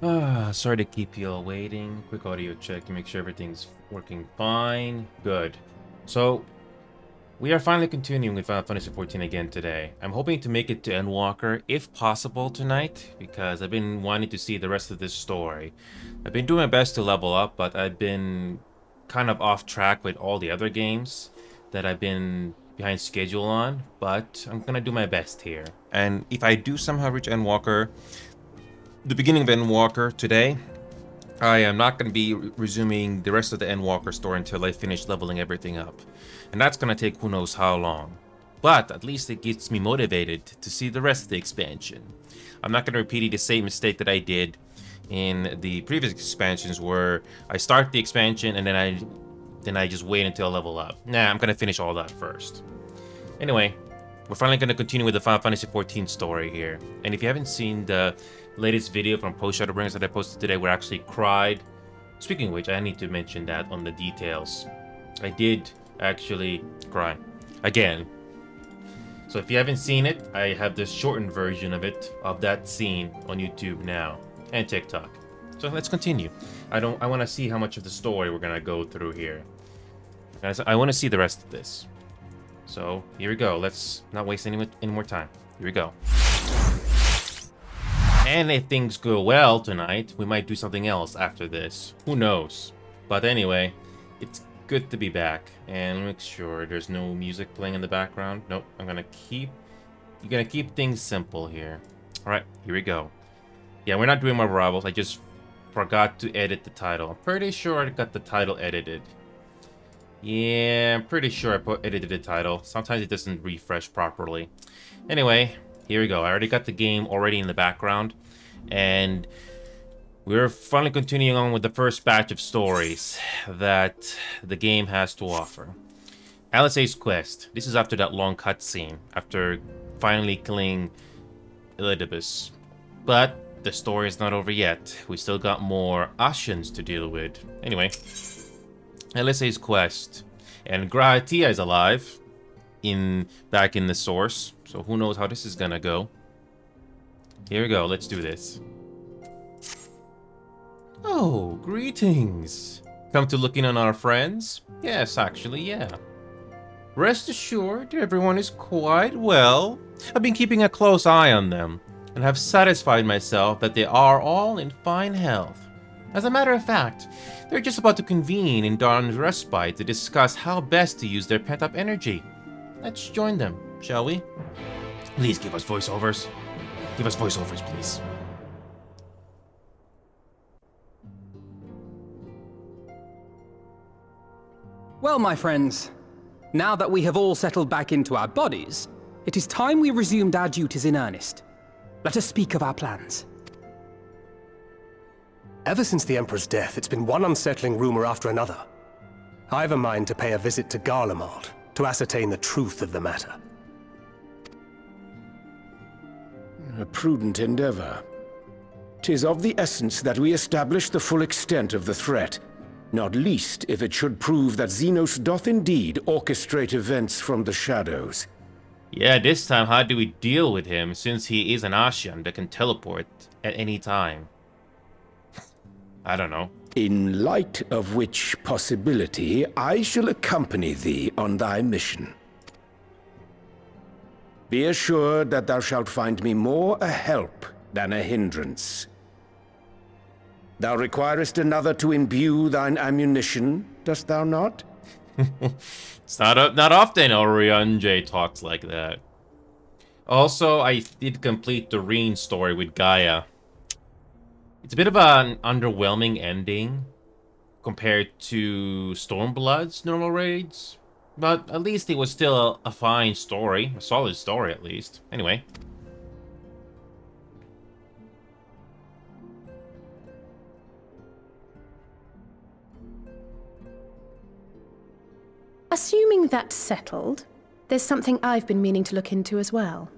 Sorry to keep you all waiting. Quick audio check to make sure everything's working fine. Good. So, we are finally continuing with Final Fantasy XIV again today. I'm hoping to make it to Endwalker, if possible, tonight, because I've been wanting to see the rest of this story. I've been doing my best to level up, but I've been kind of off track with all the other games that I've been behind schedule on, but I'm gonna do my best here. And if I do somehow reach Endwalker, the beginning of Endwalker today, I am not going to be resuming the rest of the Endwalker story until I finish leveling everything up. And that's going to take who knows how long. But at least it gets me motivated to see the rest of the expansion. I'm not going to repeat the same mistake that I did in the previous expansions where I start the expansion and then I just wait until I level up. Nah, I'm going to finish all that first. Anyway, we're finally going to continue with the Final Fantasy XIV story here. And if you haven't seen the latest video from Post-Shadowbringers that I posted today where I actually cried. Speaking of which, I need to mention that on the details. I did actually cry. Again. So if you haven't seen it, I have the shortened version of it, of that scene on YouTube now. And TikTok. So let's continue. I want to see how much of the story we're going to go through here. I want to see the rest of this. So here we go. Let's not waste any more time. Here we go. And if things go well tonight, we might do something else after this. Who knows? But anyway, it's good to be back. And make sure there's no music playing in the background. Nope, you're gonna keep things simple here. Alright, here we go. Yeah, we're not doing more rivals. I just forgot to edit the title. I'm pretty sure I got the title edited. Yeah, I'm pretty sure I edited the title. Sometimes it doesn't refresh properly. Anyway, here we go. I already got the game already in the background. And we're finally continuing on with the first batch of stories that the game has to offer. Alice's quest. This is after that long cutscene, after finally killing Elidibus. But the story is not over yet. We still got more Ascians to deal with. Anyway, Alice's quest. And Grahatia is alive back in the source. So who knows how this is gonna go. Here we go, let's do this. Oh, greetings. Come to look in on our friends? Yes, actually, yeah. Rest assured, everyone is quite well. I've been keeping a close eye on them, and have satisfied myself that they are all in fine health. As a matter of fact, they're just about to convene in Dawn's Respite to discuss how best to use their pent-up energy. Let's join them, shall we? Please give us voiceovers. Give us voiceovers, please. Well, my friends, now that we have all settled back into our bodies, it is time we resumed our duties in earnest. Let us speak of our plans. Ever since the Emperor's death, it's been one unsettling rumor after another. I've a mind to pay a visit to Garlemald to ascertain the truth of the matter. A prudent endeavor. 'Tis of the essence that we establish the full extent of the threat, not least if it should prove that Xenos doth indeed orchestrate events from the shadows. Yeah, this time how do we deal with him since he is an Ascian that can teleport at any time? I don't know. In light of which possibility, I shall accompany thee on thy mission. Be assured that thou shalt find me more a help than a hindrance. Thou requirest another to imbue thine ammunition, dost thou not? It's not often Orion talks like that. Also, I did complete the Reen story with Gaia. It's a bit of an underwhelming ending compared to Stormblood's normal raids. But at least it was still a fine story. A solid story, at least. Anyway. Assuming that's settled, there's something I've been meaning to look into as well.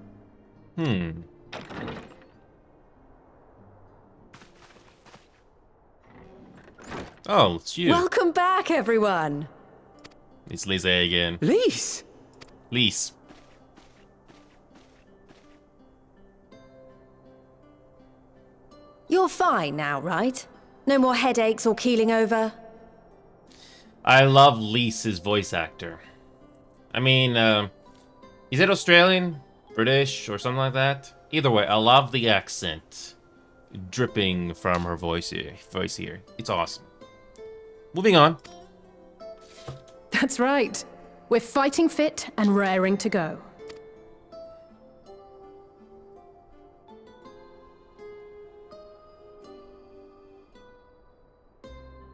Oh, it's you. Welcome back, everyone! It's Lise again. Lise! Lise. You're You're fine now, right? No more headaches or keeling over? I love Lisa's voice actor. I mean, is it Australian, British, or something like that? Either way, I love the accent dripping from her voice here. It's awesome. Moving on. That's right. We're fighting fit and raring to go.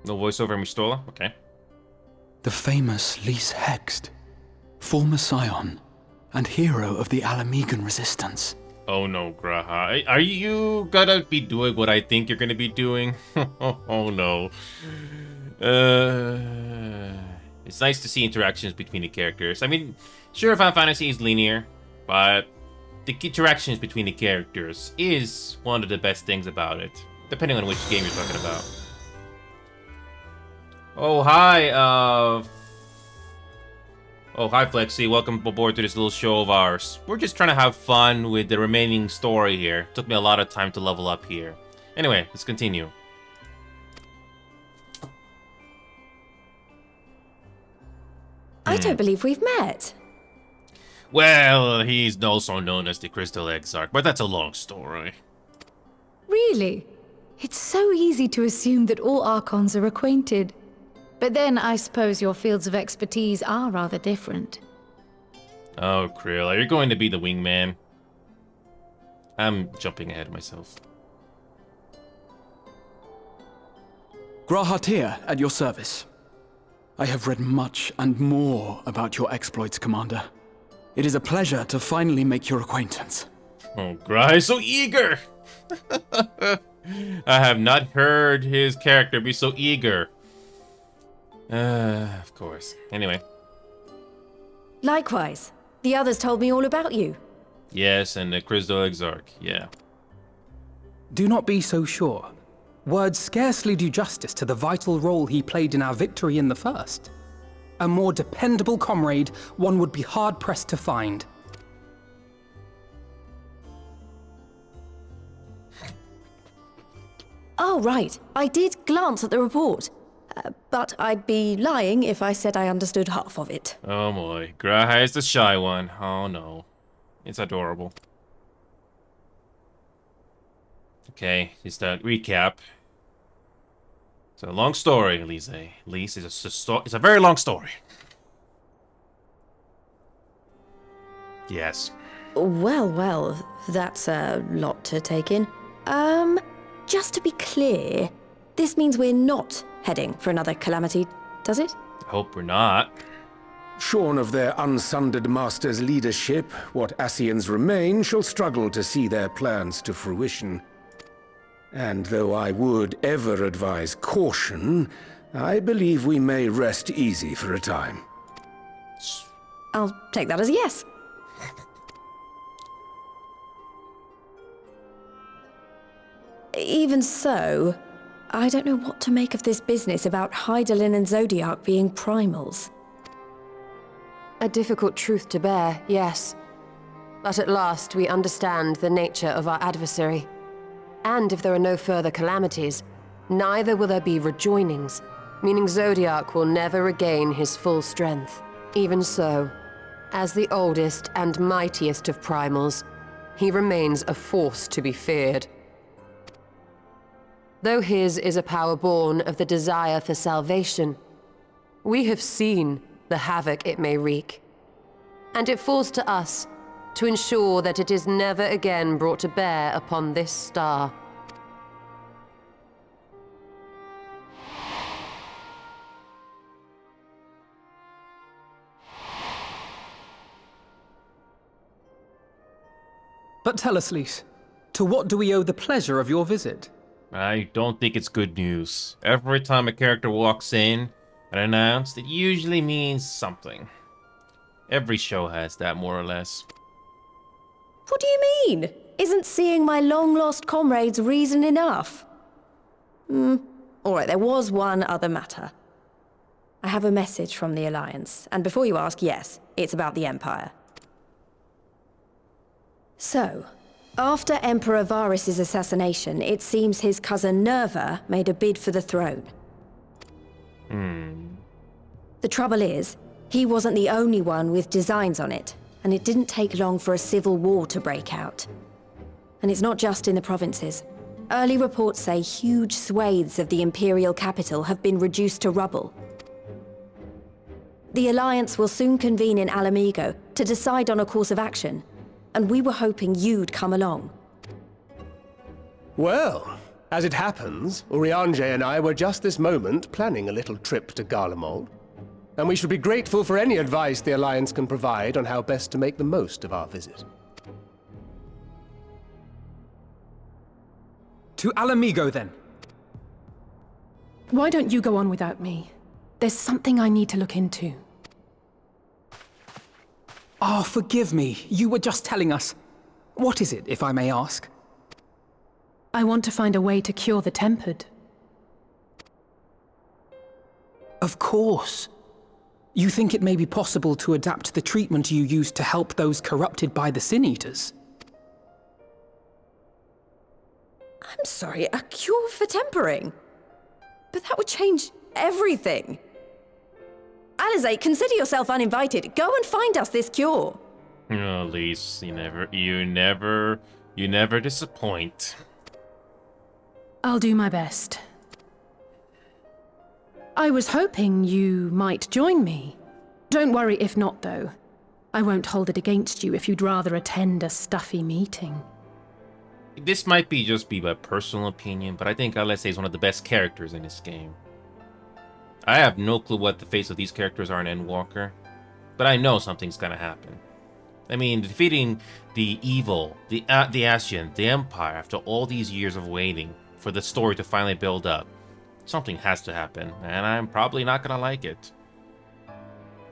No voiceover, Mistola? Okay. The famous Lys Hext, former scion and hero of the Alamegan resistance. Oh no, Graha. Are you gonna be doing what I think you're gonna be doing? Oh no. It's nice to see interactions between the characters. I mean, sure, Final Fantasy is linear, but the interactions between the characters is one of the best things about it, depending on which game you're talking about. Oh, hi, hi, Flexi. Welcome aboard to this little show of ours. We're just trying to have fun with the remaining story here. Took me a lot of time to level up here. Anyway, let's continue. I don't believe we've met. Well, he's also known as the Crystal Exarch, but that's a long story. Really? It's so easy to assume that all Archons are acquainted. But then I suppose your fields of expertise are rather different. Oh, Krill, are you going to be the wingman? I'm jumping ahead of myself. Grahatir at your service. I have read much and more about your exploits, Commander. It is a pleasure to finally make your acquaintance. Oh, Gra is so eager! I have not heard his character be so eager. Of course. Anyway. Likewise. The others told me all about you. Yes, and the Crystal Exarch, yeah. Do not be so sure. Words scarcely do justice to the vital role he played in our victory in the first. A more dependable comrade one would be hard-pressed to find. Oh, right. I did glance at the report. But I'd be lying if I said I understood half of it. Oh boy, Graha is the shy one. Oh no. It's adorable. Okay, just a recap. It's a long story, Elise. Elise, it's a very long story. Yes. Well, that's a lot to take in. Just to be clear, this means we're not heading for another calamity, does it? I hope we're not. Shorn of their unsundered master's leadership, what Ascians remain shall struggle to see their plans to fruition. And though I would ever advise caution, I believe we may rest easy for a time. I'll take that as a yes. Even so, I don't know what to make of this business about Hydaelyn and Zodiac being primals. A difficult truth to bear, yes. But at last we understand the nature of our adversary. And if there are no further calamities, neither will there be rejoinings, meaning Zodiac will never regain his full strength. Even so, as the oldest and mightiest of primals, he remains a force to be feared. Though his is a power born of the desire for salvation, we have seen the havoc it may wreak. And it falls to us to ensure that it is never again brought to bear upon this star. But tell us, Lys, to what do we owe the pleasure of your visit? I don't think it's good news. Every time a character walks in and announced, it usually means something. Every show has that, more or less. What do you mean? Isn't seeing my long-lost comrades reason enough? Alright, there was one other matter. I have a message from the Alliance, and before you ask, yes, it's about the Empire. So, After Emperor Varys' assassination, it seems his cousin Nerva made a bid for the throne. The trouble is, he wasn't the only one with designs on it, and it didn't take long for a civil war to break out. And it's not just in the provinces. Early reports say huge swathes of the imperial capital have been reduced to rubble. The Alliance will soon convene in Alamigo to decide on a course of action, and we were hoping you'd come along. Well, as it happens, Urianger and I were just this moment planning a little trip to Garlemald, and we should be grateful for any advice the Alliance can provide on how best to make the most of our visit. To Alamigo, then. Why don't you go on without me? There's something I need to look into. Oh, forgive me. You were just telling us. What is it, if I may ask? I want to find a way to cure the Tempered. Of course. You think it may be possible to adapt the treatment you used to help those corrupted by the Sin Eaters? I'm sorry, a cure for tempering? But that would change everything. Alizé, consider yourself uninvited. Go and find us this cure. Oh, Lise, you never disappoint. I'll do my best. I was hoping you might join me. Don't worry if not, though. I won't hold it against you if you'd rather attend a stuffy meeting. This might just be my personal opinion, but I think Alizé is one of the best characters in this game. I have no clue what the fates of these characters are in Endwalker, but I know something's gonna happen. I mean, defeating the evil, the Ascian, the Empire, after all these years of waiting for the story to finally build up, something has to happen, and I'm probably not gonna like it.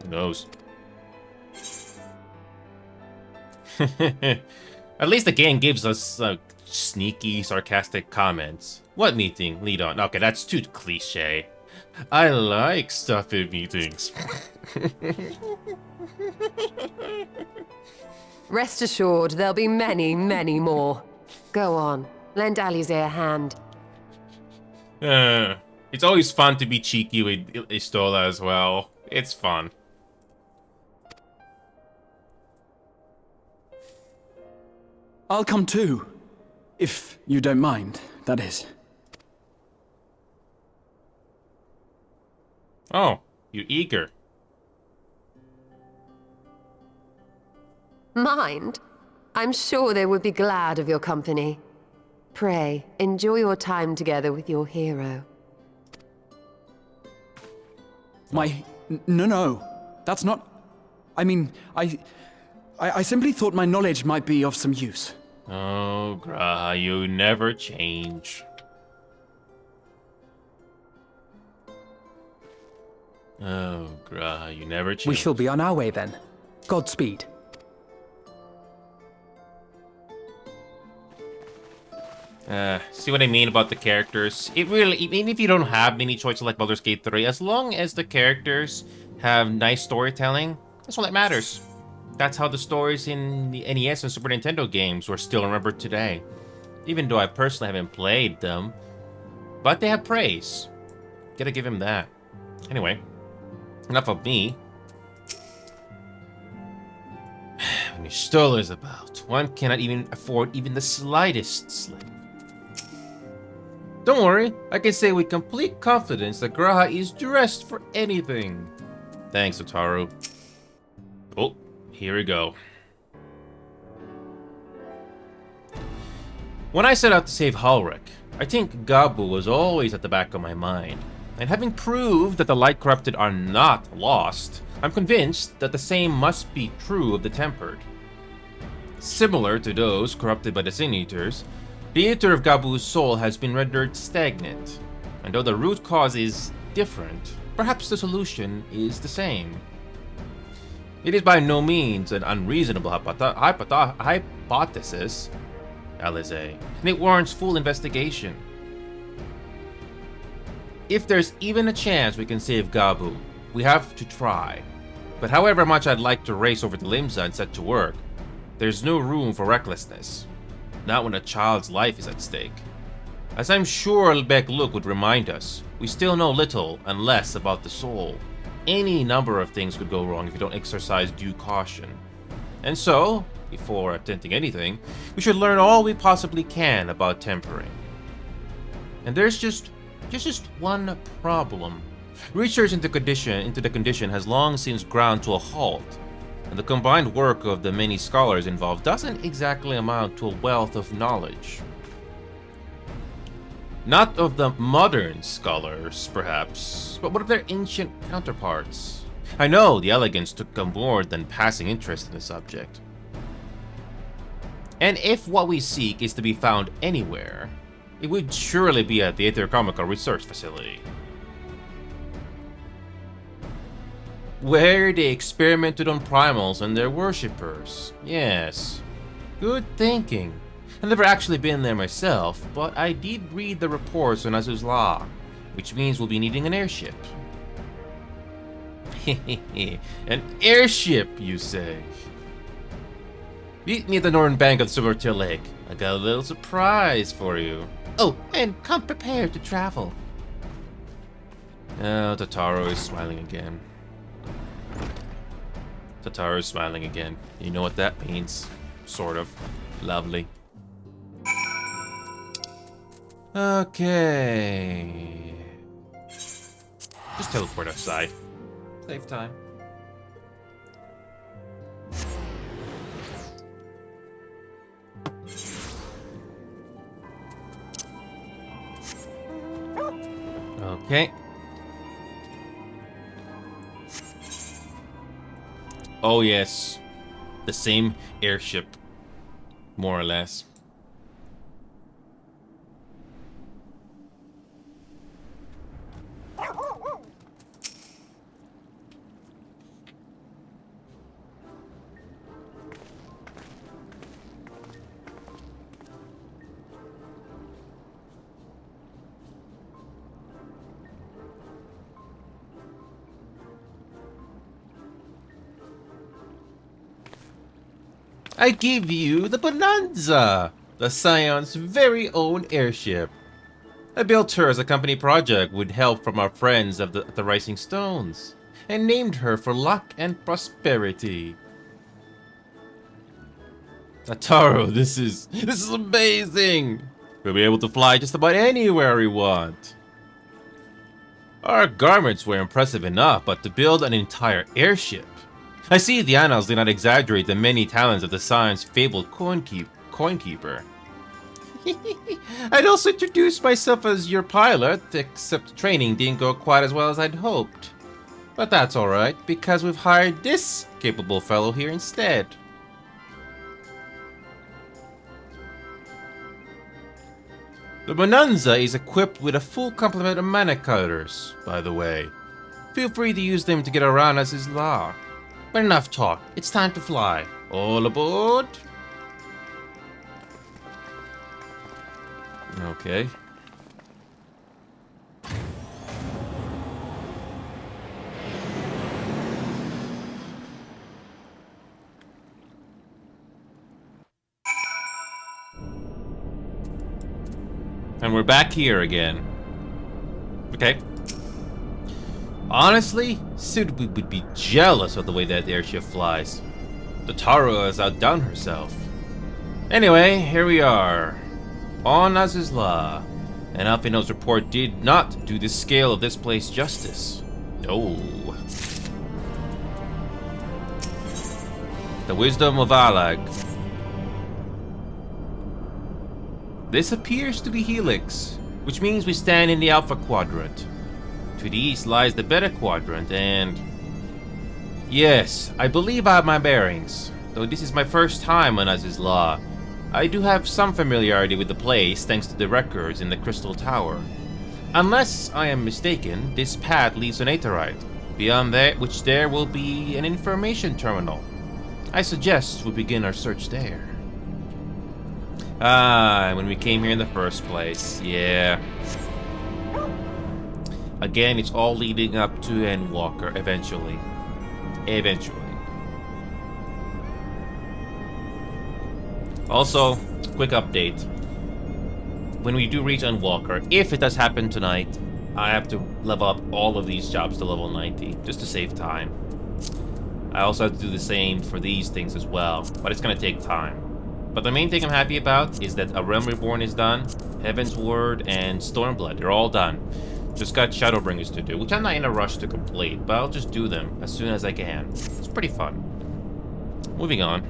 Who knows? At least the game gives us sneaky, sarcastic comments. What meeting? Lead on. Okay, that's too cliche. I like stuff in meetings. Rest assured, there'll be many, many more. Go on, lend Alizé a hand. It's always fun to be cheeky with Istola as well. It's fun. I'll come too. If you don't mind, that is. Oh, you eager. Mind? I'm sure they would be glad of your company. Pray, enjoy your time together with your hero. No. That's not... I mean, I simply thought my knowledge might be of some use. Oh, Graha, you never change. Oh, Graha, you never change. We shall be on our way then. Godspeed. See what I mean about the characters? It really, even if you don't have many choices like Baldur's Gate 3, as long as the characters have nice storytelling, that's all that matters. That's how the stories in the NES and Super Nintendo games were still remembered today. Even though I personally haven't played them, but they have praise. Gotta give him that. Anyway, enough of me. When your stole is about, one cannot even afford even the slightest slip. Don't worry, I can say with complete confidence that Graha is dressed for anything. Thanks, Otaru. Oh, here we go. When I set out to save Halric, I think Gabu was always at the back of my mind. And having proved that the Light Corrupted are not lost, I'm convinced that the same must be true of the Tempered. Similar to those corrupted by the Sin Eaters, the Eater of Gabu's soul has been rendered stagnant, and though the root cause is different, perhaps the solution is the same. It is by no means an unreasonable hypothesis, Alizé, and it warrants full investigation. If there's even a chance we can save Gabu, we have to try. But however much I'd like to race over to Limsa and set to work, there's no room for recklessness. not when a child's life is at stake. As I'm sure Lbeck would remind us, we still know little and less about the soul. Any number of things could go wrong if you don't exercise due caution. And so, before attempting anything, we should learn all we possibly can about tempering. And there's just one problem. Research into the condition has long since ground to a halt, and the combined work of the many scholars involved doesn't exactly amount to a wealth of knowledge. Not of the modern scholars, perhaps, but what of their ancient counterparts? I know the elegants took a more than passing interest in the subject. And if what we seek is to be found anywhere, it would surely be at the Aethercomical Research Facility, where they experimented on primals and their worshippers. Yes, good thinking. I've never actually been there myself, but I did read the reports on Azu's Law, which means we'll be needing an airship. An airship, you say? Meet me at the northern bank of the Silvertail Lake. I got a little surprise for you. Oh, and come prepared to travel. Oh, Totaro is smiling again. Totaro is smiling again. You know what that means. Sort of. Lovely. Okay. Just teleport outside. Save time. Okay. Oh yes. The same airship. More or less. I give you the Bonanza, the Scion's very own airship. I built her as a company project with help from our friends of the Rising Stones, and named her for luck and prosperity. Totaro, this is amazing! We'll be able to fly just about anywhere we want. Our garments were impressive enough, but to build an entire airship. I see the annals do not exaggerate the many talents of the Scion's fabled coinkeeper. I'd also introduced myself as your pilot, except training didn't go quite as well as I'd hoped. But that's alright, because we've hired this capable fellow here instead. The Bonanza is equipped with a full complement of mana cutters, by the way. Feel free to use them to get around as is law. But enough talk, it's time to fly. All aboard? Okay. And we're back here again. Okay. Honestly, Sid would be jealous of the way that airship flies. Totaro has outdone herself. Anyway, here we are. On Azizla. And Alphinaud's report did not do the scale of this place justice. No. The wisdom of Alag. This appears to be Helix, which means we stand in the Alpha Quadrant. To the east lies the Beta Quadrant, and... yes, I believe I have my bearings. Though this is my first time on Azizla, I do have some familiarity with the place thanks to the records in the Crystal Tower. Unless I am mistaken, this path leads on Aetheryte, beyond which there will be an information terminal. I suggest we begin our search there. Ah, when we came here in the first place, yeah. Again, it's all leading up to Endwalker, eventually. Eventually. Also, quick update. When we do reach Unwalker, if it does happen tonight, I have to level up all of these jobs to level 90, just to save time. I also have to do the same for these things as well, but it's gonna take time. But the main thing I'm happy about is that A Realm Reborn is done, Heaven's Word, and Stormblood, they're all done. Just got Shadowbringers to do, which I'm not in a rush to complete, but I'll just do them as soon as I can. It's pretty fun. Moving on.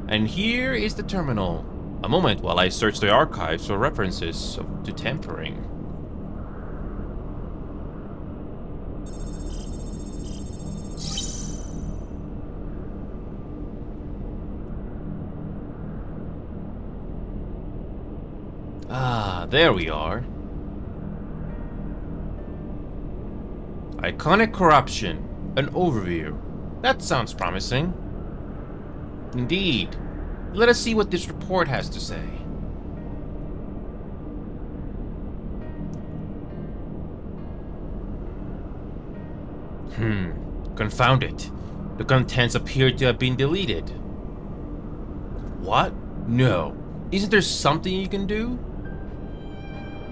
And here is the terminal. A moment while I search the archives for references to tempering. Ah, there we are. Iconic corruption. An overview. That sounds promising. Indeed. Let us see what this report has to say. Confound it. The contents appear to have been deleted. What? No. Isn't there something you can do?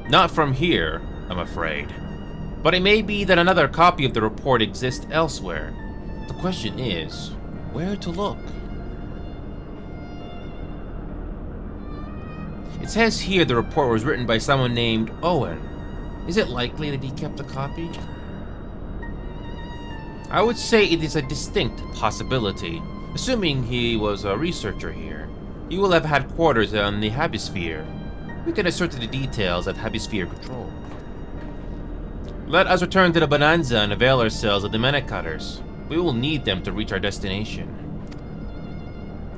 Not from here, I'm afraid. But it may be that another copy of the report exists elsewhere. The question is, where to look? It says here the report was written by someone named Owen. Is it likely that he kept a copy? I would say it is a distinct possibility. Assuming he was a researcher here, he will have had quarters on the Habisphere. We can assert the details at Habisphere Control. Let us return to the Bonanza and avail ourselves of the Mana Cutters. We will need them to reach our destination.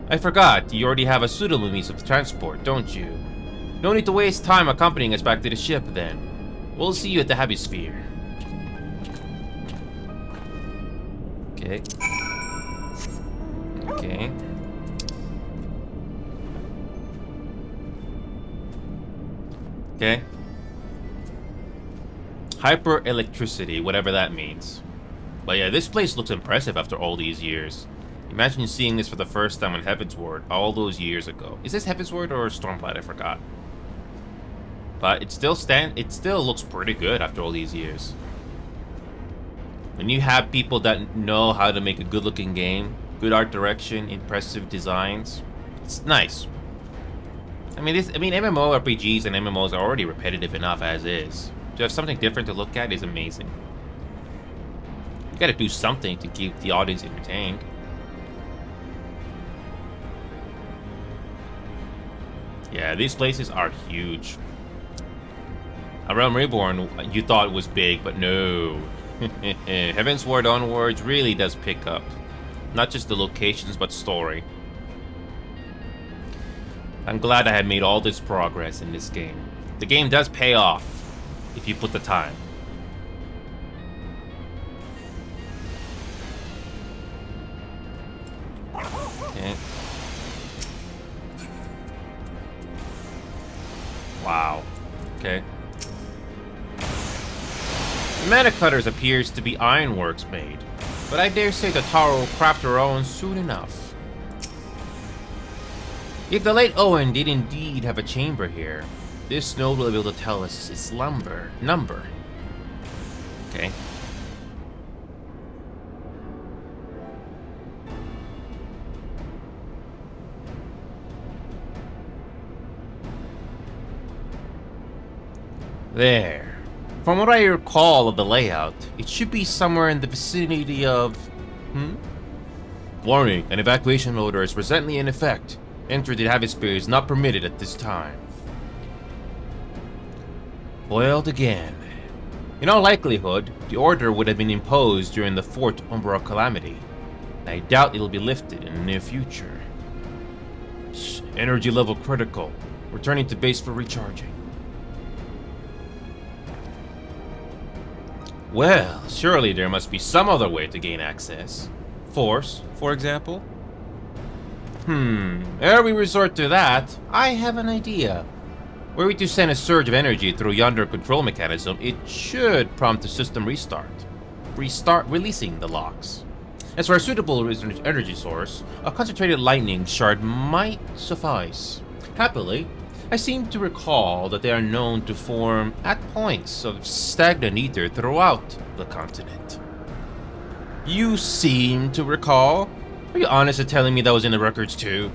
I forgot, you already have a suitable means of transport, don't you? No need to waste time accompanying us back to the ship, then. We'll see you at the Habisphere. Okay. Okay. Okay. Hyper-electricity, whatever that means. But yeah, this place looks impressive after all these years. Imagine seeing this for the first time on Heaven's Word all those years ago. Is this Heaven's Word or Stormblood? I forgot. But it still looks pretty good after all these years. When you have people that know how to make a good-looking game, good art direction, impressive designs, it's nice. I mean, MMORPGs and MMOs are already repetitive enough as is. To have something different to look at is amazing. You gotta do something to keep the audience entertained. Yeah, these places are huge. A Realm Reborn, you thought was big, but no. Heaven's Word onwards really does pick up. Not just the locations, but story. I'm glad I had made all this progress in this game. The game does pay off if you put the time. Okay. Wow. Okay. The Mana Cutters appears to be ironworks made, but I dare say the Taro will craft her own soon enough. If the late Owen did indeed have a chamber here, this node will be able to tell us its number. Okay. There. From what I recall of the layout, it should be somewhere in the vicinity of... Warning, an evacuation order is presently in effect. Entry to Habisphere is not permitted at this time. Foiled again. In all likelihood, the order would have been imposed during the Fort Umbra calamity. I doubt it'll be lifted in the near future. Energy level critical. Returning to base for recharging. Well, surely there must be some other way to gain access. Force, for example? Ere we resort to that, I have an idea. Were we to send a surge of energy through yonder control mechanism, it should prompt the system restart. Releasing the locks. As for a suitable energy source, a concentrated lightning shard might suffice. Happily, I seem to recall that they are known to form at points of stagnant ether throughout the continent. You seem to recall? Are you honest in telling me that was in the records too?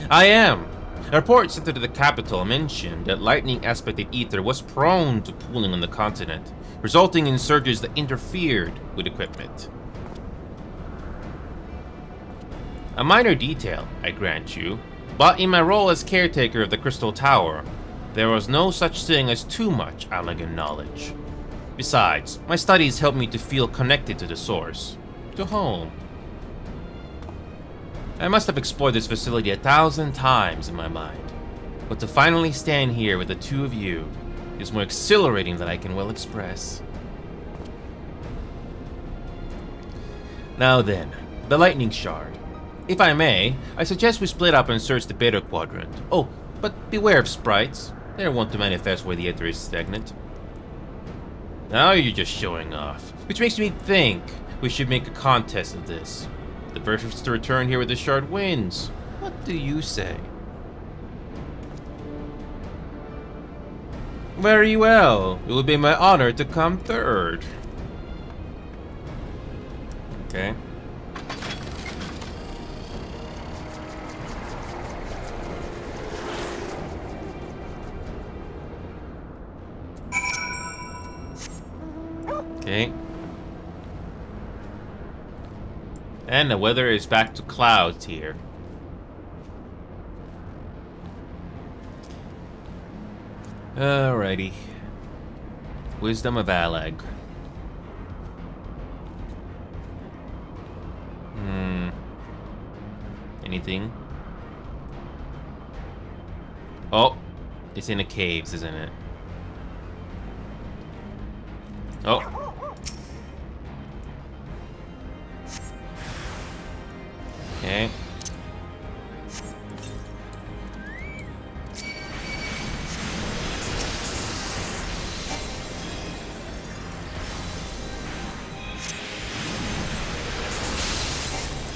I am. A report sent to the capital mentioned that lightning-aspected ether was prone to pooling on the continent, resulting in surges that interfered with equipment. A minor detail, I grant you, but in my role as caretaker of the Crystal Tower, there was no such thing as too much Allagan knowledge. Besides, my studies helped me to feel connected to the source, to home. I must have explored this facility 1,000 times in my mind, but to finally stand here with the two of you is more exhilarating than I can well express. Now then, the lightning shard. If I may, I suggest we split up and search the beta quadrant. Oh, but beware of sprites. They're wont to manifest where the ether is stagnant. Now you're just showing off, which makes me think we should make a contest of this. The first to return here with the shard wins. What do you say? Very well. It will be my honor to come third. Okay. Okay. And the weather is back to clouds here. Alrighty. Wisdom of Alag. Anything? Oh, it's in the caves, isn't it? Oh. Okay.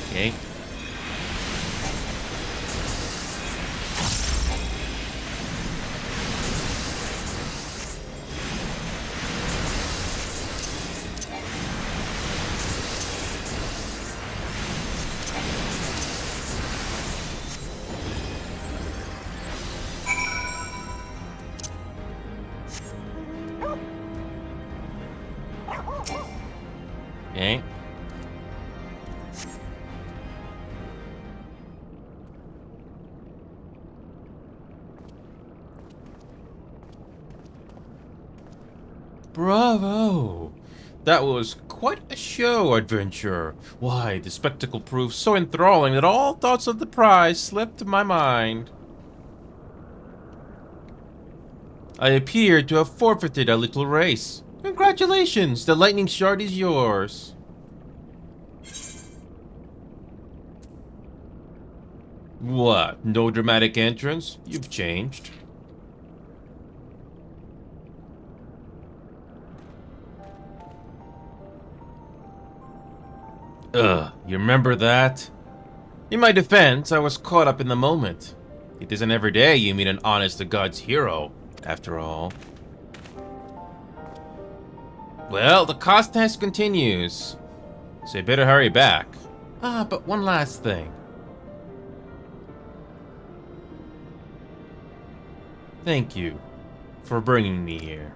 Okay. Okay. Bravo! That was quite a show, adventurer. Why, the spectacle proved so enthralling that all thoughts of the prize slipped my mind. I appear to have forfeited a little race. Congratulations, the lightning shard is yours. What, no dramatic entrance? You've changed. You remember that? In my defense, I was caught up in the moment. It isn't every day you meet an honest-to-God's hero, after all. Well, the contest continues, so you better hurry back. But one last thing. Thank you for bringing me here.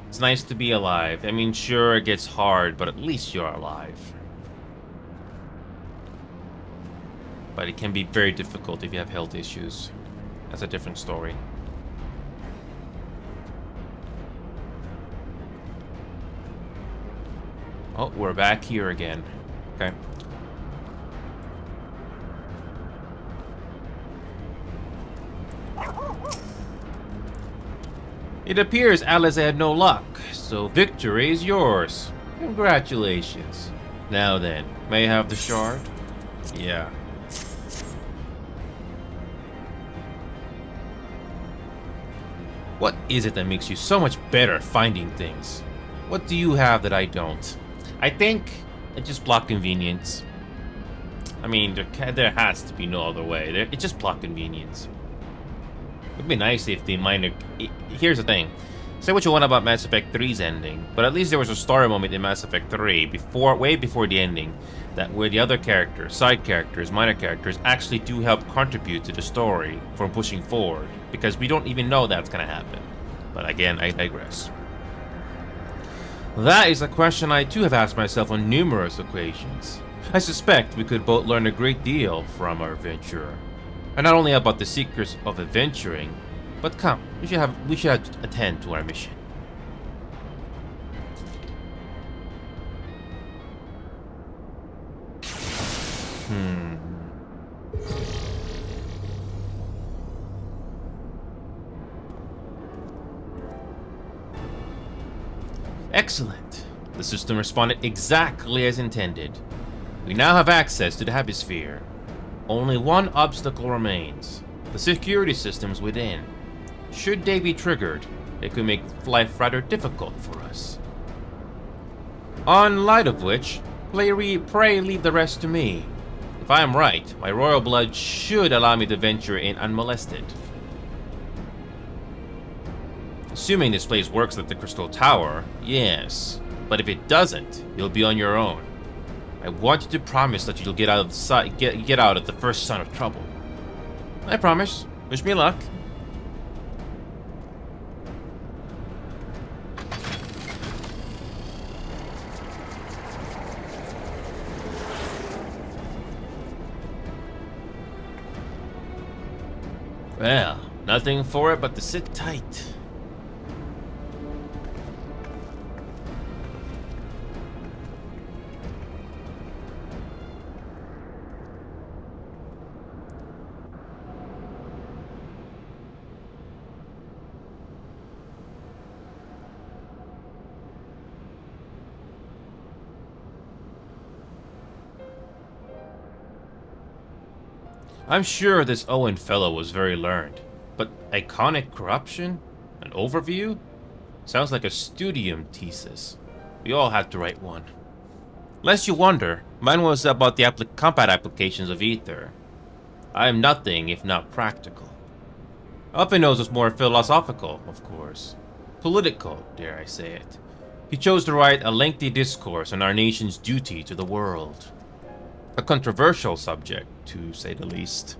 It's nice to be alive. I mean, sure, it gets hard, but at least you're alive. But it can be very difficult if you have health issues. That's a different story. Oh, we're back here again. Okay. It appears Alice had no luck, so victory is yours. Congratulations. Now then, may I have the shard? Yeah. What is it that makes you so much better at finding things? What do you have that I don't? I think it's just plot convenience. I mean, there has to be no other way. It's just plot convenience. It would be nice if the minor... Here's the thing. Say what you want about Mass Effect 3's ending, but at least there was a story moment in Mass Effect 3, way before the ending, that where the other characters, side characters, minor characters, actually do help contribute to the story from pushing forward, because we don't even know that's going to happen. But again, I digress. That is a question I too have asked myself on numerous occasions. I suspect we could both learn a great deal from our adventurer. And not only about the secrets of adventuring, but come, we should attend to our mission. Excellent. The system responded exactly as intended. We now have access to the Hemisphere. Only one obstacle remains: the security systems within. Should they be triggered, they could make life rather difficult for us. On light of which, pray leave the rest to me. If I am right, my royal blood should allow me to venture in unmolested. Assuming this place works at the Crystal Tower, yes. But if it doesn't, you'll be on your own. I want you to promise that you'll get out at the first sign of trouble. I promise. Wish me luck. Well, nothing for it but to sit tight. I'm sure this Owen fellow was very learned, but iconic corruption? An overview? Sounds like a studium thesis. We all had to write one. Lest you wonder, mine was about the combat applications of Ether. I am nothing if not practical. Uppinose was more philosophical, of course. Political, dare I say it. He chose to write a lengthy discourse on our nation's duty to the world. A controversial subject, to say the least.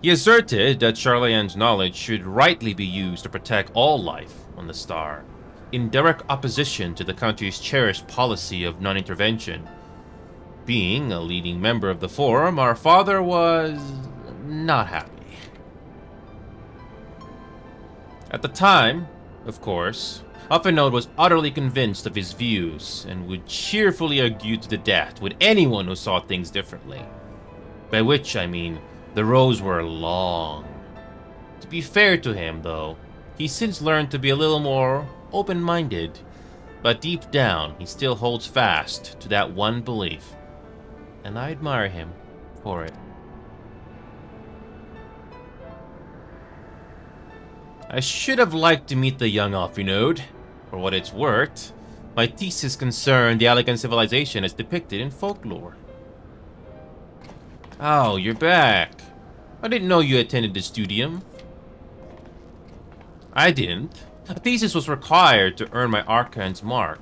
He asserted that Charlayan's knowledge should rightly be used to protect all life on the star, in direct opposition to the country's cherished policy of non-intervention. Being a leading member of the Forum, our father was not happy. At the time, of course, Uppinode was utterly convinced of his views and would cheerfully argue to the death with anyone who saw things differently. By which I mean, the rows were long. To be fair to him, though, he's since learned to be a little more open-minded, but deep down, he still holds fast to that one belief, and I admire him for it. I should have liked to meet the young Uppinode. For what it's worth, my thesis concerned the elegant civilization as depicted in folklore. Oh, you're back. I didn't know you attended the studium. I didn't. A thesis was required to earn my Archon's mark.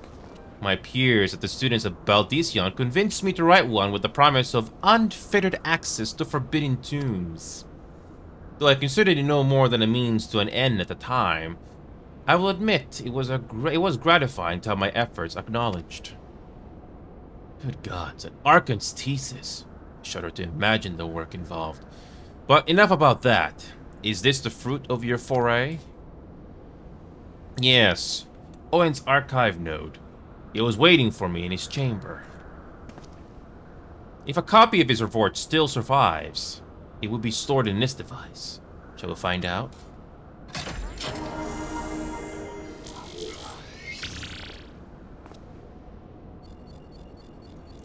My peers at the Students of Baldesion convinced me to write one with the promise of unfettered access to forbidden tombs. Though I considered it no more than a means to an end at the time, I will admit it was gratifying to have my efforts acknowledged. Good gods, an Archon's thesis. I shudder to imagine the work involved. But enough about that. Is this the fruit of your foray? Yes, Owen's archive node. It was waiting for me in his chamber. If a copy of his report still survives, it would be stored in this device. Shall we find out?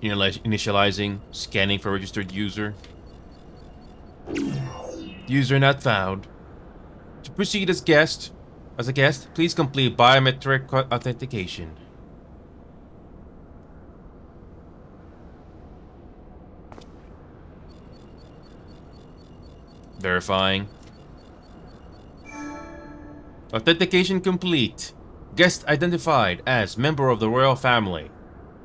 Initializing, scanning for registered user. User not found. To proceed as a guest, please complete biometric authentication. Verifying. Authentication complete. Guest identified as member of the royal family.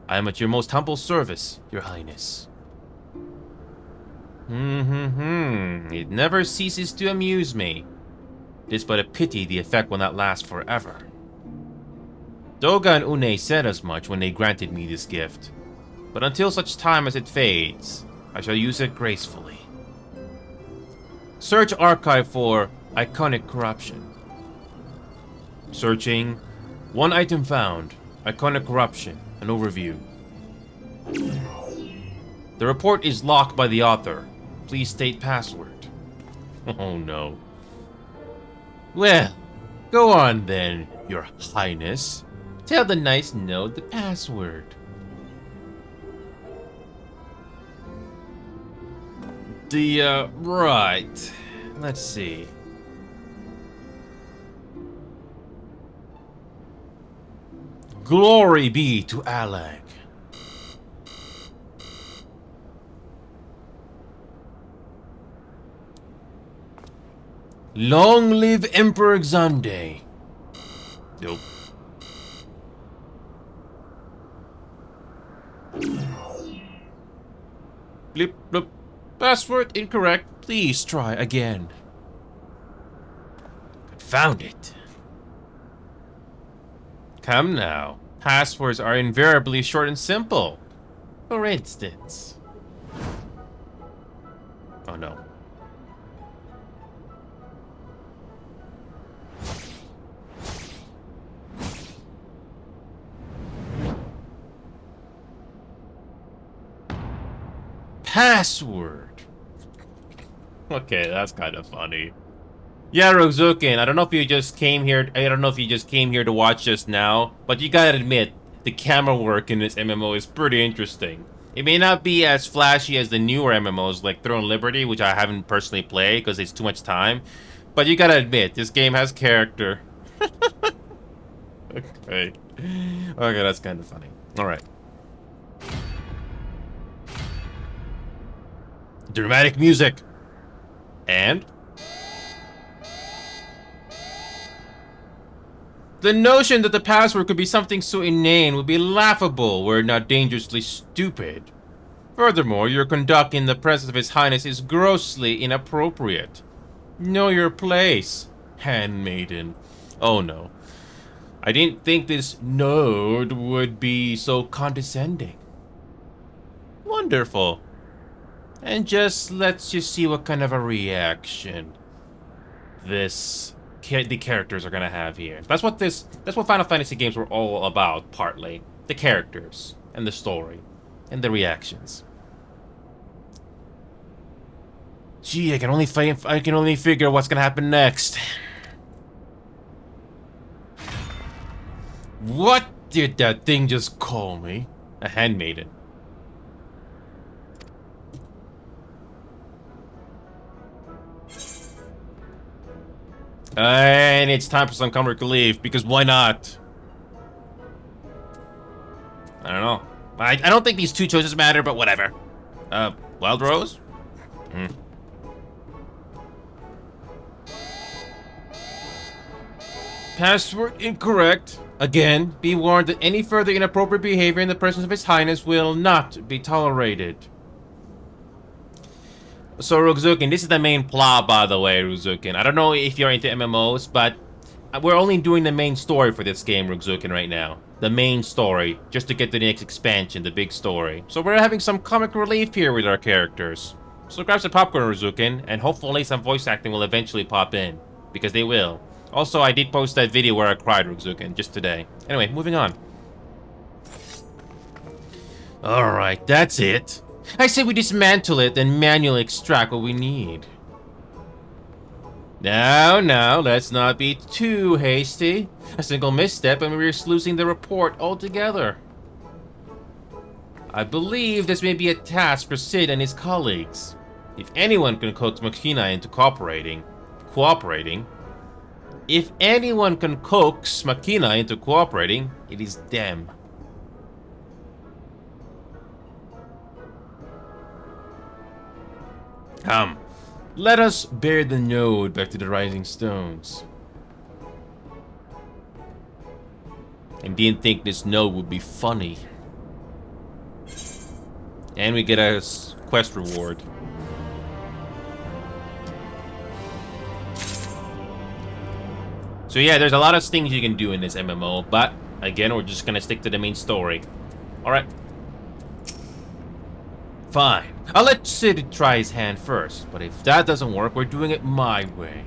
I am at your most humble service, Your Highness. It never ceases to amuse me. It is but a pity the effect will not last forever. Doga and Une said as much when they granted me this gift. But until such time as it fades, I shall use it gracefully. Search archive for iconic corruption. Searching. One item found. Iconic corruption. An overview. The report is locked by the author. Please state password. Oh no. Well, go on then, Your Highness. Tell the nice node the password. Right. Let's see. Glory be to Alag. Long live Emperor Xande. Nope. Blip, blip. Password incorrect. Please try again. Found it. Come now. Passwords are invariably short and simple. For instance. Oh no. Password. Okay, that's kind of funny. Yeah, Rozukin, I don't know if you just came here to watch just now, but you gotta admit, the camera work in this MMO is pretty interesting. It may not be as flashy as the newer MMOs like Throne Liberty, which I haven't personally played because it's too much time, but you gotta admit, this game has character. Okay, that's kind of funny. Alright. Dramatic music. And? The notion that the password could be something so inane would be laughable were it not dangerously stupid. Furthermore, your conduct in the presence of His Highness is grossly inappropriate. Know your place, handmaiden. Oh no. I didn't think this node would be so condescending. Wonderful. And let's just see what kind of a reaction the characters are gonna have here. That's what Final Fantasy games were all about, partly. The characters, and the story, and the reactions. Gee, I can only figure what's gonna happen next. What did that thing just call me? A handmaiden. And it's time for some comic relief, because why not? I don't know. I don't think these two choices matter, but whatever. Wild Rose? Password incorrect. Again, be warned that any further inappropriate behavior in the presence of His Highness will not be tolerated. So, Ruzukin, this is the main plot, by the way, Ruzukin. I don't know if you're into MMOs, but we're only doing the main story for this game, Ruzukin, right now. The main story, just to get to the next expansion, the big story. So we're having some comic relief here with our characters. So grab some popcorn, Ruzukin, and hopefully some voice acting will eventually pop in. Because they will. Also, I did post that video where I cried, Ruzukin, just today. Anyway, moving on. Alright, that's it. I say we dismantle it and manually extract what we need. Now, let's not be too hasty. A single misstep and we risk losing the report altogether. I believe this may be a task for Sid and his colleagues. If anyone can coax Makina into cooperating, If anyone can coax Machina into cooperating, it is them. Come, let us bear the node back to the Rising Stones. I didn't think this node would be funny. And we get a quest reward. So yeah, there's a lot of things you can do in this MMO, but again, we're just gonna stick to the main story. Alright. Fine. I'll let Sid try his hand first, but if that doesn't work, we're doing it my way.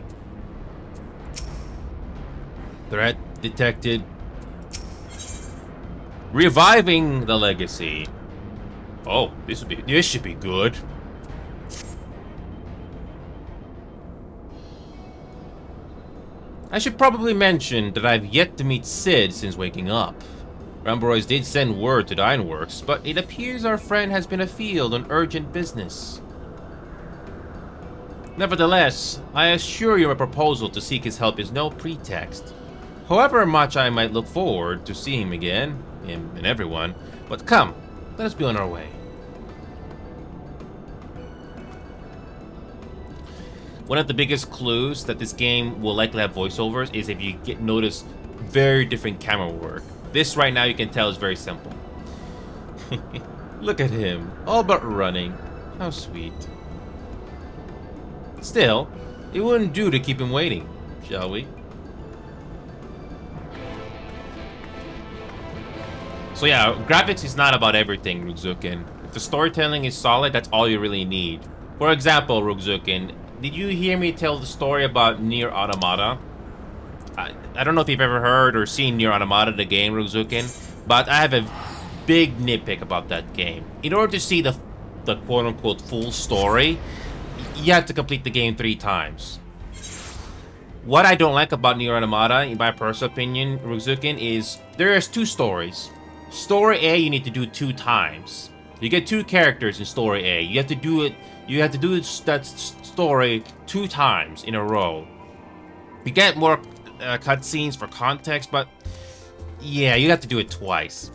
Threat detected. Reviving the legacy. Oh, this should be good. I should probably mention that I've yet to meet Sid since waking up. Ramborois did send word to the Ironworks, but it appears our friend has been afield on urgent business. Nevertheless, I assure you my proposal to seek his help is no pretext. However much I might look forward to seeing him again, him and everyone, but come, let us be on our way. One of the biggest clues that this game will likely have voiceovers is if you notice very different camera work. This right now you can tell is very simple. Look at him, all but running. How sweet. Still, it wouldn't do to keep him waiting, shall we? So yeah, graphics is not about everything, Rugzukin. If the storytelling is solid, that's all you really need. For example, Rugzukin, did you hear me tell the story about Nier Automata? I don't know if you've ever heard or seen Nier Automata, the game, Rugzukin, but I have a big nitpick about that game. In order to see the quote-unquote full story, you have to complete the game 3 times. What I don't like about Nier Automata, in my personal opinion, Rugzukin, is there's 2 stories. Story A you need to do 2 times. You get 2 characters in Story A. You have to do it. You have to do that story 2 times in a row. You get more cutscenes for context, but yeah, you have to do it twice.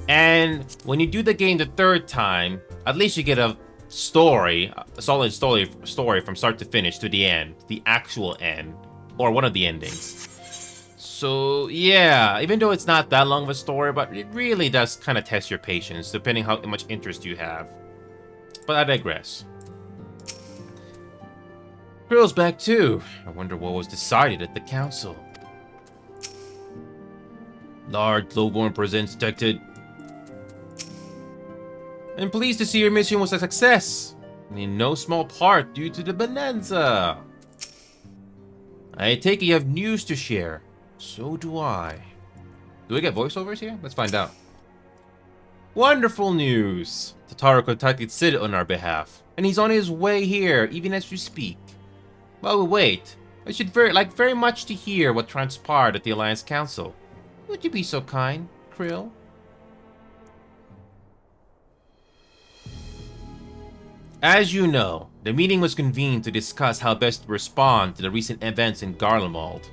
And when you do the game the 3rd time, at least you get a story, a solid story from start to finish to the end, the actual end, or one of the endings. So yeah, even though it's not that long of a story, but it really does kind of test your patience, depending how much interest you have. But I digress. Krill's back too. I wonder what was decided at the council. Large Lowborn presents detected. I'm pleased to see your mission was a success, and in no small part due to the bonanza. I take it you have news to share. So do I. Do we get voiceovers here? Let's find out. Wonderful news! Totaro contacted Sid on our behalf, and he's on his way here, even as we speak. While we wait, I should very much to hear what transpired at the Alliance Council. Would you be so kind, Krill? As you know, the meeting was convened to discuss how best to respond to the recent events in Garlemald.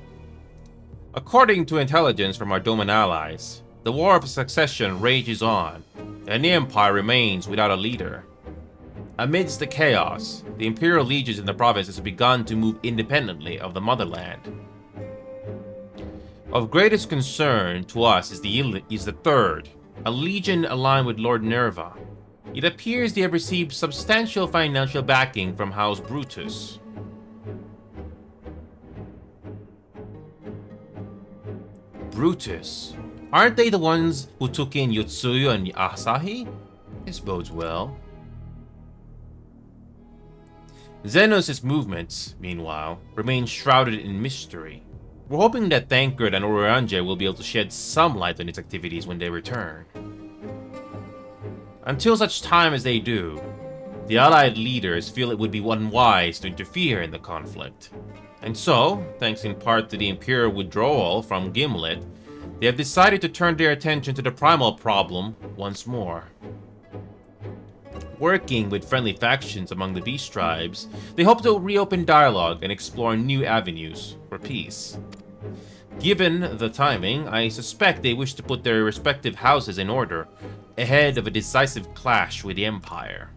According to intelligence from our Doman allies, the War of Succession rages on, and the Empire remains without a leader. Amidst the chaos, the Imperial legions in the province have begun to move independently of the motherland. Of greatest concern to us is the Third, a legion aligned with Lord Nerva. It appears they have received substantial financial backing from House Brutus. Brutus? Aren't they the ones who took in Yotsuyu and Asahi? This bodes well. Zenos' movements, meanwhile, remain shrouded in mystery. We're hoping that Thancred and Urianger will be able to shed some light on its activities when they return. Until such time as they do, the Allied leaders feel it would be unwise to interfere in the conflict. And so, thanks in part to the Imperial withdrawal from Gimlet, they have decided to turn their attention to the primal problem once more. Working with friendly factions among the beast tribes, they hope to reopen dialogue and explore new avenues for for peace. Given the timing, I suspect they wish to put their respective houses in order, ahead of a decisive clash with the Empire.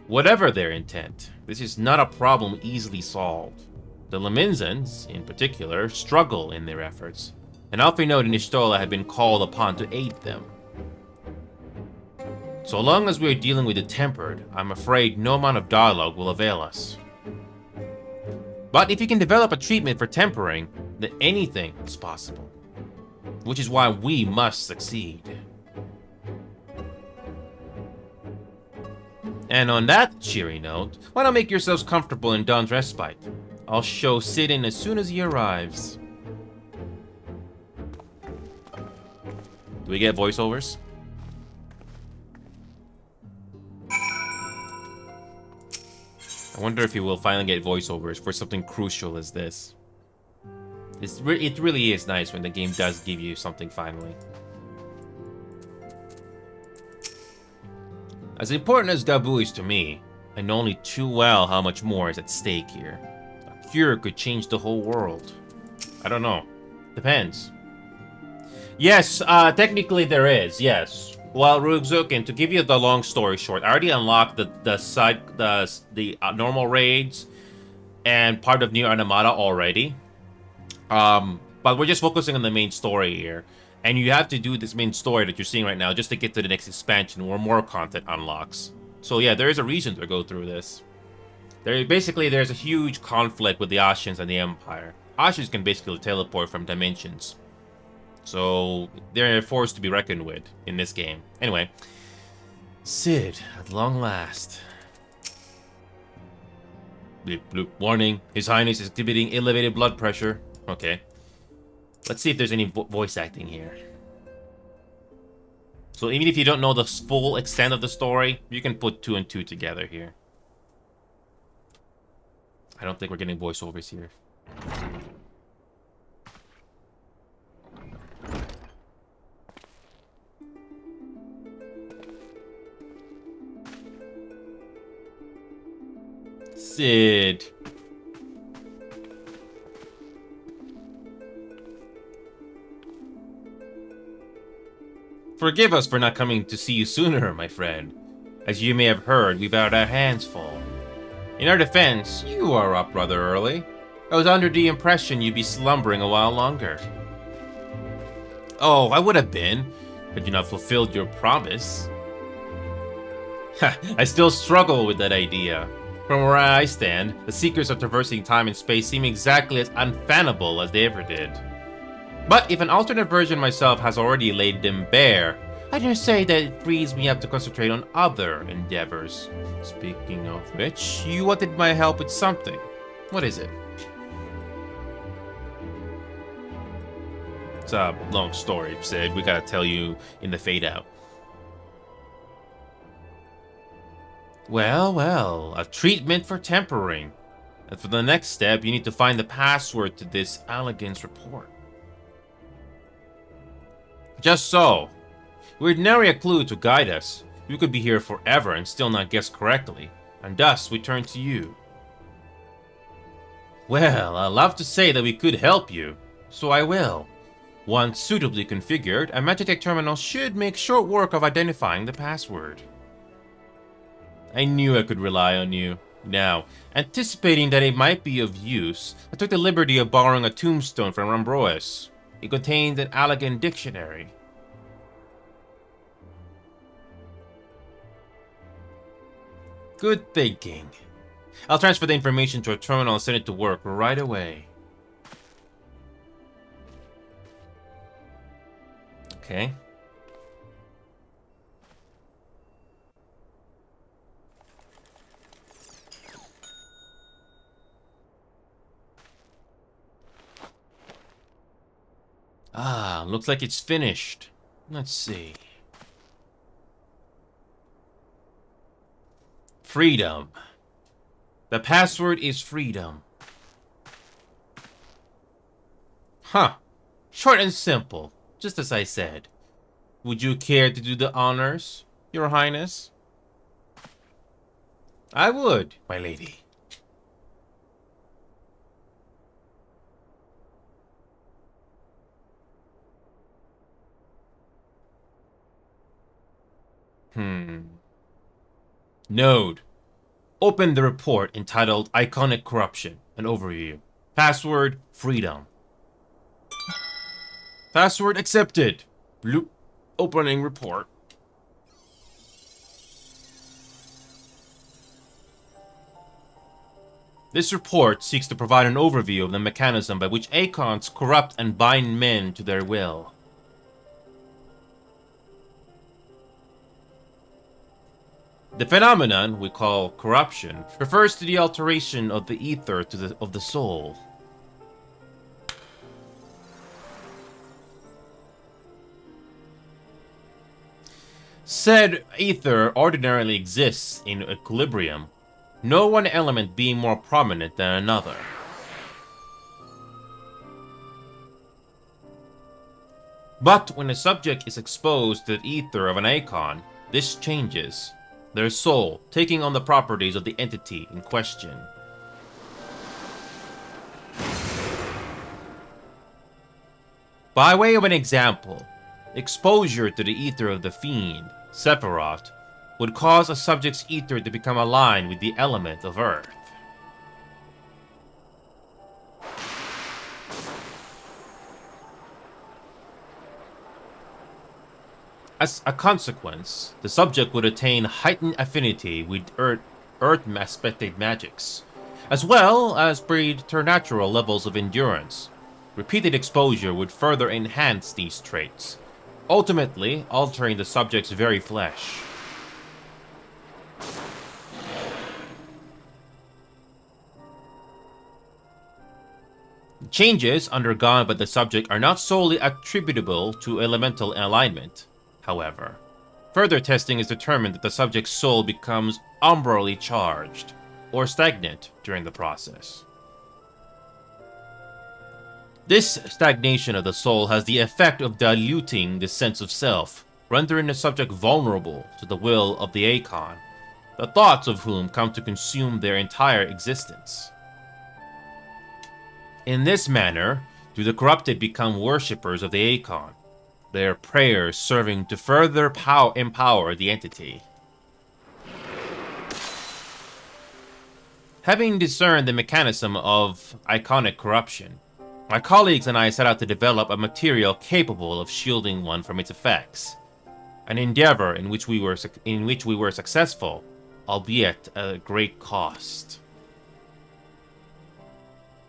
Whatever their intent, this is not a problem easily solved. The Leminzans, in particular, struggle in their efforts, and Alphinaud and Ishtola have been called upon to aid them. So long as we are dealing with the Tempered, I'm afraid no amount of dialogue will avail us. But if you can develop a treatment for tempering, then anything is possible. Which is why we must succeed. And on that cheery note, why not make yourselves comfortable in Dawn's Respite? I'll show Sid in as soon as he arrives. Do we get voiceovers? I wonder if you will finally get voiceovers for something crucial as this. It really is nice when the game does give you something finally. As important as Gabu is to me, I know only too well how much more is at stake here. A cure could change the whole world. I don't know. Depends. Yes, technically there is, yes. Well, Rugzukin, to give you the long story short, I already unlocked the normal raids and part of New Armada already. But we're just focusing on the main story here. And you have to do this main story that you're seeing right now just to get to the next expansion where more content unlocks. So yeah, there is a reason to go through this. There's a huge conflict with the Ashians and the Empire. Ashians can basically teleport from dimensions. So they're a force to be reckoned with in this game. Anyway, Sid, at long last. Bleep, bloop. Warning, His Highness is exhibiting elevated blood pressure. Okay. Let's see if there's any voice acting here. So even if you don't know the full extent of the story, you can put 2 and 2 together here. I don't think we're getting voiceovers here. Sid. Forgive us for not coming to see you sooner, my friend. As you may have heard, we've had our hands full. In our defense, you are up rather early. I was under the impression you'd be slumbering a while longer. Oh, I would have been, had you not fulfilled your promise. I still struggle with that idea. From where I stand, the secrets of traversing time and space seem exactly as unfathomable as they ever did. But if an alternate version myself has already laid them bare, I dare say that it frees me up to concentrate on other endeavors. Speaking of which, you wanted my help with something. What is it? It's a long story, Sid. We gotta tell you in the fade out. Well, a treatment for tempering. And for the next step, you need to find the password to this Allegan's report. Just so. We'd nary a clue to guide us. You could be here forever and still not guess correctly. And thus, we turn to you. Well, I'd love to say that we could help you. So I will. Once suitably configured, a Magitech terminal should make short work of identifying the password. I knew I could rely on you. Now, anticipating that it might be of use, I took the liberty of borrowing a tombstone from Rambrois. It contained an Allegan dictionary. Good thinking. I'll transfer the information to a terminal and send it to work right away. Okay. Ah, looks like it's finished. Let's see. Freedom. The password is freedom. Huh. Short and simple, just as I said. Would you care to do the honors, Your Highness? I would, my lady. Node. Open the report entitled Iconic Corruption, an overview. Password, freedom. Password accepted. Bloop. Opening report. This report seeks to provide an overview of the mechanism by which Acons corrupt and bind men to their will. The phenomenon we call corruption refers to the alteration of the ether of the soul. Said ether ordinarily exists in equilibrium, no one element being more prominent than another. But when a subject is exposed to the ether of an Acon, this changes, their soul taking on the properties of the entity in question. By way of an example, exposure to the ether of the fiend, Sephiroth, would cause a subject's ether to become aligned with the element of earth. As a consequence, the subject would attain heightened affinity with earth-aspected magics, as well as preternatural levels of endurance. Repeated exposure would further enhance these traits, ultimately altering the subject's very flesh. Changes undergone by the subject are not solely attributable to elemental alignment, however. Further testing has determined that the subject's soul becomes umbrally charged, or stagnant during the process. This stagnation of the soul has the effect of diluting the sense of self, rendering the subject vulnerable to the will of the Acon, the thoughts of whom come to consume their entire existence. In this manner, do the corrupted become worshippers of the Acon, their prayers serving to further empower the entity. Having discerned the mechanism of iconic corruption, my colleagues and I set out to develop a material capable of shielding one from its effects, an endeavor in which we were successful, albeit at a great cost.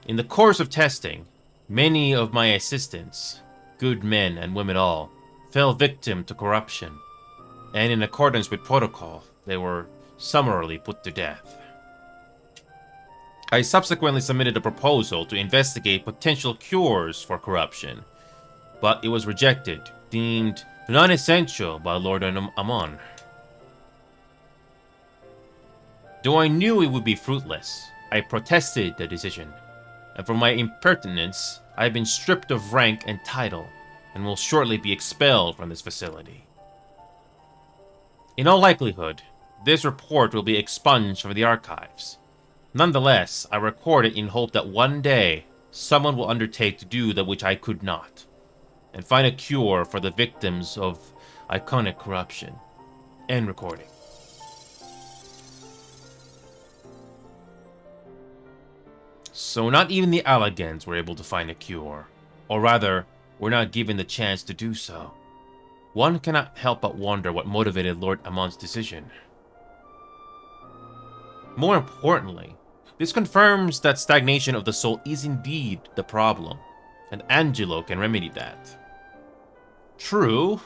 In the course of testing, many of my assistants, good men and women all, fell victim to corruption, and in accordance with protocol, they were summarily put to death. I subsequently submitted a proposal to investigate potential cures for corruption, but it was rejected, deemed non-essential by Lord Amon. Though I knew it would be fruitless, I protested the decision, and for my impertinence, I have been stripped of rank and title, and will shortly be expelled from this facility. In all likelihood, this report will be expunged from the archives. Nonetheless, I record it in hope that one day, someone will undertake to do that which I could not, and find a cure for the victims of iconic corruption. End recording. So not even the Allagans were able to find a cure, or rather, were not given the chance to do so. One cannot help but wonder what motivated Lord Amon's decision. More importantly, this confirms that stagnation of the soul is indeed the problem, and Angelo can remedy that. True,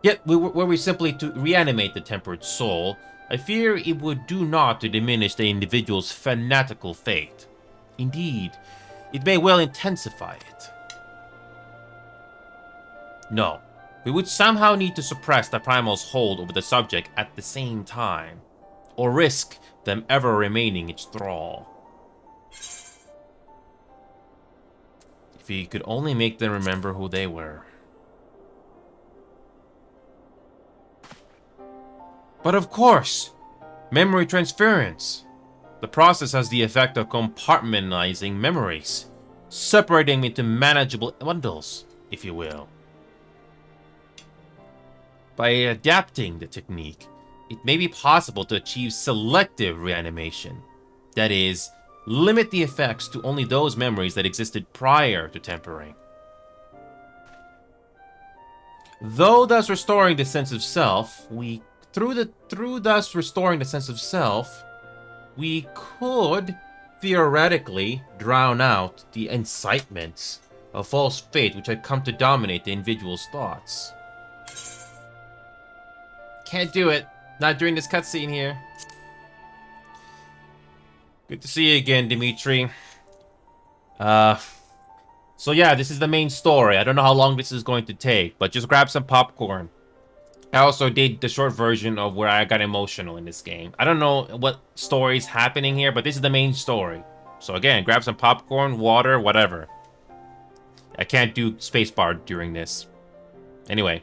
yet were we simply to reanimate the tempered soul, I fear it would do naught to diminish the individual's fanatical fate. Indeed, it may well intensify it. No, we would somehow need to suppress the primal's hold over the subject at the same time, or risk them ever remaining its thrall. If he could only make them remember who they were. But of course, memory transference. The process has the effect of compartmentalizing memories, separating them into manageable bundles, if you will. By adapting the technique, it may be possible to achieve selective reanimation. That is, limit the effects to only those memories that existed prior to tempering. Though thus restoring the sense of self, we could theoretically drown out the incitements of false fate which had come to dominate the individual's thoughts. Can't do it. Not during this cutscene here. Good to see you again, Dimitri. So yeah, this is the main story. I don't know how long this is going to take, but just grab some popcorn. I also did the short version of where I got emotional in this game. I don't know what story's happening here, but this is the main story. So again, grab some popcorn, water, whatever. I can't do spacebar during this. Anyway.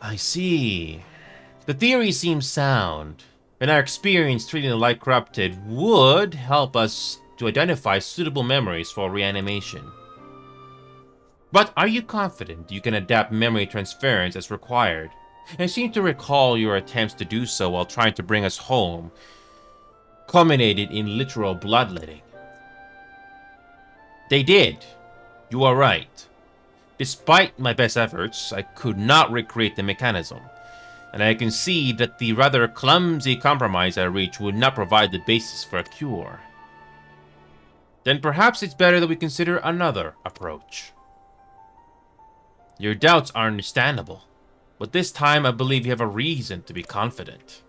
I see. The theory seems sound, and our experience treating the light corrupted would help us to identify suitable memories for reanimation. But are you confident you can adapt memory transference as required? I seem to recall your attempts to do so while trying to bring us home culminated in literal bloodletting. They did. You are right. Despite my best efforts, I could not recreate the mechanism, and I can see that the rather clumsy compromise I reached would not provide the basis for a cure. Then perhaps it's better that we consider another approach. Your doubts are understandable, but this time I believe you have a reason to be confident.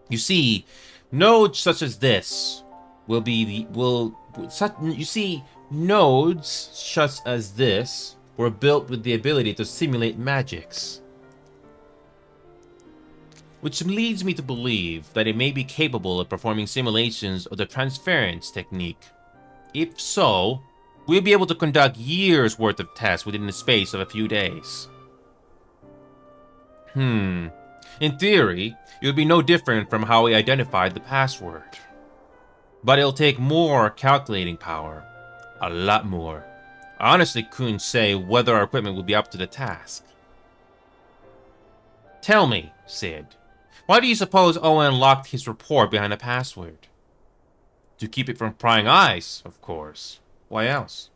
You see, nodes such as this nodes such as this were built with the ability to simulate magics, which leads me to believe that it may be capable of performing simulations of the transference technique. If so, we'll be able to conduct years' worth of tests within the space of a few days. In theory, it would be no different from how we identified the password. But it'll take more calculating power. A lot more. I honestly couldn't say whether our equipment would be up to the task. Tell me, Sid, why do you suppose Owen locked his report behind a password? To keep it from prying eyes, of course. Why else?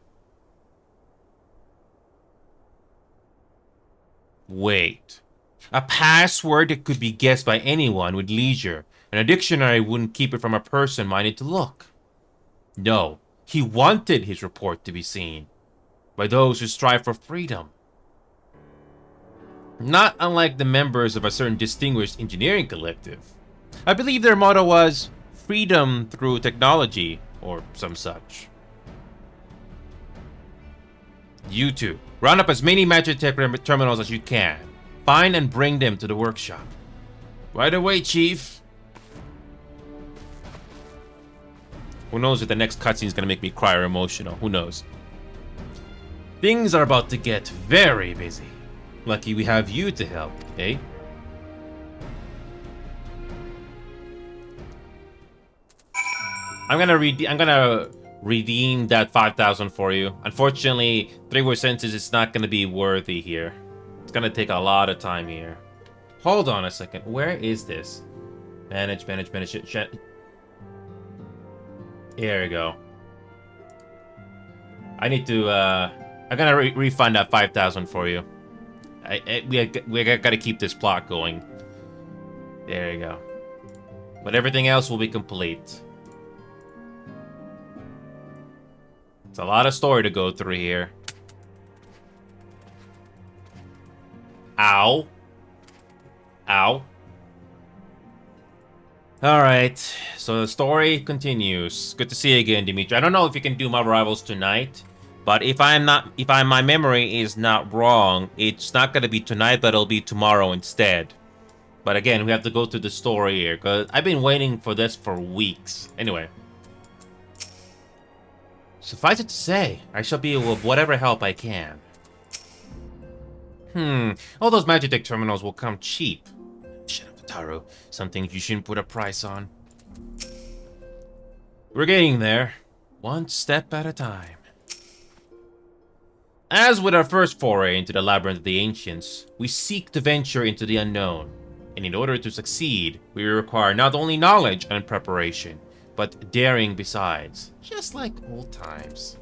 Wait. A password that could be guessed by anyone with leisure, and a dictionary wouldn't keep it from a person minded to look. No, he wanted his report to be seen by those who strive for freedom. Not unlike the members of a certain distinguished engineering collective. I believe their motto was freedom through technology, or some such. You two, round up as many Magitech terminals as you can. Find and bring them to the workshop. Right away, Chief. Who knows if the next cutscene is going to make me cry or emotional. Who knows? Things are about to get very busy. Lucky we have you to help, eh? I'm gonna redeem that 5,000 for you. Unfortunately, 3 more senses is not gonna be worthy here. It's gonna take a lot of time here. Hold on a second. Where is this? Manage. Shit. Here we go. I need to, I'm gonna refund that 5,000 for you. We gotta keep this plot going. There you go. But everything else will be complete. It's a lot of story to go through here. Ow. Ow. Alright, so the story continues. Good to see you again, Dimitri. I don't know if you can do my rivals tonight, but if my memory is not wrong, it's not gonna be tonight, but it'll be tomorrow instead. But again, we have to go through the story here, because I've been waiting for this for weeks. Anyway. Suffice it to say, I shall be of whatever help I can. All those Magitech terminals will come cheap. Shut up, Taro. Some things you shouldn't put a price on. We're getting there. One step at a time. As with our first foray into the Labyrinth of the Ancients, we seek to venture into the unknown. And in order to succeed, we require not only knowledge and preparation, but daring besides. Just like old times.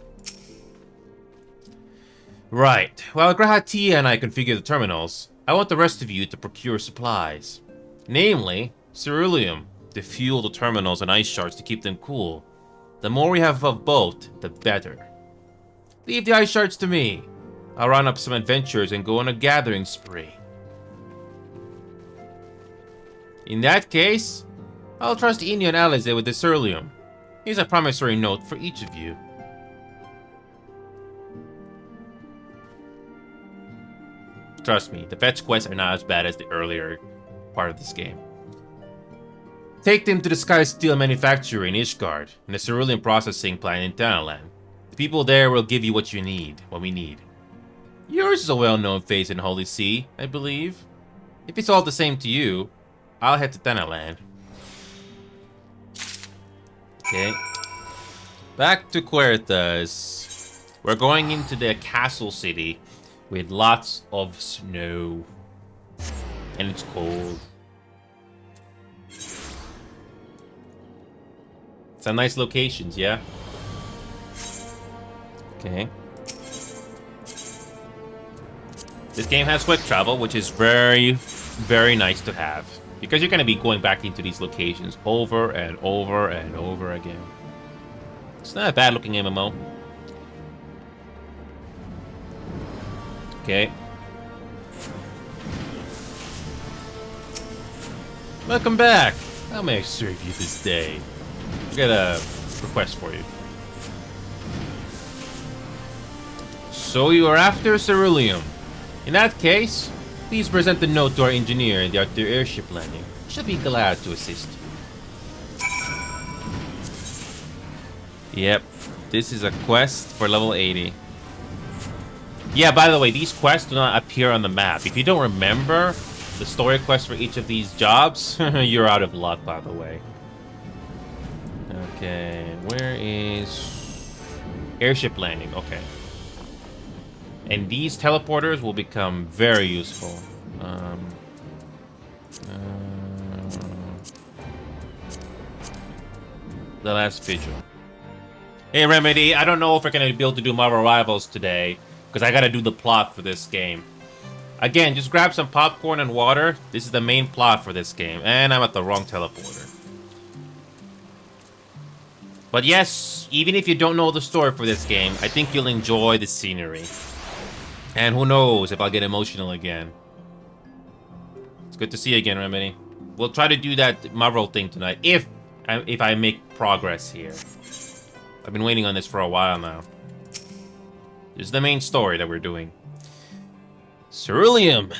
Right, while Grahatia and I configure the terminals, I want the rest of you to procure supplies. Namely, ceruleum, to fuel the terminals and ice shards to keep them cool. The more we have of both, the better. Leave the ice shards to me. I'll run up some adventures and go on a gathering spree. In that case, I'll trust Inu and Alize with the ceruleum. Here's a promissory note for each of you. Trust me, the fetch quests are not as bad as the earlier part of this game. Take them to the Sky Steel manufacturer in Ishgard and the ceruleum processing plant in Thanalan. The people there will give you what we need. Yours is a well-known face in Holy See, I believe. If it's all the same to you, I'll head to Thanalan. Okay. Back to Querthas. We're going into the castle city with lots of snow. And it's cold. Some nice locations, yeah? Okay. This game has quick travel, which is very, very nice to have. Because you're going to be going back into these locations over and over and over again. It's not a bad looking MMO. Okay. Welcome back. How may I serve you this day? I got a request for you. So you are after ceruleum. In that case, please present the note to our engineer in the airship landing. She'll be glad to assist you. Yep, this is a quest for level 80. Yeah, by the way, these quests do not appear on the map. If you don't remember the story quest for each of these jobs, you're out of luck, by the way. Okay, where is airship landing? Okay. And these teleporters will become very useful. The last vigil. Hey Remedy, I don't know if we're gonna be able to do Marvel Rivals today, because I gotta do the plot for this game. Again, just grab some popcorn and water. This is the main plot for this game, and I'm at the wrong teleporter. But yes, even if you don't know the story for this game, I think you'll enjoy the scenery. And who knows if I'll get emotional again. It's good to see you again, Remedy. We'll try to do that Marvel thing tonight, if I make progress here. I've been waiting on this for a while now. This is the main story that we're doing. Ceruleum!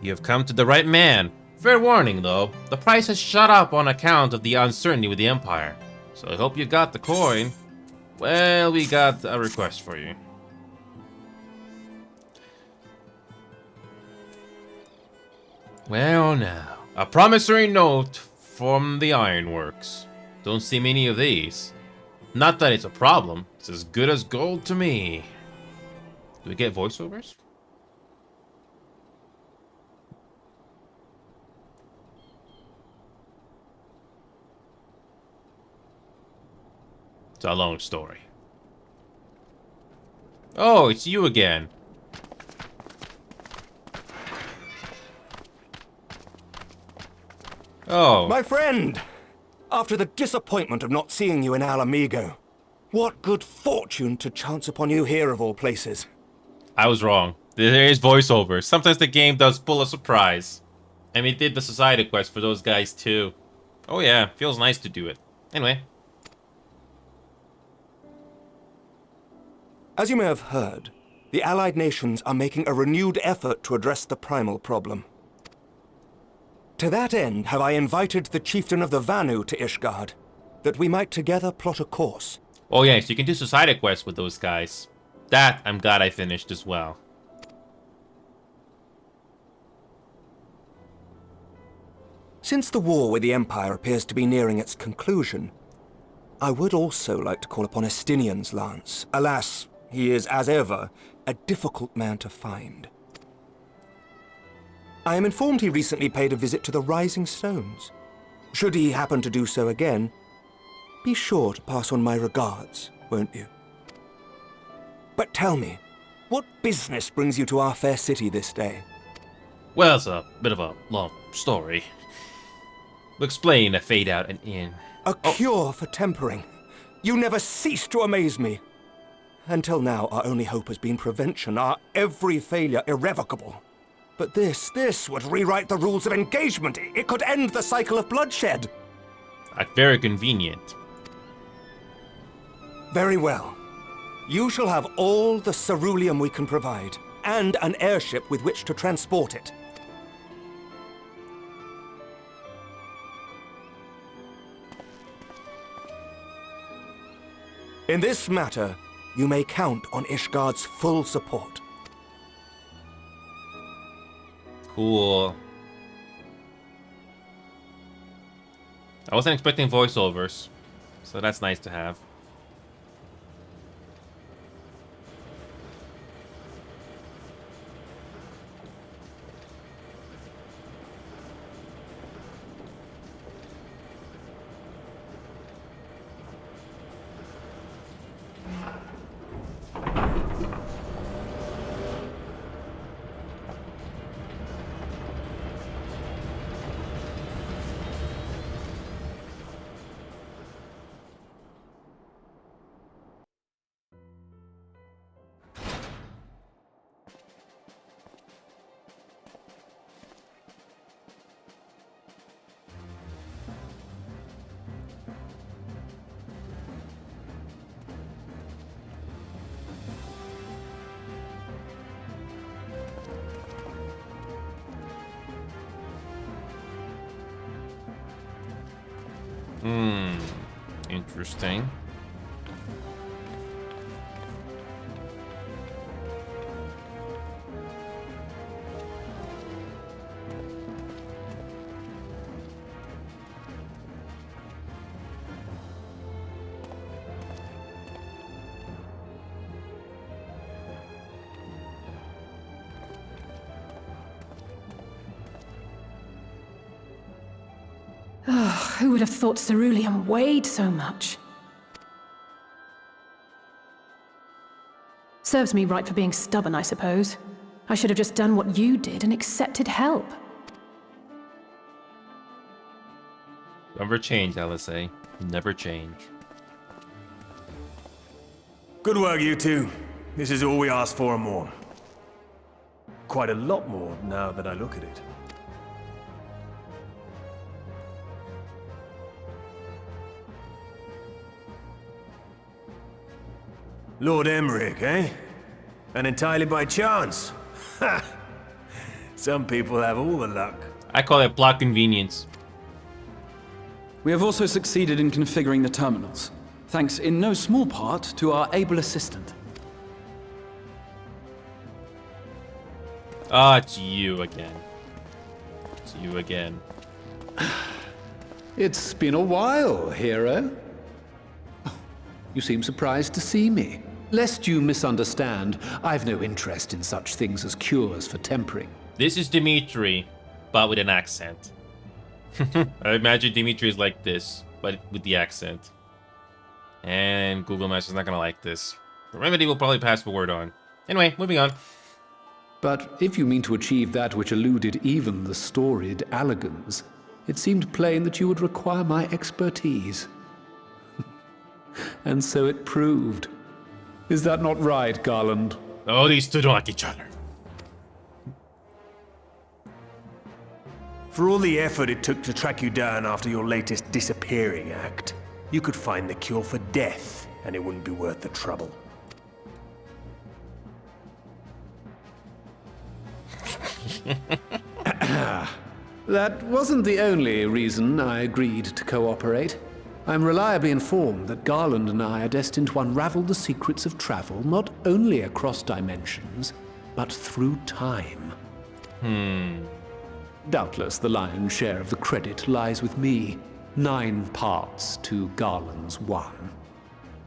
You have come to the right man. Fair warning, though. The price has shot up on account of the uncertainty with the Empire. So I hope you got the coin. Well, we got a request for you. Well now, a promissory note from the Ironworks. Don't see many of these. Not that it's a problem, it's as good as gold to me. Do we get voiceovers? It's a long story. Oh, it's you again. Oh. My friend! After the disappointment of not seeing you in Alamigo, what good fortune to chance upon you here of all places. I was wrong. There is voiceovers. Sometimes the game does pull a surprise. And we did the society quest for those guys too. Oh yeah, feels nice to do it. Anyway. As you may have heard, the Allied nations are making a renewed effort to address the primal problem. To that end, have I invited the chieftain of the Vanu to Ishgard, that we might together plot a course. Oh yes, you can do society quests with those guys. That I'm glad I finished as well. Since the war with the Empire appears to be nearing its conclusion, I would also like to call upon Estinian's lance. Alas, he is, as ever, a difficult man to find. I am informed he recently paid a visit to the Rising Stones. Should he happen to do so again, be sure to pass on my regards, won't you? But tell me, what business brings you to our fair city this day? Well, it's a bit of a long story. We'll explain a fade out and in. A cure for tempering. You never cease to amaze me. Until now, our only hope has been prevention, our every failure irrevocable. But this would rewrite the rules of engagement. It could end the cycle of bloodshed. Very convenient. Very well. You shall have all the ceruleum we can provide, and an airship with which to transport it. In this matter, you may count on Ishgard's full support. Cool. I wasn't expecting voiceovers, so that's nice to have. Interesting. Who would have thought ceruleum weighed so much? Serves me right for being stubborn, I suppose. I should have just done what you did and accepted help. Never change, LSA. Never change. Good work, you two. This is all we asked for and more. Quite a lot more now that I look at it. Lord Emmerich, eh? And entirely by chance? Ha! Some people have all the luck. I call it plot convenience. We have also succeeded in configuring the terminals, thanks in no small part to our able assistant. Ah, it's you again. It's you again. It's been a while, hero. You seem surprised to see me. Lest you misunderstand, I've no interest in such things as cures for tempering. This is Dimitri, but with an accent. I imagine Dimitri is like this, but with the accent. And Google Maps is not gonna like this. Remedy will probably pass the word on. Anyway, moving on. But if you mean to achieve that which eluded even the storied Allagans, it seemed plain that you would require my expertise. And so it proved. Is that not right, Garland? Oh, these two don't like each other. For all the effort it took to track you down after your latest disappearing act, you could find the cure for death, and it wouldn't be worth the trouble. That wasn't the only reason I agreed to cooperate. I'm reliably informed that Garland and I are destined to unravel the secrets of travel, not only across dimensions, but through time. Doubtless the lion's share of the credit lies with me. 9 parts to Garland's 1.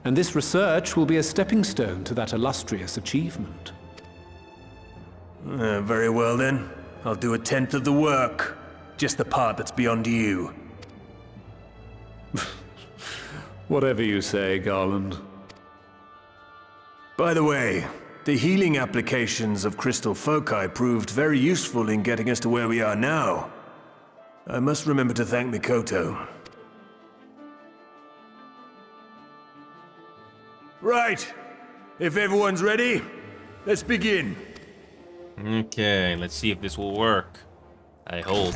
And this research will be a stepping stone to that illustrious achievement. Very well then. I'll do 1/10 of the work. Just the part that's beyond you. Whatever you say, Garland. By the way, the healing applications of crystal foci proved very useful in getting us to where we are now. I must remember to thank Mikoto. Right. If everyone's ready, let's begin. Okay, let's see if this will work. I hope.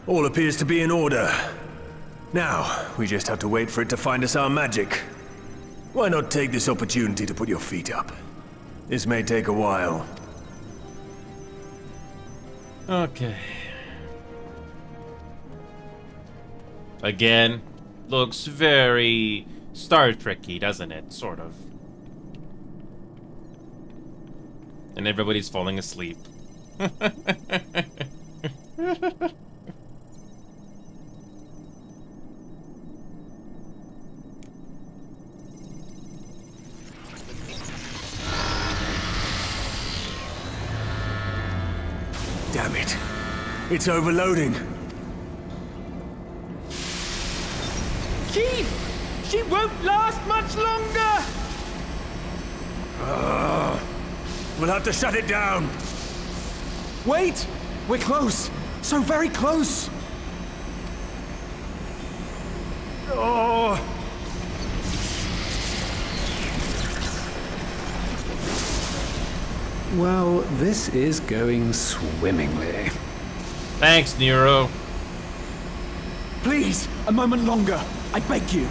All appears to be in order. Now, we just have to wait for it to find us our magic. Why not take this opportunity to put your feet up? This may take a while. Okay. Again, looks very Star Trek-y, doesn't it? Sort of. And everybody's falling asleep. Damn it. It's overloading. Chief! She won't last much longer! We'll have to shut it down. Wait! We're close! So very close! Oh! Well, this is going swimmingly. Thanks, Nero. Please, a moment longer. I beg you.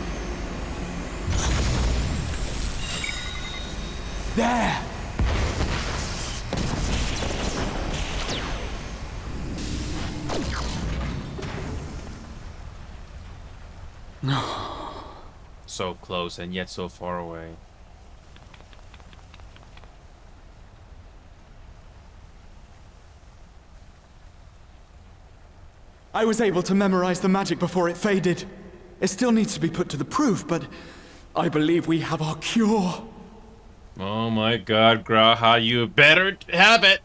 There! So close and yet so far away. I was able to memorize the magic before it faded. It still needs to be put to the proof, but I believe we have our cure. Oh my god, Graha, you better have it!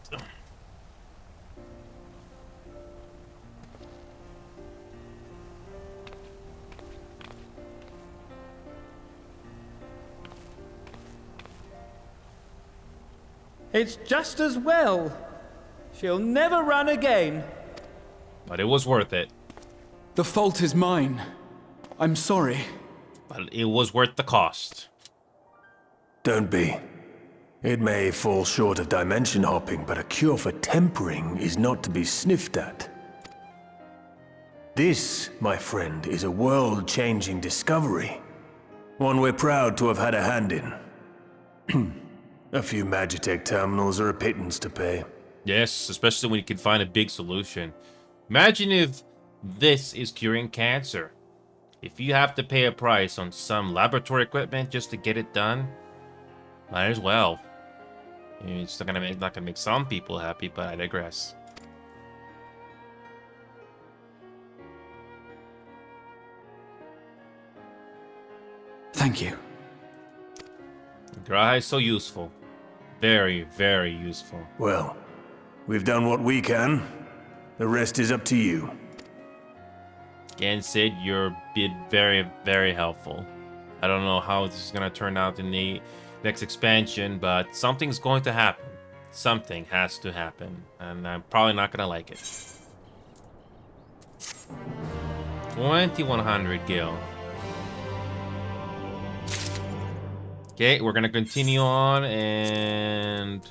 It's just as well. She'll never run again. But it was worth it. The fault is mine. I'm sorry. But it was worth the cost. Don't be. It may fall short of dimension hopping, but a cure for tempering is not to be sniffed at. This, my friend, is a world-changing discovery. One we're proud to have had a hand in. A few Magitech terminals are a pittance to pay. Yes, especially when you can find a big solution. Imagine if this is curing cancer. If you have to pay a price on some laboratory equipment just to get it done, might as well. It's not gonna make some people happy, but I digress. Thank you. Graha is so useful. Very, very useful. Well, we've done what we can. The rest is up to you. Again, Sid, you're been very, very helpful. I don't know how this is gonna turn out in the next expansion, but something's going to happen. Something has to happen, and I'm probably not gonna like it. 2100 gil. Okay, we're gonna continue on, and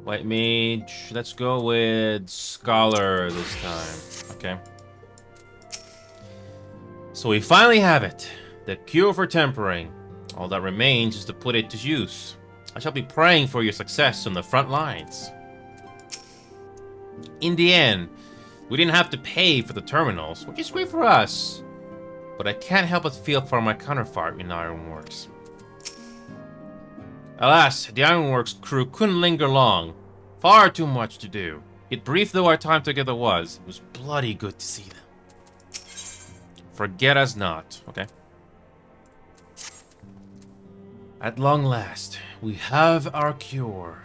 White Mage. Let's go with Scholar this time. Okay. So we finally have it. The cure for tempering. All that remains is to put it to use. I shall be praying for your success on the front lines. In the end, we didn't have to pay for the terminals, which is great for us. But I can't help but feel for my counterpart in Ironworks. Alas, the Ironworks crew couldn't linger long. Far too much to do. Yet brief though our time together was, it was bloody good to see them. Forget us not, okay? At long last, we have our cure.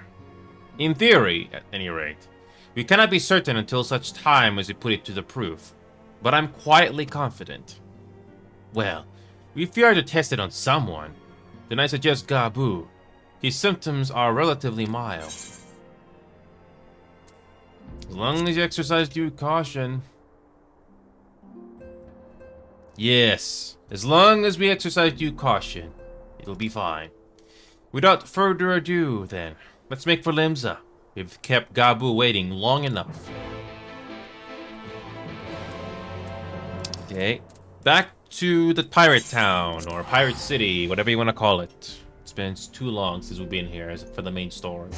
In theory, at any rate. We cannot be certain until such time as we put it to the proof. But I'm quietly confident. Well, we fear to test it on someone. Then I suggest Gabu. His symptoms are relatively mild. As long as you exercise due caution. Yes, as long as we exercise due caution, it'll be fine. Without further ado, then, let's make for Limsa. We've kept Gabu waiting long enough. Okay, back to the pirate town, or pirate city, whatever you want to call it. It's been too long since we've been here for the main story.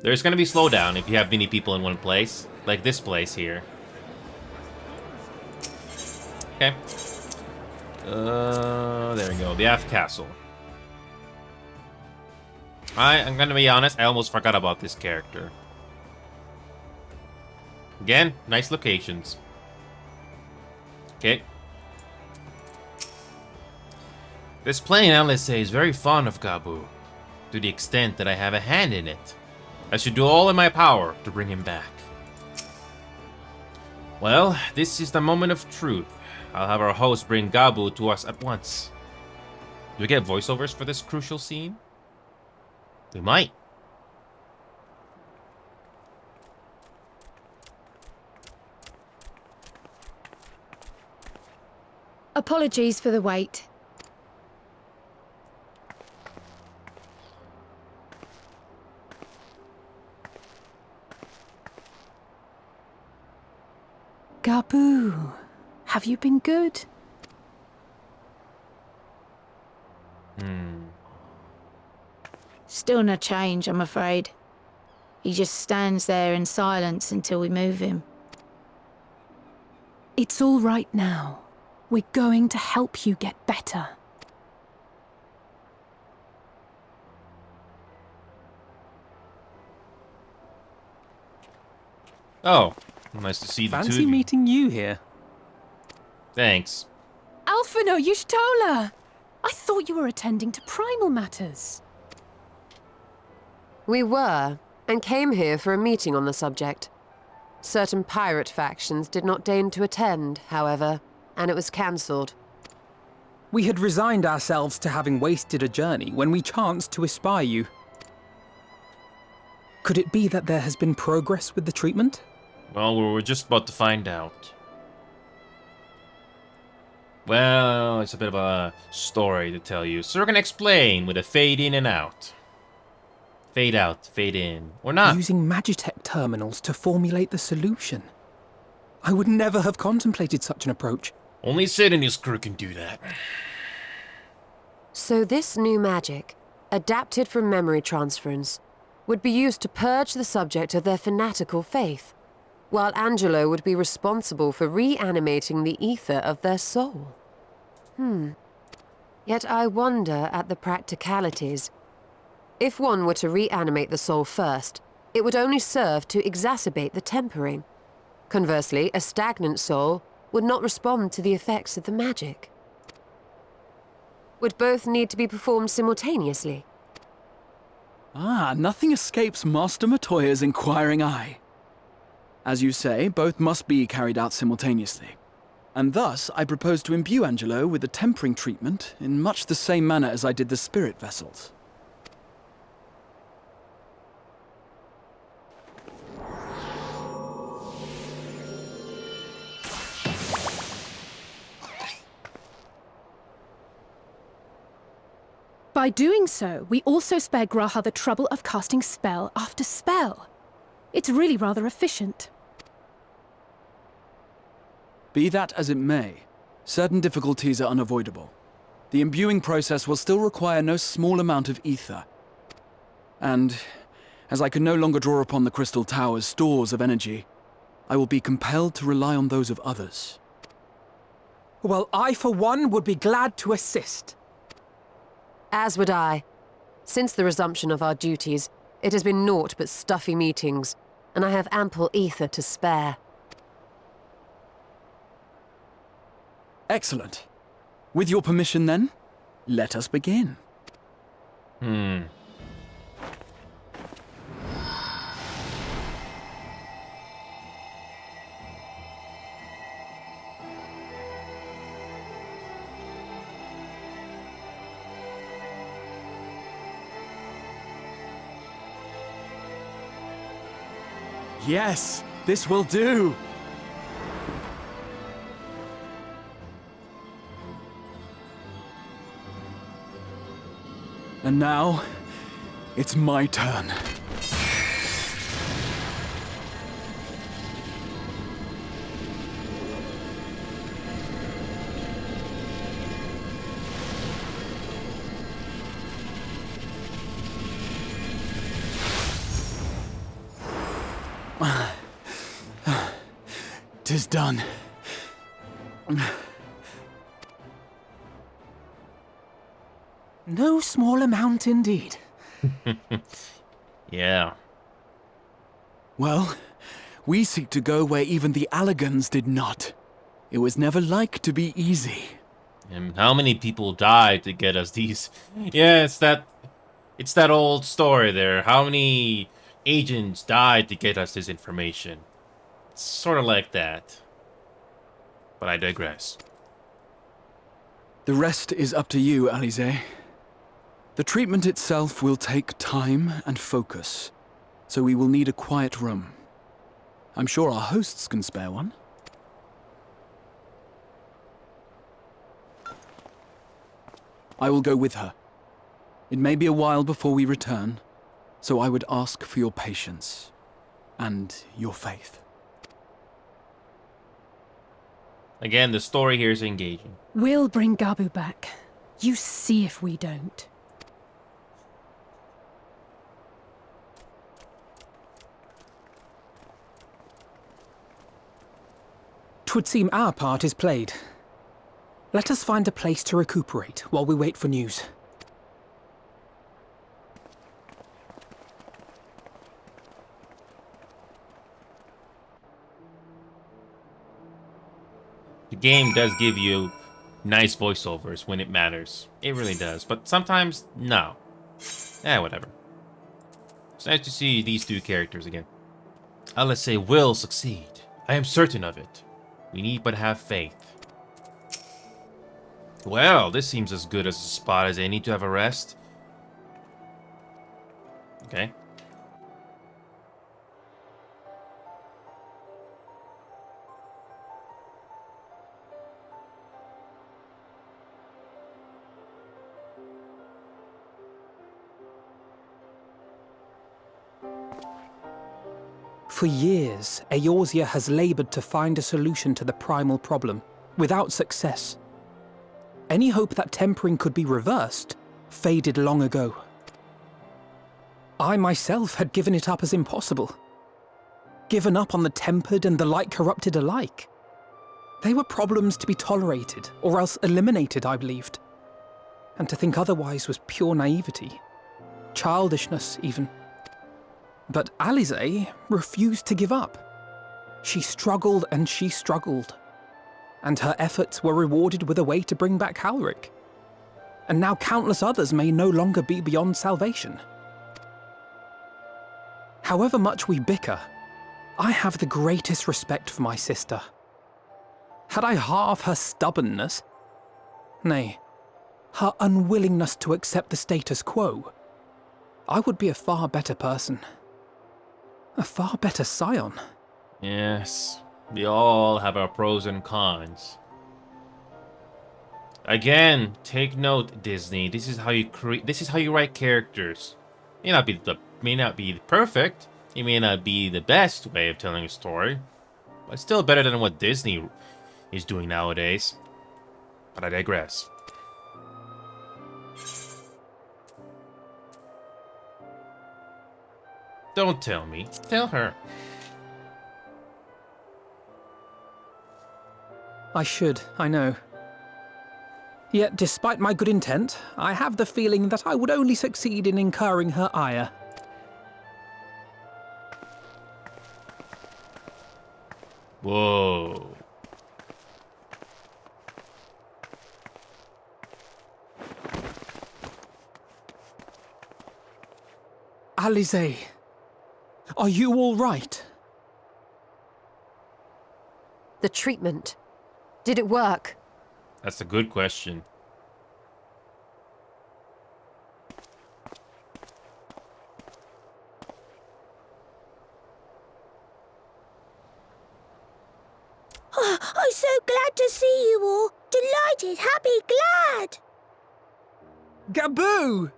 There's gonna be slowdown if you have many people in one place, like this place here. Okay. There we go, the Aft Castle. I'm gonna be honest, I almost forgot about this character. Again, nice locations. Okay. This plane, let's say, is very fond of Gabu, to the extent that I have a hand in it. I should do all in my power to bring him back. Well, this is the moment of truth. I'll have our host bring Gabu to us at once. Do we get voiceovers for this crucial scene? We might. Apologies for the wait. Gabu, have you been good? Still no change, I'm afraid. He just stands there in silence until we move him. It's all right now. We're going to help you get better. Oh, nice to see the two of Fancy you. meeting you here. Thanks. Alphino Yushtola! I thought you were attending to primal matters. We were, and came here for a meeting on the subject. Certain pirate factions did not deign to attend, however, and it was cancelled. We had resigned ourselves to having wasted a journey when we chanced to espy you. Could it be that there has been progress with the treatment? Well, we were just about to find out. Well, it's a bit of a story to tell you, so we're gonna explain with a fade in and out. Fade out, fade in, or not. Using Magitech terminals to formulate the solution. I would never have contemplated such an approach. Only Sid and his crew can do that. So this new magic, adapted from memory transference, would be used to purge the subject of their fanatical faith, while Angelo would be responsible for reanimating the ether of their soul. Yet I wonder at the practicalities. If one were to reanimate the soul first, it would only serve to exacerbate the tempering. Conversely, a stagnant soul would not respond to the effects of the magic. Would both need to be performed simultaneously? Nothing escapes Master Matoya's inquiring eye. As you say, both must be carried out simultaneously. And thus, I propose to imbue Angelo with the tempering treatment in much the same manner as I did the spirit vessels. By doing so, we also spare Graha the trouble of casting spell after spell. It's really rather efficient. Be that as it may, certain difficulties are unavoidable. The imbuing process will still require no small amount of ether. And, as I can no longer draw upon the Crystal Tower's stores of energy, I will be compelled to rely on those of others. Well, I, for one, would be glad to assist. As would I. Since the resumption of our duties, it has been naught but stuffy meetings, and I have ample ether to spare. Excellent. With your permission, then, let us begin. Yes, this will do. And now, it's my turn. Tis done. No small amount indeed. Yeah. Well, we seek to go where even the Allegans did not. It was never like to be easy. And how many people died to get us these? Yeah, it's that old story there. How many agents died to get us this information? It's sort of like that. But I digress. The rest is up to you, Alize. The treatment itself will take time and focus, so we will need a quiet room. I'm sure our hosts can spare one. I will go with her. It may be a while before we return, so I would ask for your patience and your faith. Again, the story here is engaging. We'll bring Gabu back. You see if we don't. 'Twould seem our part is played. Let us find a place to recuperate while we wait for news. The game does give you nice voiceovers when it matters. It really does. But sometimes, no. Whatever. It's nice to see these two characters again. Alice will succeed. I am certain of it. We need but have faith. Well, this seems as good as a spot as any to have a rest. Okay. For years, Eorzea has labored to find a solution to the primal problem, without success. Any hope that tempering could be reversed faded long ago. I myself had given it up as impossible. Given up on the tempered and the light-corrupted alike. They were problems to be tolerated, or else eliminated, I believed. And to think otherwise was pure naivety. Childishness, even. But Alize refused to give up. She struggled and she struggled. And her efforts were rewarded with a way to bring back Halric. And now countless others may no longer be beyond salvation. However much we bicker, I have the greatest respect for my sister. Had I half her stubbornness, nay, her unwillingness to accept the status quo, I would be a far better person. A far better scion. Yes, we all have our pros and cons. Again, take note, Disney. This is how you write characters. May not be perfect. It may not be the best way of telling a story, but still better than what Disney is doing nowadays. But I digress. Don't tell me. Tell her. I should, I know. Yet, despite my good intent, I have the feeling that I would only succeed in incurring her ire. Whoa. Alize, are you all right? The treatment. Did it work? That's a good question. I'm so glad to see you all. Delighted, happy, glad. Gaboo!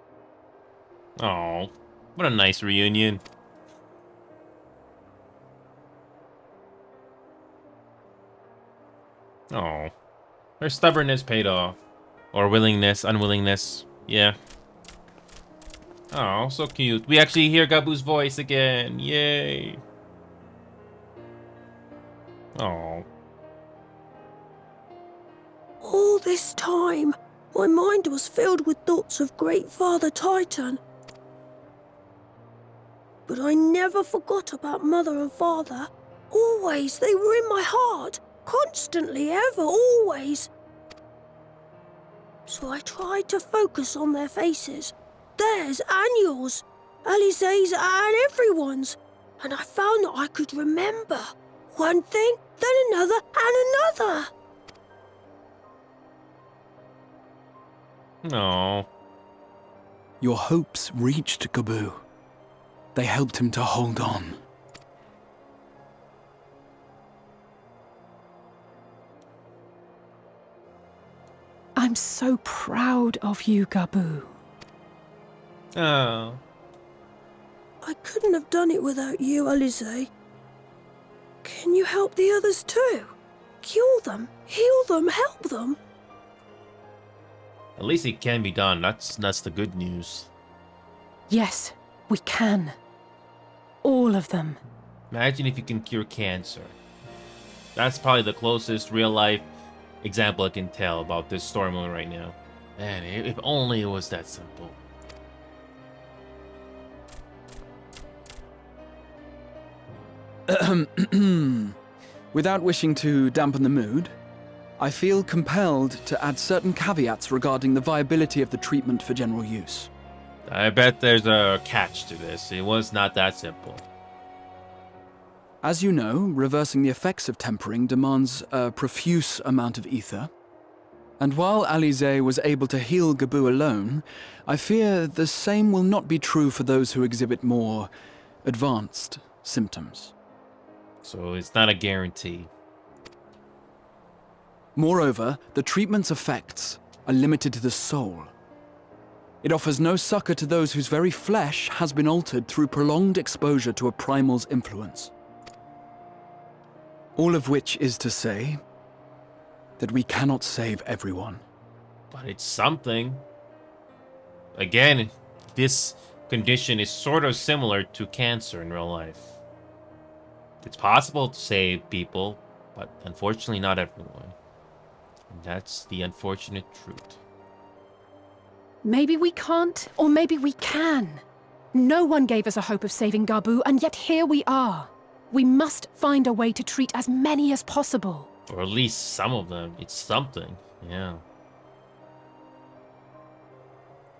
Oh, what a nice reunion. Oh, her stubbornness paid off. Or willingness, unwillingness. Yeah. Oh, so cute. We actually hear Gaboo's voice again. Yay. Oh. All this time, my mind was filled with thoughts of Great Father Titan. But I never forgot about Mother and Father. Always, they were in my heart. Constantly, ever, always. So I tried to focus on their faces. Theirs and yours. Alize's and everyone's. And I found that I could remember. One thing, then another, and another. No. Your hopes reached Gaboo. They helped him to hold on. I'm so proud of you, Gaboo. Oh. I couldn't have done it without you, Alize. Can you help the others too? Cure them, heal them, help them. At least it can be done. That's the good news. Yes, we can. All of them. Imagine if you can cure cancer. That's probably the closest real life example I can tell about this story mode right now. Man, if only it was that simple. Without wishing to dampen the mood, I feel compelled to add certain caveats regarding the viability of the treatment for general use. I bet there's a catch to this. It was not that simple. As you know, reversing the effects of tempering demands a profuse amount of ether. And while Alize was able to heal Gaboo alone, I fear the same will not be true for those who exhibit more advanced symptoms. So it's not a guarantee. Moreover, the treatment's effects are limited to the soul. It offers no succor to those whose very flesh has been altered through prolonged exposure to a primal's influence. All of which is to say that we cannot save everyone. But it's something. Again, this condition is sort of similar to cancer in real life. It's possible to save people, but unfortunately not everyone. And that's the unfortunate truth. Maybe we can't, or maybe we can. No one gave us a hope of saving Gaboo, and yet here we are. We must find a way to treat as many as possible. Or at least some of them. It's something, yeah.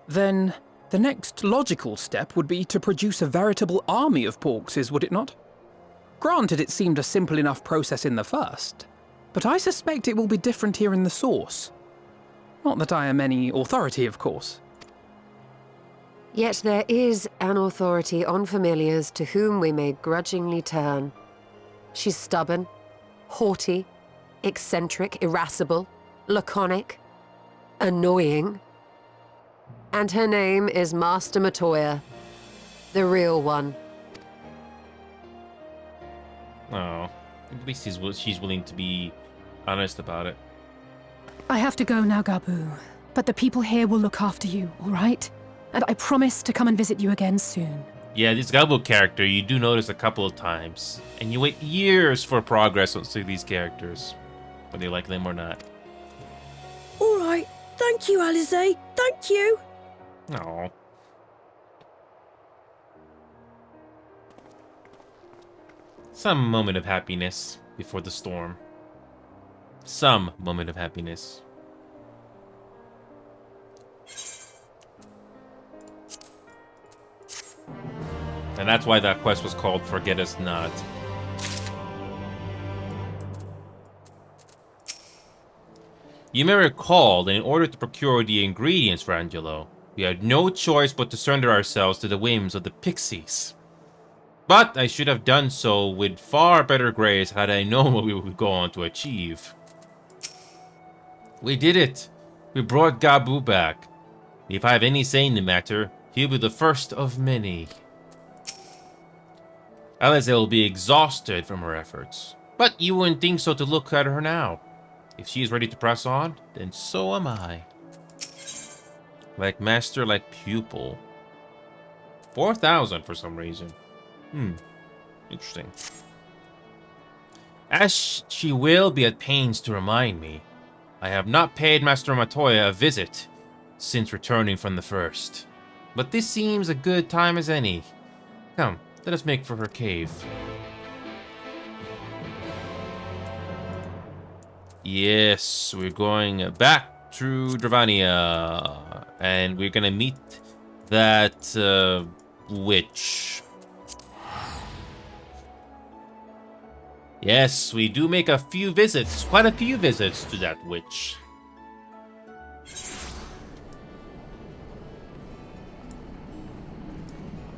Then, the next logical step would be to produce a veritable army of porkses, would it not? Granted, it seemed a simple enough process in the first, but I suspect it will be different here in the source. Not that I am any authority, of course. Yet there is an authority on familiars to whom we may grudgingly turn. She's stubborn, haughty, eccentric, irascible, laconic, annoying. And her name is Master Matoya, the real one. Oh, at least she's willing to be honest about it. I have to go now, Gaboo, but the people here will look after you, all right? And I promise to come and visit you again soon. Yeah, this Gaboo character you do notice a couple of times, and you wait years for progress on these characters, whether you like them or not. All right, Thank you, Alize. Thank you. Oh. Some moment of happiness before the storm. Some moment of happiness. And that's why that quest was called Forget Us Not. You may recall that in order to procure the ingredients for Angelo, we had no choice but to surrender ourselves to the whims of the pixies. But I should have done so with far better grace had I known what we would go on to achieve. We did it! We brought Gabu back. If I have any say in the matter, he'll be the first of many. Alize will be exhausted from her efforts, but you wouldn't think so to look at her now. If she is ready to press on, then so am I. Like master, like pupil. 4,000 for some reason. Interesting. As she will be at pains to remind me, I have not paid Master Matoya a visit since returning from the first. But this seems a good time as any. Come, let us make for her cave. Yes, we're going back to Dravania. And we're gonna meet that witch. Yes, we do make a few visits, quite a few visits to that witch.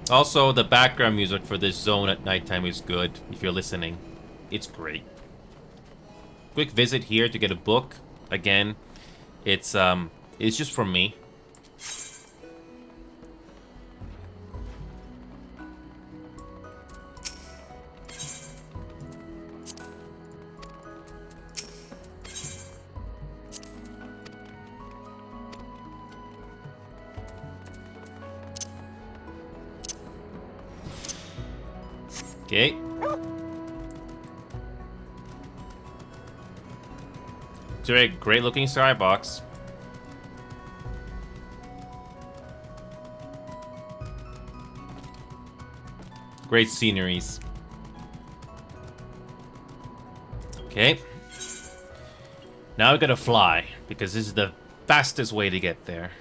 Also, the background music for this zone at nighttime is good, if you're listening. It's great. Quick visit here to get a book. Again, it's just for me. Okay. It's a great looking skybox. Great sceneries. Okay. Now we gotta fly, because this is the fastest way to get there.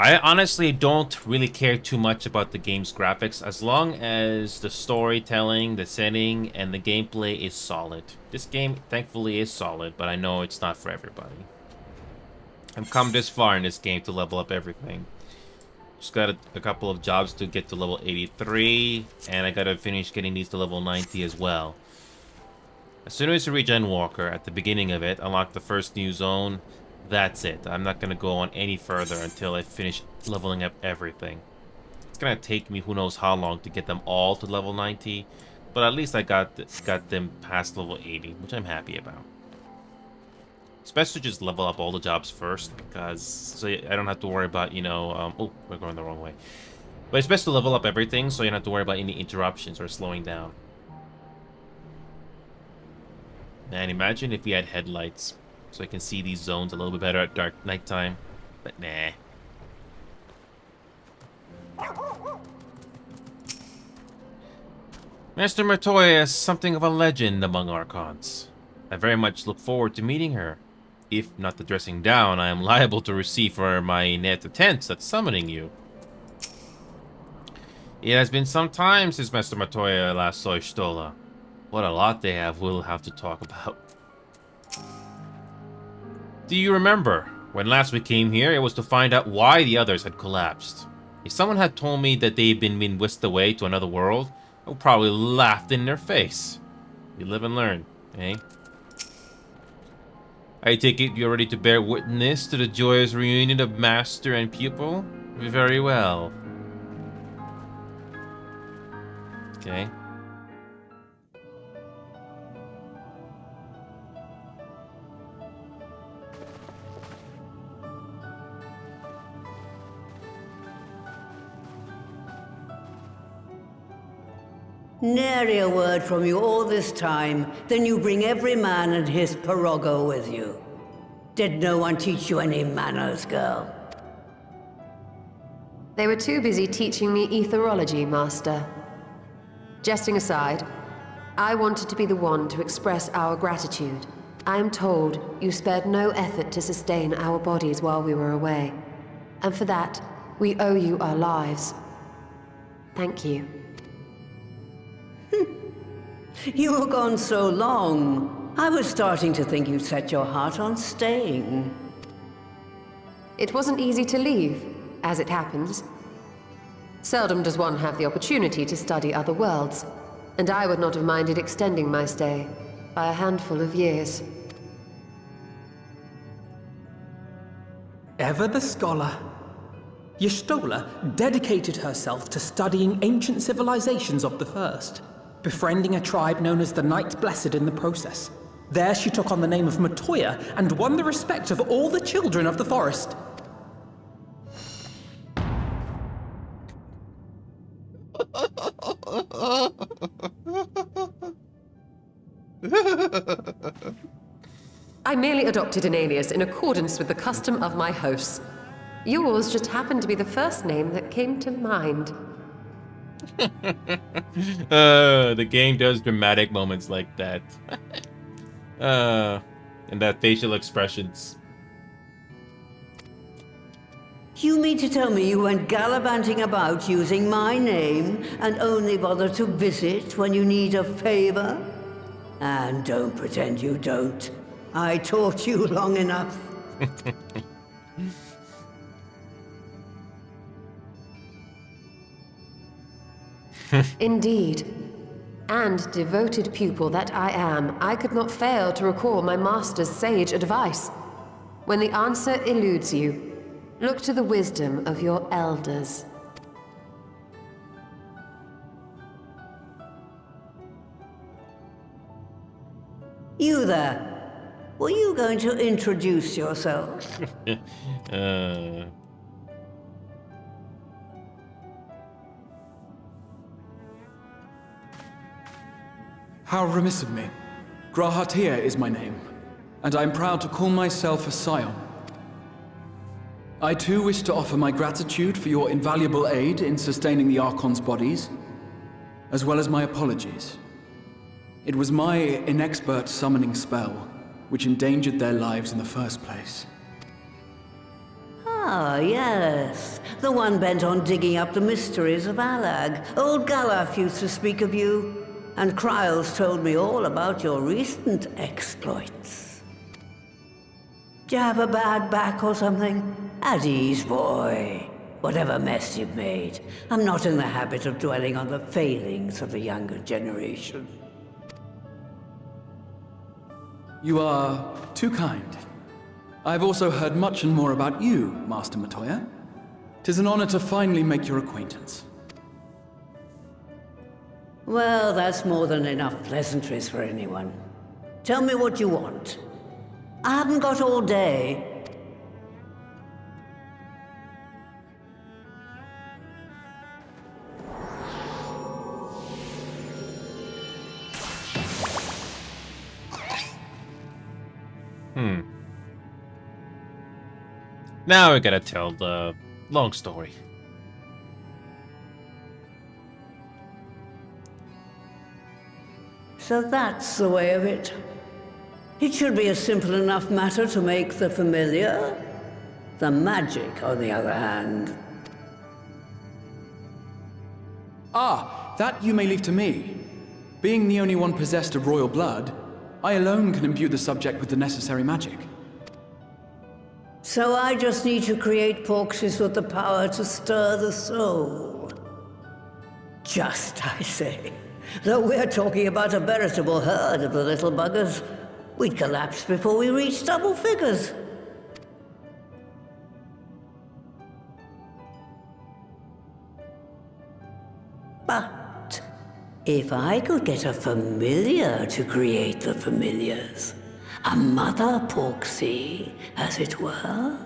I honestly don't really care too much about the game's graphics as long as the storytelling, the setting, and the gameplay is solid. This game, thankfully, is solid, but I know it's not for everybody. I've come this far in this game to level up everything. Just got a couple of jobs to get to level 83, and I gotta finish getting these to level 90 as well. As soon as you reach Endwalker, at the beginning of it, unlock the first new zone. That's it. I'm not going to go on any further until I finish leveling up everything. It's going to take me who knows how long to get them all to level 90, but at least I got them past level 80, which I'm happy about. It's best to just level up all the jobs first, because so I don't have to worry about, you know, oh, we're going the wrong way. But it's best to level up everything so you don't have to worry about any interruptions or slowing down. Man, imagine if we had headlights. So I can see these zones a little bit better at dark nighttime. But nah. Master Matoya is something of a legend among Archons. I very much look forward to meeting her. If not the dressing down I am liable to receive for my net attempts at summoning you. It has been some time since Master Matoya last saw Ishtola. What a lot they have we'll have to talk about. Do you remember, when last we came here, it was to find out why the others had collapsed. If someone had told me that they'd been whisked away to another world, I would probably laughed in their face. You live and learn, eh? I take it you're ready to bear witness to the joyous reunion of master and pupil? Very well. Okay. Nary a word from you all this time, then you bring every man and his pirogo with you. Did no one teach you any manners, girl? They were too busy teaching me etherology, Master. Jesting aside, I wanted to be the one to express our gratitude. I am told you spared no effort to sustain our bodies while we were away. And for that, we owe you our lives. Thank you. You were gone so long. I was starting to think you'd set your heart on staying. It wasn't easy to leave, as it happens. Seldom does one have the opportunity to study other worlds, and I would not have minded extending my stay by a handful of years. Ever the scholar. Y'shtola dedicated herself to studying ancient civilizations of the First, befriending a tribe known as the Knights Blessed in the process. There she took on the name of Matoya and won the respect of all the children of the forest. I merely adopted an alias in accordance with the custom of my hosts. Yours just happened to be the first name that came to mind. The game does dramatic moments like that. And that facial expressions. You mean to tell me you went gallivanting about using my name and only bother to visit when you need a favor? And don't pretend you don't. I taught you long enough. Indeed. And devoted pupil that I am, I could not fail to recall my master's sage advice. When the answer eludes you, look to the wisdom of your elders. You there. Were you going to introduce yourself? How remiss of me. Grahatia is my name, and I am proud to call myself a scion. I too wish to offer my gratitude for your invaluable aid in sustaining the Archon's bodies, as well as my apologies. It was my inexpert summoning spell which endangered their lives in the first place. Ah, yes. The one bent on digging up the mysteries of Alag. Old Galaf used to speak of you, and Kryles told me all about your recent exploits. Do you have a bad back or something? At ease, boy. Whatever mess you've made, I'm not in the habit of dwelling on the failings of the younger generation. You are too kind. I've also heard much and more about you, Master Matoya. 'Tis an honor to finally make your acquaintance. Well, that's more than enough pleasantries for anyone. Tell me what you want. I haven't got all day. Now we gotta tell the long story. So that's the way of it. It should be a simple enough matter to make the familiar. The magic, on the other hand. Ah, that you may leave to me. Being the only one possessed of royal blood, I alone can imbue the subject with the necessary magic. So I just need to create porxes with the power to stir the soul. Just, I say. Though we're talking about a veritable herd of the little buggers, we'd collapse before we reached double figures. But if I could get a familiar to create the familiars, a mother porxie, as it were.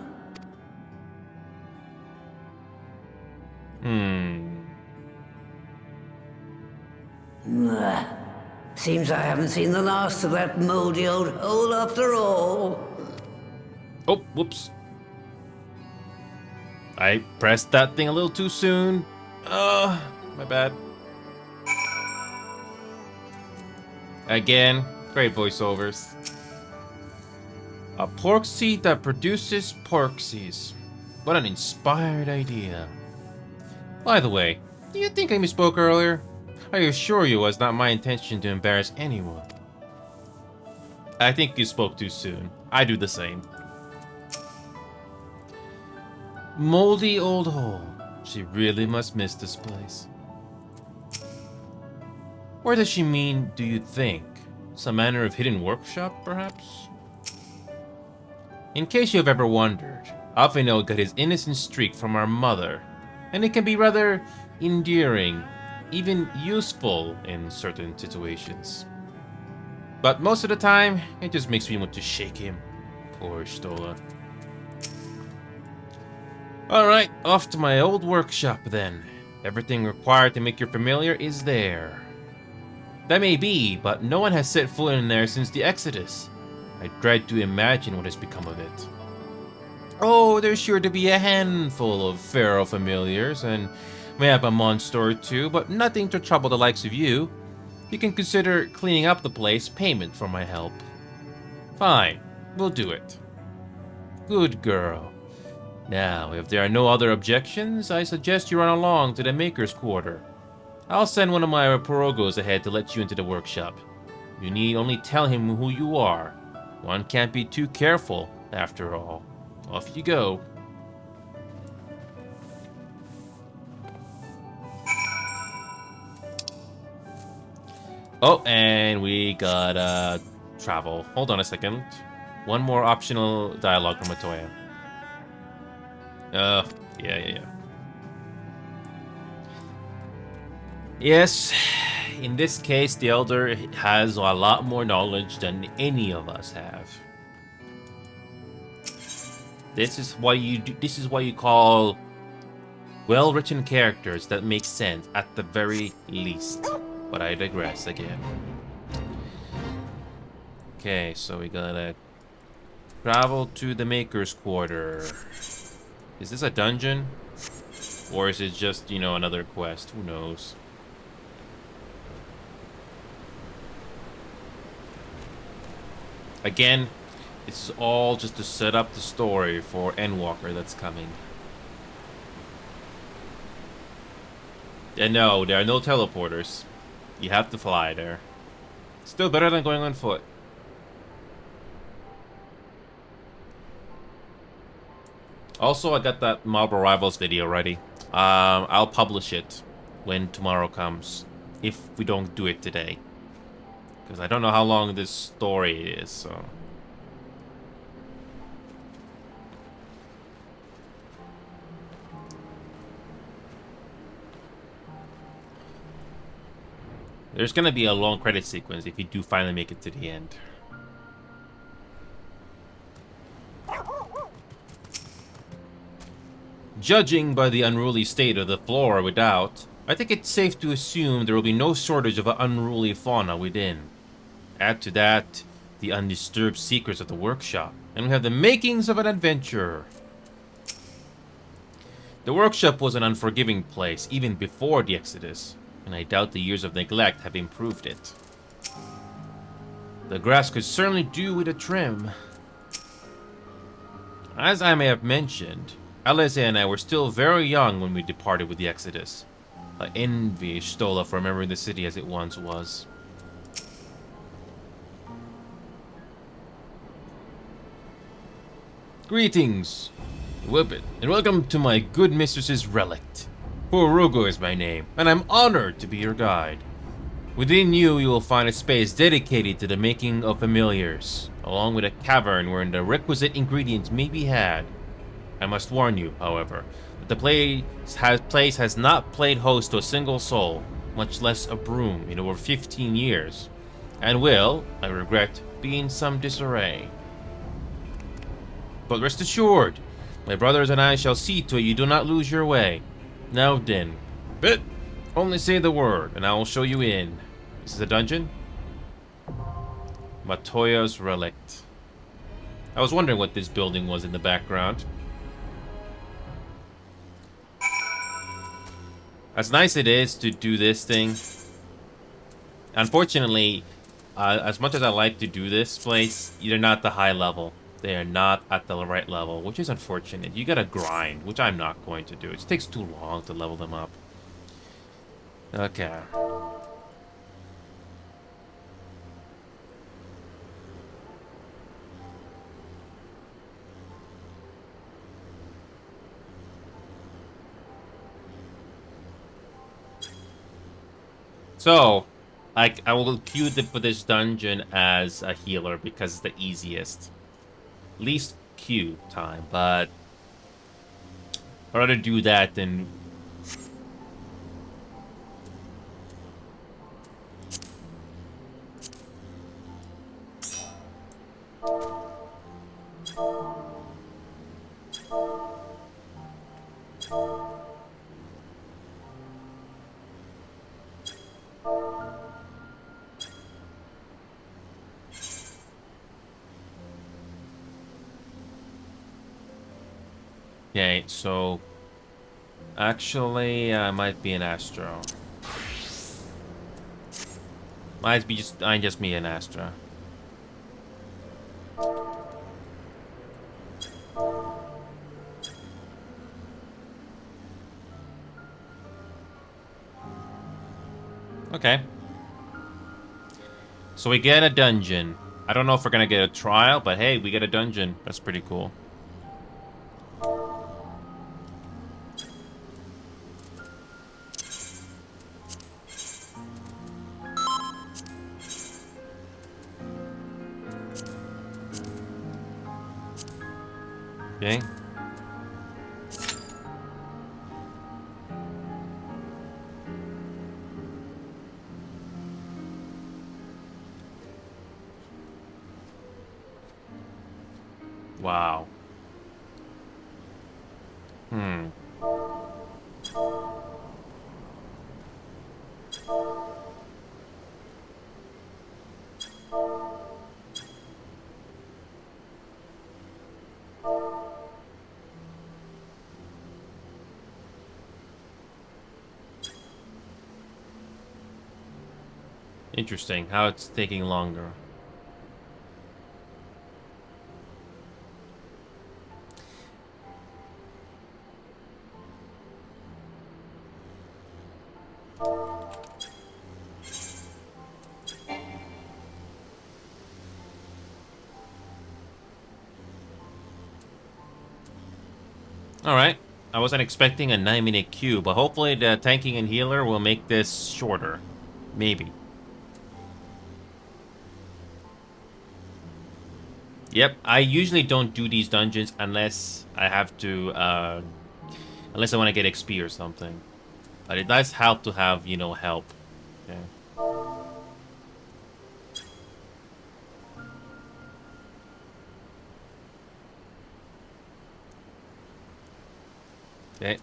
Seems I haven't seen the last of that moldy old hole after all. Oh, whoops. I pressed that thing a little too soon. My bad. Again, great voiceovers. A pork seed that produces porksies. What an inspired idea. By the way, do you think I misspoke earlier? I assure you it was not my intention to embarrass anyone. I think you spoke too soon. I do the same. Moldy old hole. She really must miss this place. Where does she mean, do you think? Some manner of hidden workshop, perhaps? In case you have ever wondered, Alphinaud got his innocent streak from our mother, and it can be rather endearing, even useful in certain situations. But most of the time, it just makes me want to shake him. Poor Stola. Alright, off to my old workshop then. Everything required to make your familiar is there. That may be, but no one has set foot in there since the Exodus. I dread to imagine what has become of it. Oh, there's sure to be a handful of feral familiars, and may have a monster or two, but nothing to trouble the likes of you. You can consider cleaning up the place payment for my help. Fine, we'll do it. Good girl. Now, if there are no other objections, I suggest you run along to the Maker's Quarter. I'll send one of my pirogos ahead to let you into the workshop. You need only tell him who you are. One can't be too careful, after all. Off you go. Oh, and we gotta travel. Hold on a second. One more optional dialogue from Matoya. Yeah. Yes, in this case, the Elder has a lot more knowledge than any of us have. This is why you call well-written characters that make sense at the very least. But I digress again. Okay, so we gotta travel to the Maker's Quarter. Is this a dungeon? Or is it just, you know, another quest? Who knows? Again, this is all just to set up the story for Endwalker that's coming. And no, there are no teleporters. You have to fly there. Still better than going on foot. Also, I got that Marble Rivals video ready. I'll publish it when tomorrow comes, if we don't do it today. Because I don't know how long this story is, so... There's gonna be a long credit sequence if you do finally make it to the end. Judging by the unruly state of the flora without, I think it's safe to assume there will be no shortage of unruly fauna within. Add to that the undisturbed secrets of the workshop, and we have the makings of an adventurer. The workshop was an unforgiving place even before the Exodus, and I doubt the years of neglect have improved it. The grass could certainly do with a trim. As I may have mentioned, Alice and I were still very young when we departed with the Exodus. I envy Stola for remembering the city as it once was. Greetings, Whippet, and welcome to my good mistress's relict. Porugo is my name, and I'm honored to be your guide. Within you will find a space dedicated to the making of familiars, along with a cavern wherein the requisite ingredients may be had. I must warn you, however, that the place has not played host to a single soul, much less a broom, in over 15 years, and will, I regret, be in some disarray. But rest assured, my brothers and I shall see to it you do not lose your way. Now then, only say the word, and I will show you in. This is a dungeon? Matoya's Relict. I was wondering what this building was in the background. As nice it is to do this thing, unfortunately, as much as I like to do this place, they're not the high level. They are not at the right level, which is unfortunate. You gotta grind, which I'm not going to do. It takes too long to level them up. Okay. So, I will queue for this dungeon as a healer because it's the easiest. Least queue time, but I'd rather do that than... Okay, so actually, I might be an Astro. Might just me an Astra. Okay. So we get a dungeon. I don't know if we're gonna get a trial, but hey, we get a dungeon. That's pretty cool. Okay. Wow. Interesting how it's taking longer. Alright, I wasn't expecting a 9-minute queue, but hopefully the tanking and healer will make this shorter. Maybe. Yep, I usually don't do these dungeons unless I have to, unless I want to get XP or something. But it does help to have, you know, help. Okay. Okay.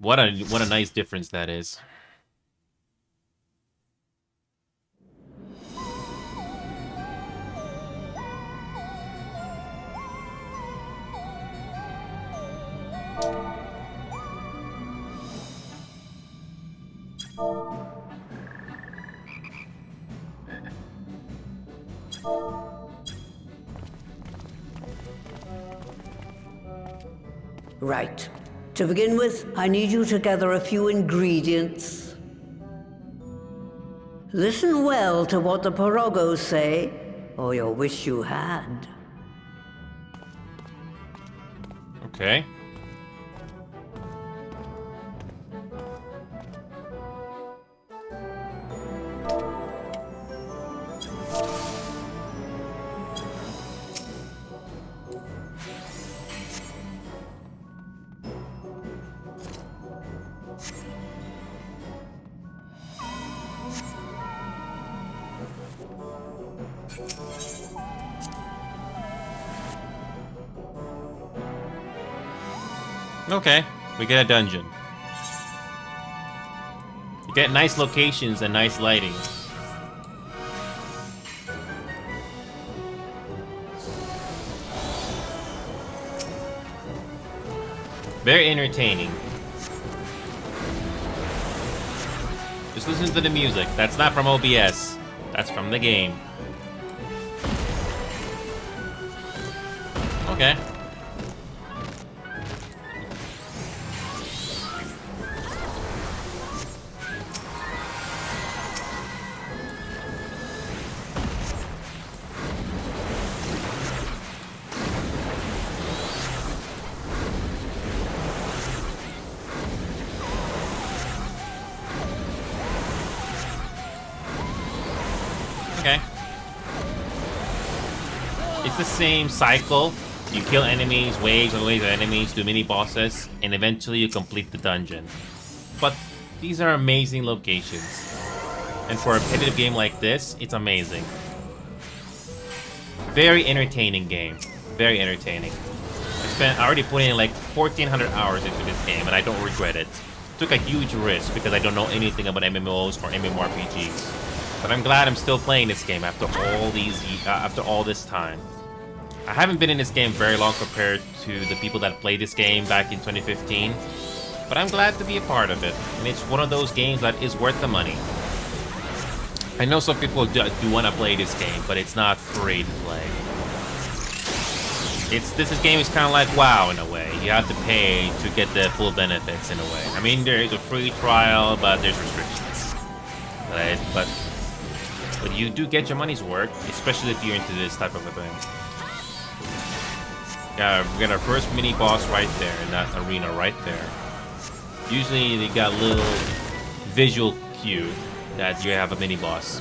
What a nice difference that is. Right. To begin with, I need you to gather a few ingredients. Listen well to what the Porogos say, or you'll wish you had. Okay. Okay, we get a dungeon. You get nice locations and nice lighting. Very entertaining. Just listen to the music. That's not from OBS. That's from the game. Okay. Okay. It's the same cycle. You kill enemies, waves and waves of enemies, do mini bosses, and eventually you complete the dungeon. But these are amazing locations. And for a repetitive game like this, it's amazing. Very entertaining game. Very entertaining. I already put in like 1,400 hours into this game, and I don't regret it. Took a huge risk because I don't know anything about MMOs or MMORPGs. But I'm glad I'm still playing this game after all this time. I haven't been in this game very long compared to the people that played this game back in 2015. But I'm glad to be a part of it. And it's one of those games that is worth the money. I know some people do want to play this game, but it's not free to play. This game is kind of like WoW in a way. You have to pay to get the full benefits in a way. I mean, there is a free trial, but there's restrictions. Right? But you do get your money's worth, especially if you're into this type of a thing. Yeah, we got our first mini boss right there in that arena right there. Usually they got a little visual cue that you have a mini boss.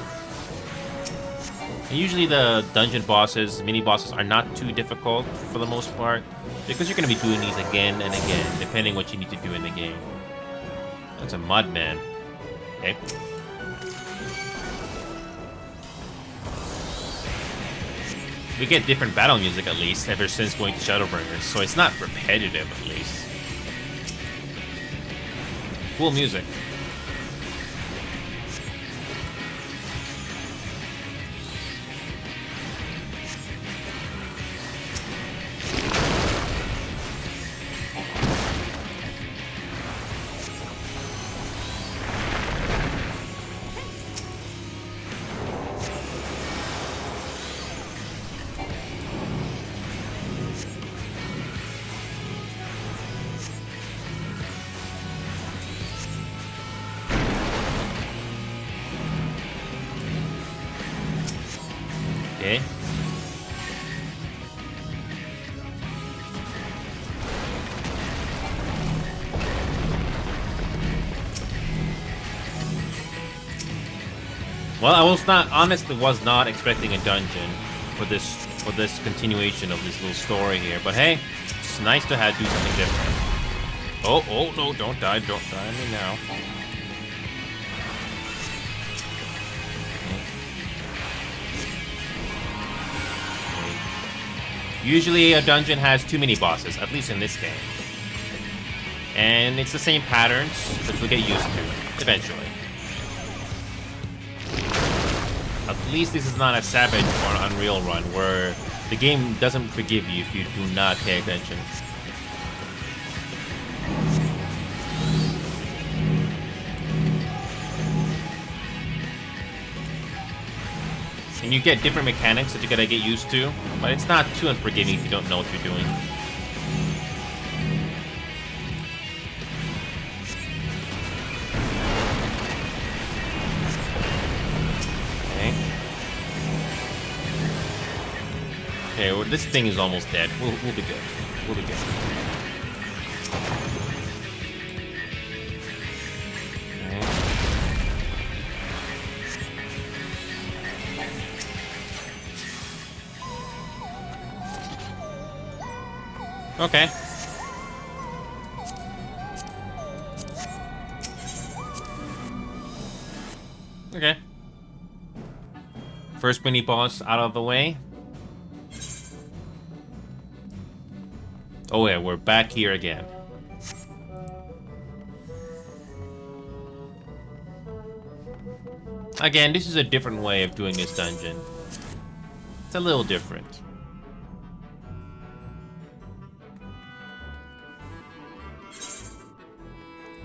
And usually the dungeon bosses, mini bosses are not too difficult for the most part, because you're going to be doing these again and again, depending what you need to do in the game. That's a mudman. Okay. We get different battle music at least ever since going to Shadowbringers, so it's not repetitive at least. Cool music. Okay. Well, honestly was not expecting a dungeon for this continuation of this little story here, but hey, it's nice to do something different. Oh no, don't die on me now. Usually a dungeon has too many bosses, at least in this game. And it's the same patterns that we get used to, eventually. At least this is not a Savage or an Unreal run, where the game doesn't forgive you if you do not pay attention. And you get different mechanics that you gotta get used to, but it's not too unforgiving if you don't know what you're doing. Okay. Okay, well, this thing is almost dead. We'll be good. We'll be good. Okay. Okay. First mini boss out of the way. Oh yeah, we're back here again. Again, this is a different way of doing this dungeon. It's a little different.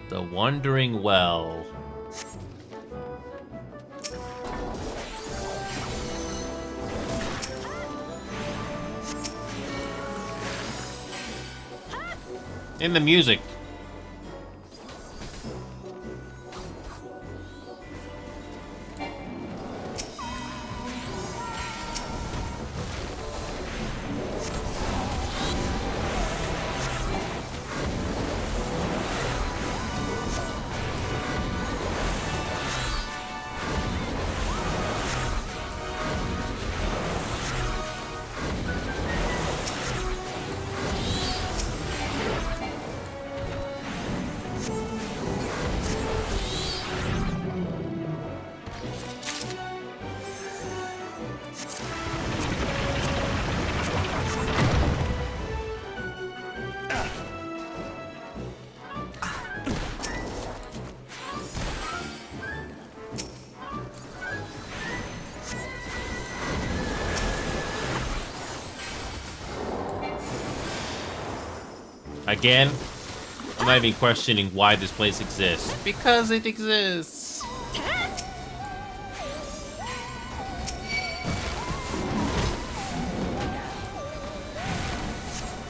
The Wandering Well. In the music. Again, I'm not even questioning why this place exists. Because it exists.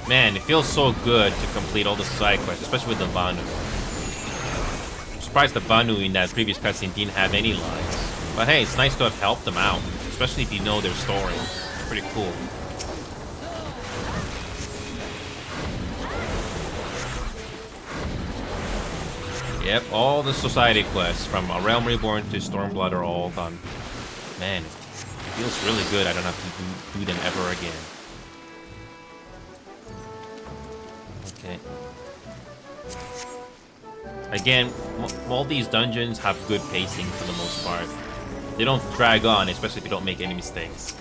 Man, it feels so good to complete all the side quests, especially with the Vanu. I'm surprised the Vanu in that previous cutscene didn't have any lines. But hey, it's nice to have helped them out, especially if you know their story. It's pretty cool. Yep, all the society quests from A Realm Reborn to Stormblood are all done. Man, it feels really good. I don't have to do them ever again. Okay. Again, all these dungeons have good pacing for the most part. They don't drag on, especially if you don't make any mistakes.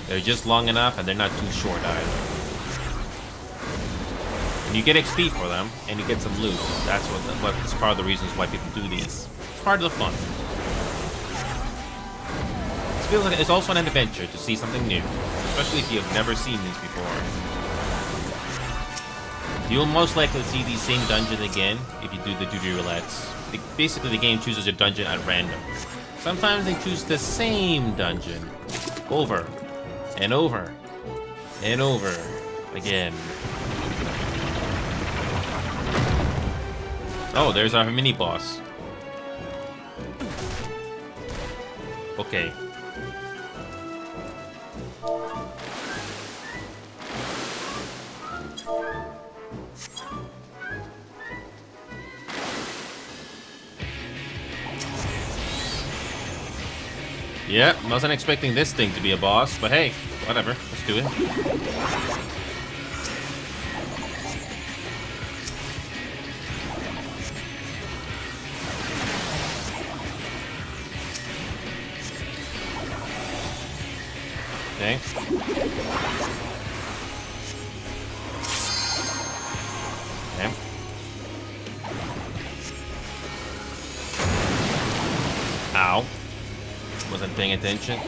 They're just long enough and they're not too short either. And you get XP for them, and you get some loot. That's what's part of the reasons why people do these. It's part of the fun. It feels like it's also an adventure to see something new, especially if you have never seen these before. You'll most likely see the same dungeon again if you do the duty roulettes. Basically, the game chooses a dungeon at random. Sometimes they choose the same dungeon over and over and over again. Oh, there's our mini boss. Okay. Yep, wasn't expecting this thing to be a boss, but hey, whatever, let's do it. Okay. Okay. Ow. Wasn't paying attention.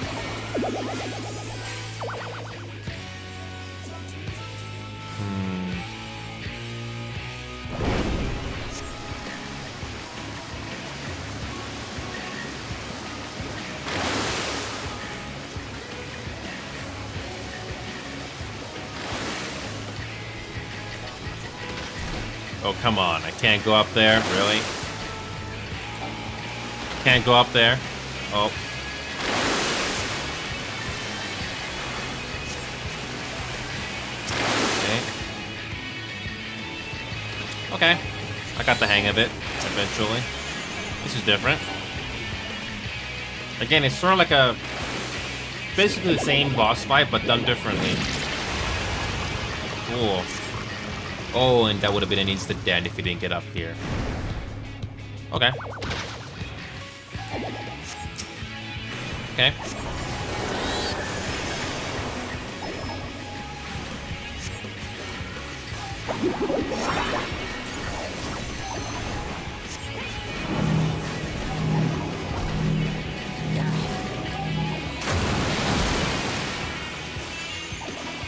Oh, come on. I can't go up there. Really? Can't go up there. Oh. Okay. I got the hang of it, eventually. This is different. Again, it's sort of like a... basically the same boss fight, but done differently. Cool. Oh, and that would have been an instant dead if he didn't get up here. Okay. Okay.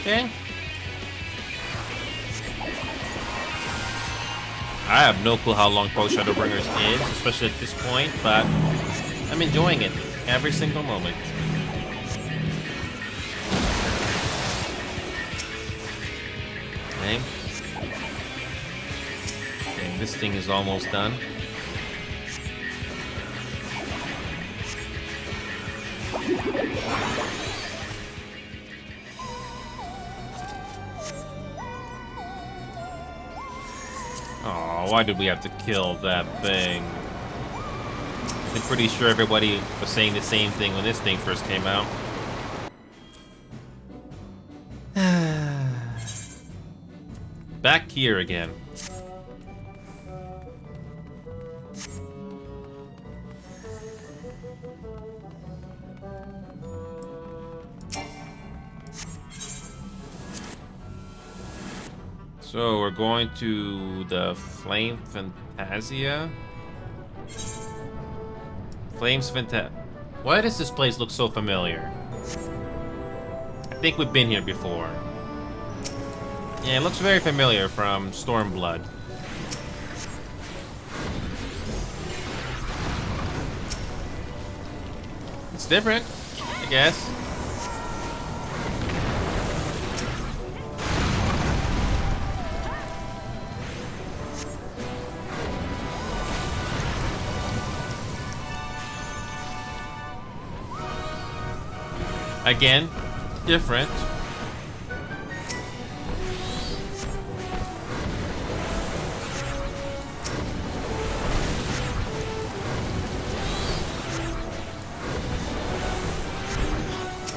Okay. I have no clue how long Post-Shadowbringers is, especially at this point, but I'm enjoying it every single moment. Okay. Okay, this thing is almost done. Oh, why did we have to kill that thing? I'm pretty sure everybody was saying the same thing when this thing first came out. Back here again. So we're going to the Flame Fantasia. Flames Fantasia. Why does this place look so familiar? I think we've been here before. Yeah, it looks very familiar from Stormblood. It's different, I guess. Again, different.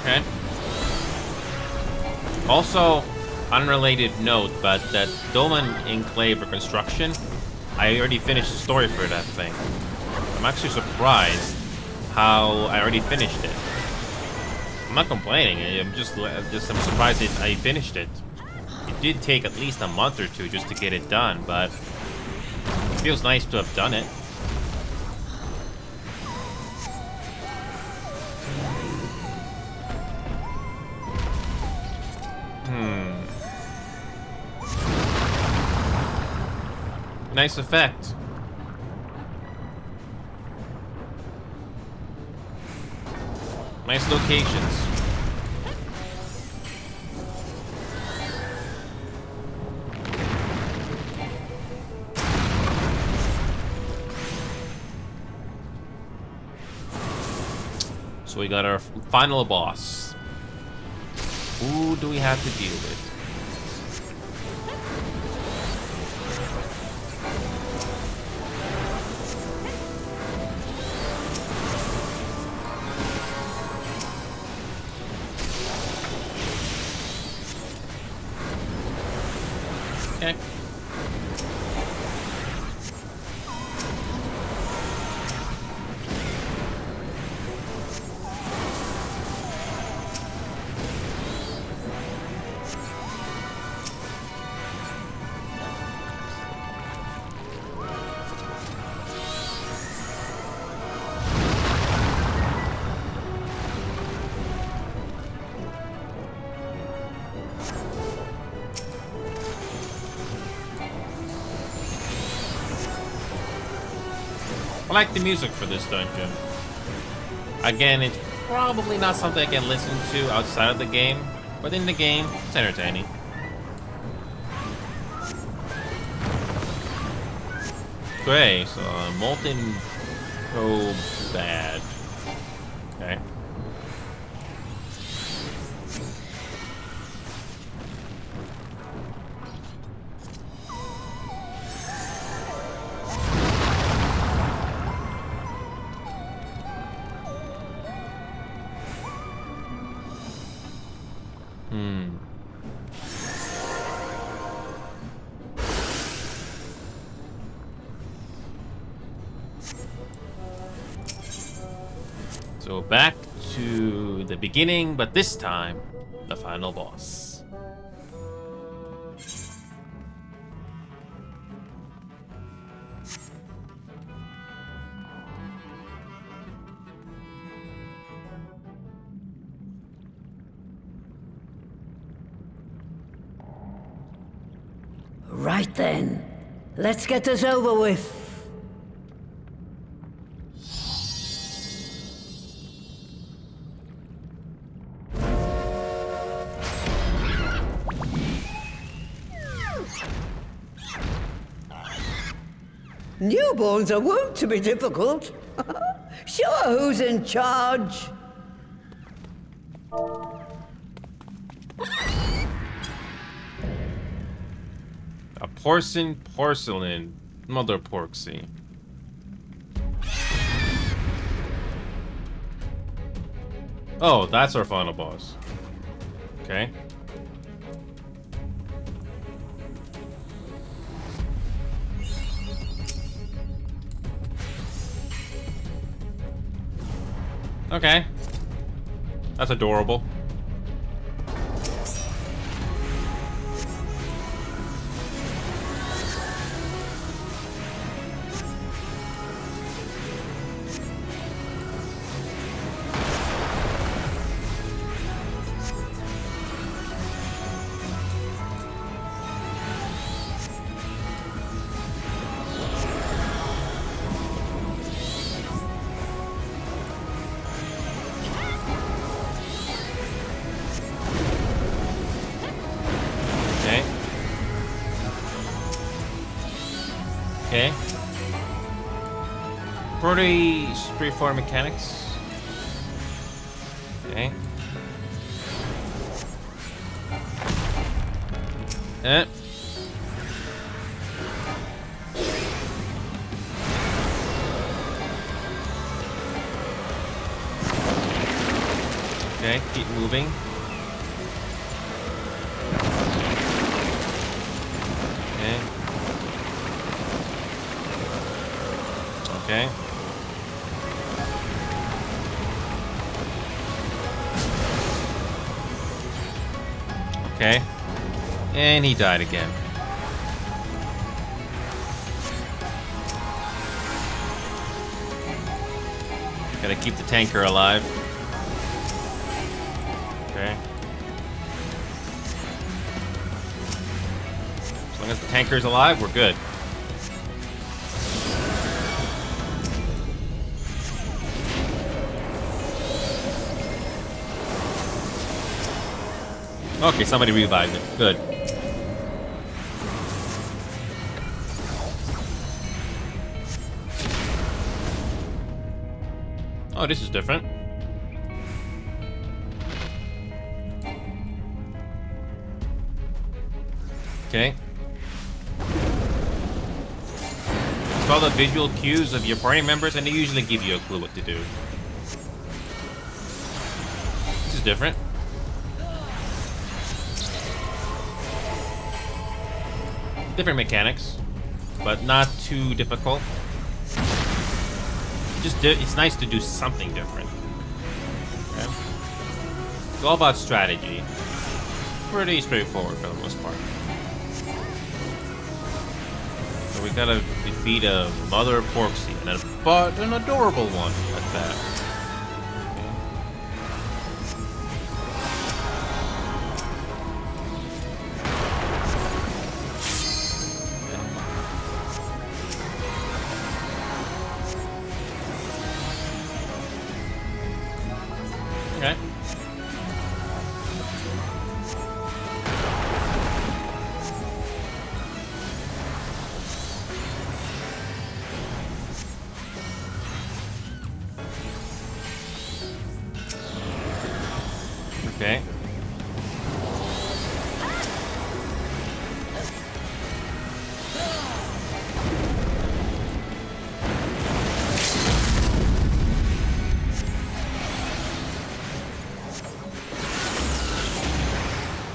Okay. Also, unrelated note, but that Doman Enclave reconstruction, I already finished the story for that thing. I'm actually surprised how I already finished it. I'm not complaining. I'm just surprised that I finished it. It did take at least a month or two just to get it done, but it feels nice to have done it. Nice effect. Nice locations. So we got our final boss. Who do we have to deal with? Okay. I like the music for this dungeon. Again, it's probably not something I can listen to outside of the game, but in the game, it's entertaining. Okay, so Molten so bad. Okay. So back to the beginning, but this time, the final boss. Right then. Let's get this over with. Newborns are wont to be difficult. Sure, who's in charge? A porcelain, mother porksy. Oh, that's our final boss. Okay. Okay. That's adorable. Okay. Pretty straightforward mechanics. Okay. Okay, keep moving. Okay. Okay. And he died again. Gotta keep the tanker alive. Okay. As long as the tanker's alive, we're good. Okay, somebody revived it. Good. Oh, this is different. Okay. It's called the visual cues of your party members, and they usually give you a clue what to do. This is different. Different mechanics, but not too difficult. It's nice to do something different. Okay? It's all about strategy. Pretty straightforward for the most part. So we gotta defeat a mother porksy, but an adorable one at that. Okay. Okay.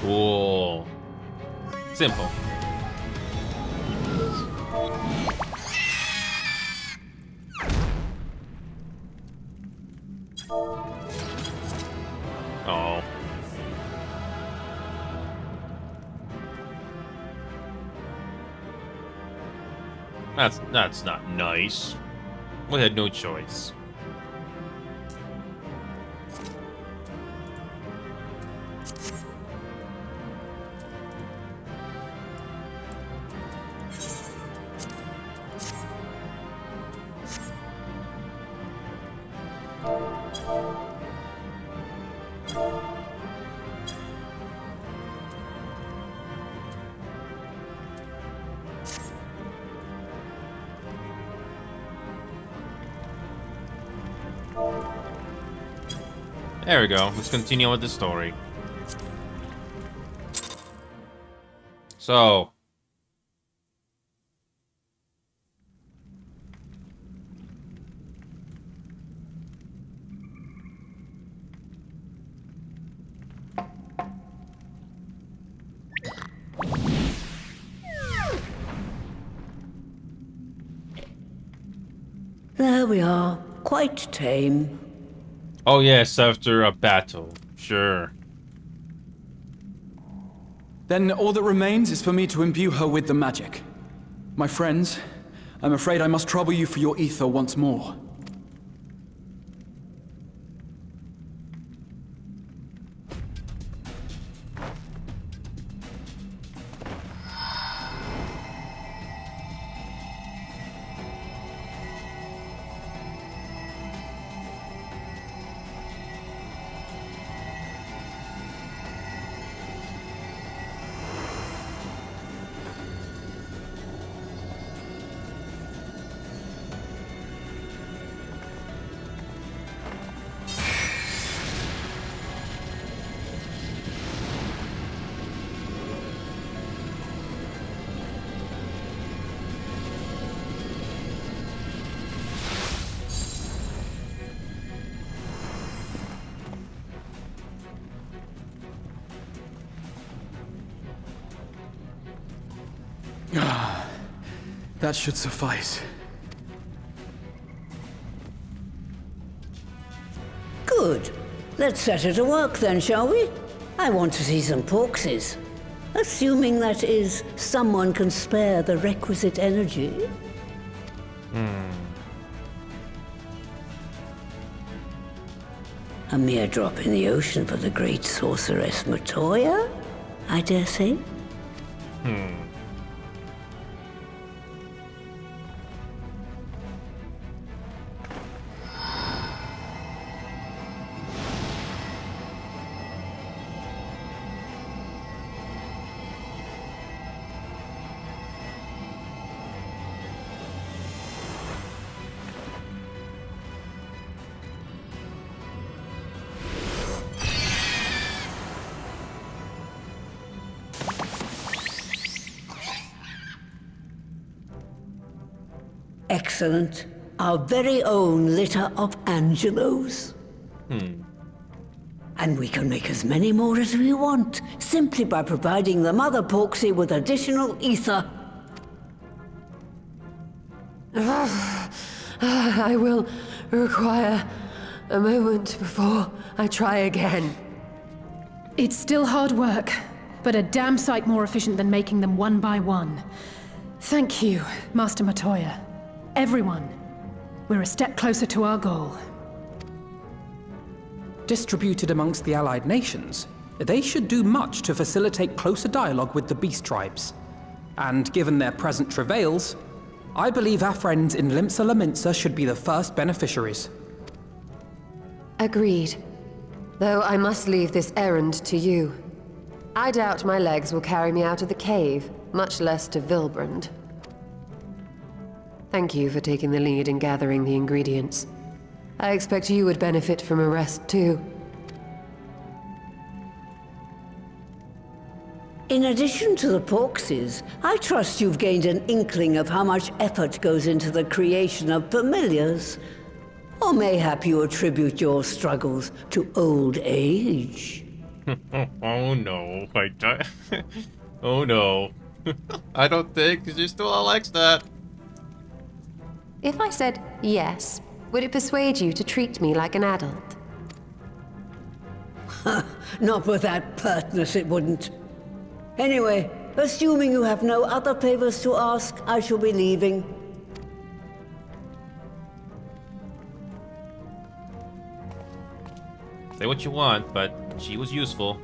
Cool. Simple. Oh. That's not nice. We had no choice. There we go. Let's continue with the story. So. There we are. Quite tame. Oh yes, after a battle. Sure. Then all that remains is for me to imbue her with the magic. My friends, I'm afraid I must trouble you for your ether once more. That should suffice. Good. Let's set her to work then, shall we? I want to see some porksies. Assuming, that is, someone can spare the requisite energy. A mere drop in the ocean for the great sorceress Matoya, I dare say. Excellent. Our very own litter of Angelos. And we can make as many more as we want, simply by providing the Mother Porksy with additional ether. I will require a moment before I try again. It's still hard work, but a damn sight more efficient than making them one by one. Thank you, Master Matoya. Everyone, we're a step closer to our goal. Distributed amongst the allied nations, they should do much to facilitate closer dialogue with the beast tribes. And given their present travails, I believe our friends in Limsa Laminsa should be the first beneficiaries. Agreed. Though I must leave this errand to you. I doubt my legs will carry me out of the cave, much less to Vilbrand. Thank you for taking the lead in gathering the ingredients. I expect you would benefit from a rest too. In addition to the porksies, I trust you've gained an inkling of how much effort goes into the creation of familiars. Or mayhap you attribute your struggles to old age. Oh no, I don't. Oh no. I don't think she still likes that. If I said yes, would it persuade you to treat me like an adult? Not with that pertness, it wouldn't. Anyway, assuming you have no other favors to ask, I shall be leaving. Say what you want, but she was useful.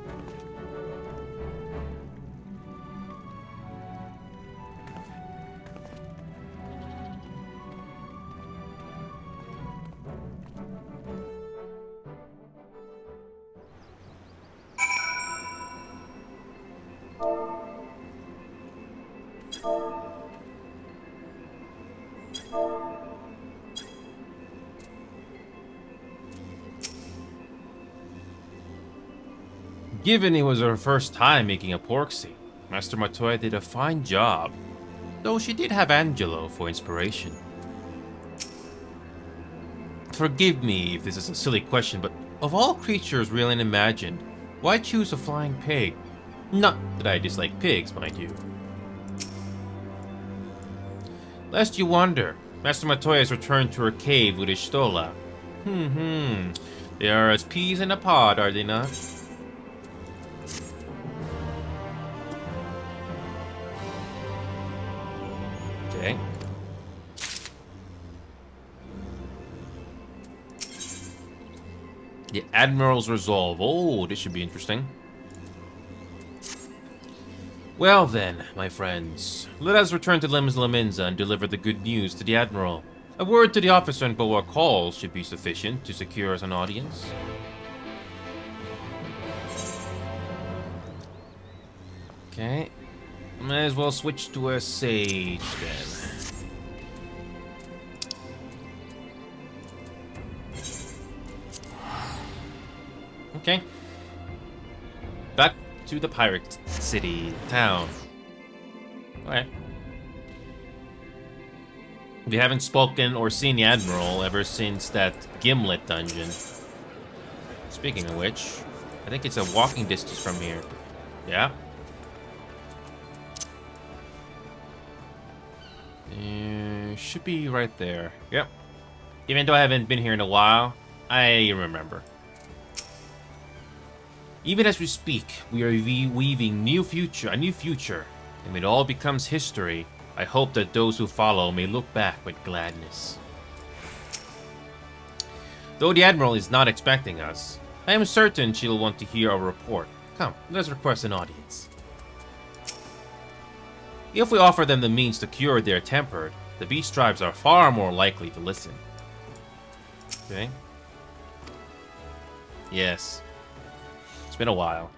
Given it was her first time making a porksy, Master Matoya did a fine job, though she did have Angelo for inspiration. Forgive me if this is a silly question, but of all creatures real and imagined, why choose a flying pig? Not that I dislike pigs, mind you. Lest you wonder, Master Matoya has returned to her cave with Ishtola. They are as peas in a pod, are they not? Okay. The Admiral's Resolve. Oh, this should be interesting. Well then, my friends, let us return to Leminza and deliver the good news to the Admiral. A word to the officer in Boa Call should be sufficient to secure us an audience. Okay. Might as well switch to a sage then. Okay. Back to the pirate city, town. Okay. We haven't spoken or seen the Admiral ever since that Gimlet dungeon. Speaking of which, I think it's a walking distance from here. Yeah? Should be right there. Yep. Even though I haven't been here in a while, I remember. Even as we speak, we are weaving a new future, and when it all becomes history, I hope that those who follow may look back with gladness. Though the Admiral is not expecting us, I am certain she'll want to hear our report. Come, let's request an audience. If we offer them the means to cure their tempered, the beast tribes are far more likely to listen. Okay. Yes. It's been a while.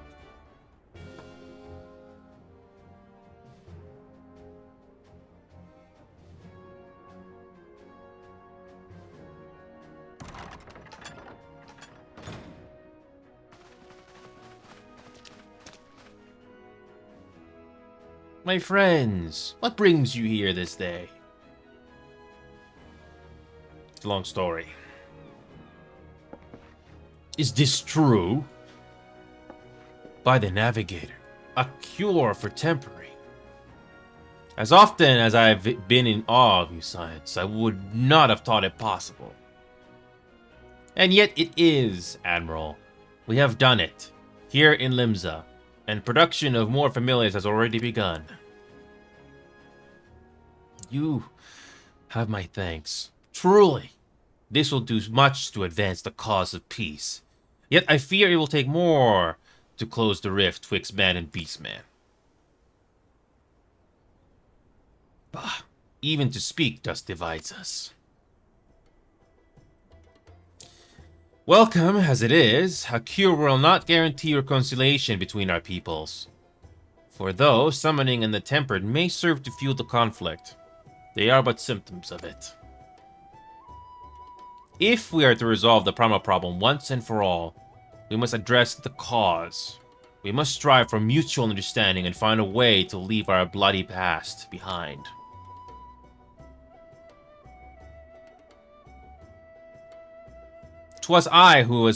My friends, what brings you here this day? It's a long story. Is this true? By the Navigator, a cure for tempering. As often as I've been in awe of you, science, I would not have thought it possible. And yet it is, Admiral. We have done it, here in Limza, and production of more familiars has already begun. You have my thanks. Truly, this will do much to advance the cause of peace. Yet I fear it will take more to close the rift twixt man and beastman. Bah, even to speak thus divides us. Welcome as it is, a cure will not guarantee reconciliation between our peoples. For though summoning and the tempered may serve to fuel the conflict, they are but symptoms of it. If we are to resolve the primal problem once and for all, we must address the cause. We must strive for mutual understanding and find a way to leave our bloody past behind. Twas I who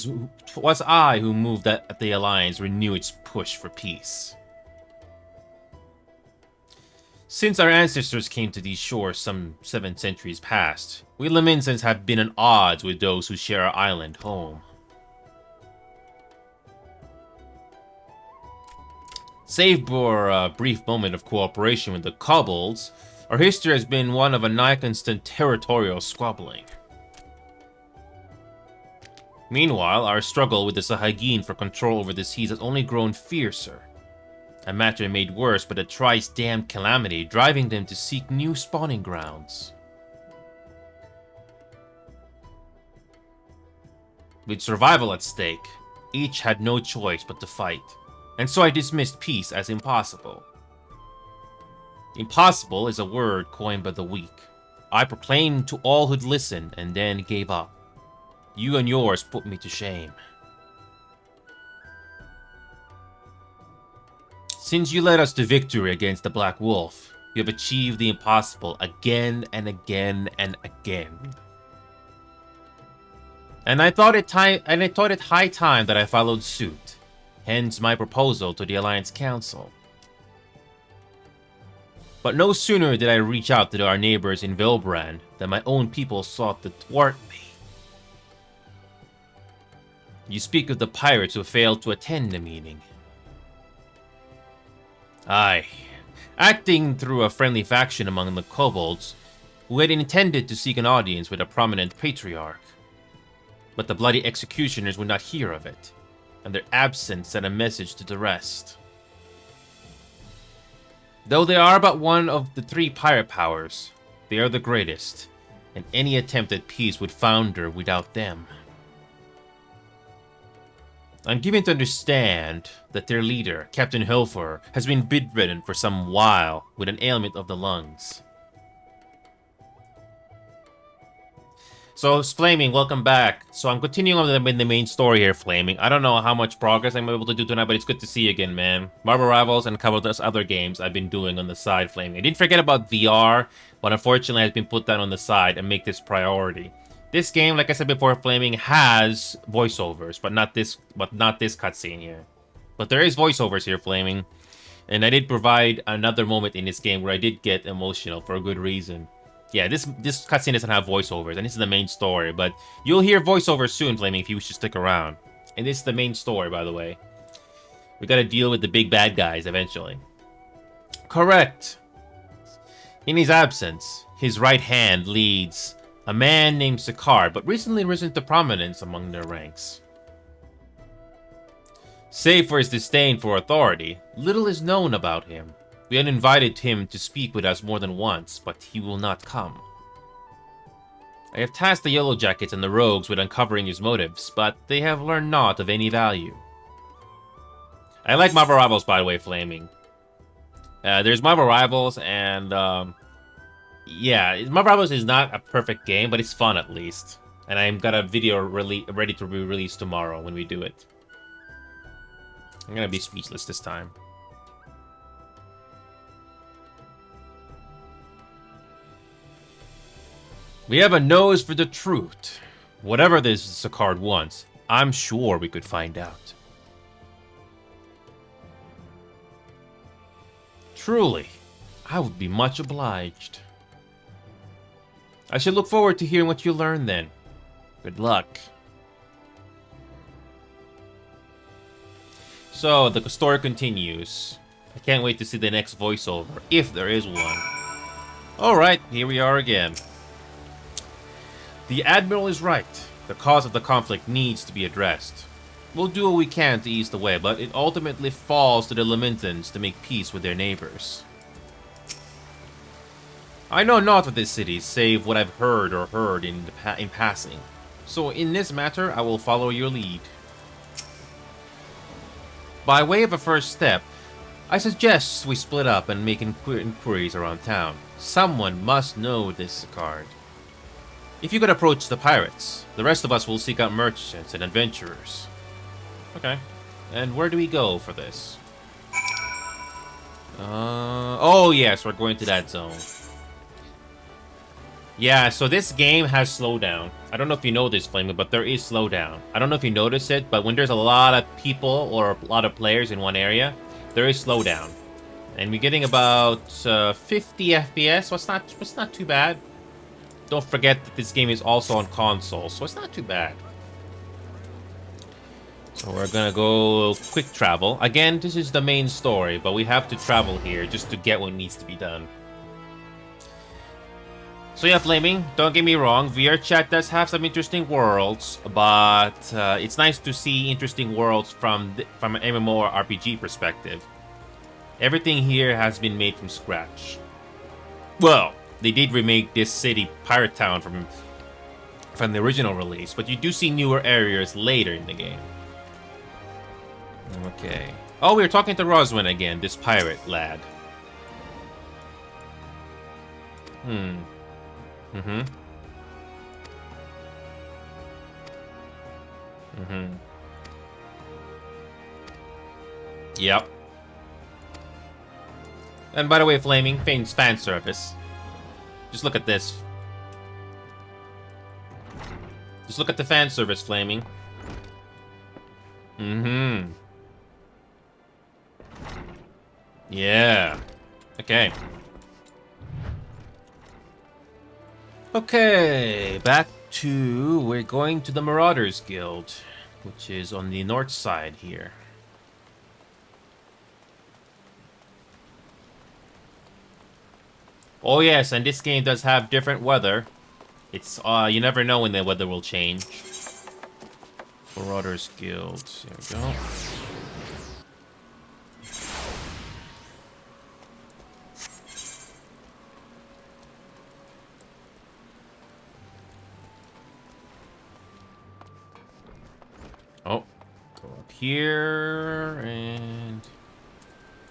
moved that the Alliance renew its push for peace. Since our ancestors came to these shores some 7 centuries past, we Leminzans have been at odds with those who share our island home. Save for a brief moment of cooperation with the kobolds, our history has been one of a nigh constant territorial squabbling. Meanwhile, our struggle with the Sahagin for control over the seas has only grown fiercer. A matter made worse by the thrice damned calamity driving them to seek new spawning grounds. With survival at stake, each had no choice but to fight, and so I dismissed peace as impossible. Impossible is a word coined by the weak. I proclaimed to all who'd listen and then gave up. You and yours put me to shame. Since you led us to victory against the Black Wolf, you have achieved the impossible again and again and again. And I thought it high time that I followed suit. Hence my proposal to the Alliance Council. But no sooner did I reach out to our neighbors in Vilbrand than my own people sought to thwart me. You speak of the pirates who failed to attend the meeting. Aye. Acting through a friendly faction among the kobolds, who had intended to seek an audience with a prominent patriarch. But the bloody executioners would not hear of it, and their absence sent a message to the rest. Though they are but one of the 3 pirate powers, they are the greatest, and any attempt at peace would founder without them. I'm given to understand that their leader, Captain Hilfer, has been bedridden for some while with an ailment of the lungs. So, Flaming, welcome back. So, I'm continuing on with the main story here, Flaming. I don't know how much progress I'm able to do tonight, but it's good to see you again, man. Marvel Rivals and a couple of those other games I've been doing on the side, Flaming. I didn't forget about VR, but unfortunately has been put down on the side and make this priority. This game, like I said before, Flaming has voiceovers, but not this cutscene here. But there is voiceovers here, Flaming. And I did provide another moment in this game where I did get emotional for a good reason. Yeah, this cutscene doesn't have voiceovers, and this is the main story, but you'll hear voiceovers soon, Flaming, if you wish to stick around. And this is the main story, by the way. We gotta deal with the big bad guys eventually. Correct. In his absence, his right hand leads a man named Sakar, but recently risen to prominence among their ranks. Save for his disdain for authority, little is known about him. We had invited him to speak with us more than once, but he will not come. I have tasked the Yellow Jackets and the Rogues with uncovering his motives, but they have learned naught of any value. I like Marvel Rivals, by the way, Flaming. There's Marvel Rivals, and yeah, Marvel Rivals is not a perfect game, but it's fun at least. And I've got a video ready to be released tomorrow when we do it. I'm gonna be speechless this time. We have a nose for the truth. Whatever this Sakard wants, I'm sure we could find out. Truly, I would be much obliged. I should look forward to hearing what you learn then. Good luck. So, the story continues. I can't wait to see the next voiceover, if there is one. Alright, here we are again. The Admiral is right. The cause of the conflict needs to be addressed. We'll do what we can to ease the way, but it ultimately falls to the Lamentans to make peace with their neighbors. I know naught of this city, save what I've heard in passing. So in this matter, I will follow your lead. By way of a first step, I suggest we split up and make inquiries around town. Someone must know this card. If you could approach the pirates, the rest of us will seek out merchants and adventurers. Okay. And where do we go for this? Oh yes, we're going to that zone. Yeah, so this game has slowdown. I don't know if you know this, Flaming, but there is slowdown. I don't know if you notice it, but when there's a lot of people or a lot of players in one area, there is slowdown. And we're getting about 50 FPS, so it's not too bad. Don't forget that this game is also on console, so it's not too bad. So we're gonna go quick travel. Again, this is the main story, but we have to travel here just to get what needs to be done. So yeah, Flaming, don't get me wrong, VR Chat does have some interesting worlds, but it's nice to see interesting worlds from an MMORPG perspective. Everything here has been made from scratch. Well, they did remake this city, Pirate Town, from the original release, but you do see newer areas later in the game. Okay. Oh, we were talking to Roswin again, this pirate lad. Yep. And by the way, Flaming, fan service. Just look at this. Just look at the fan service, Flaming. Mm-hmm. Yeah. Okay. Okay, back to... We're going to the Marauders Guild, which is on the north side here. Oh yes, and this game does have different weather. It's, you never know when the weather will change. Marauders Guild, there we go. Oh, go up here, and...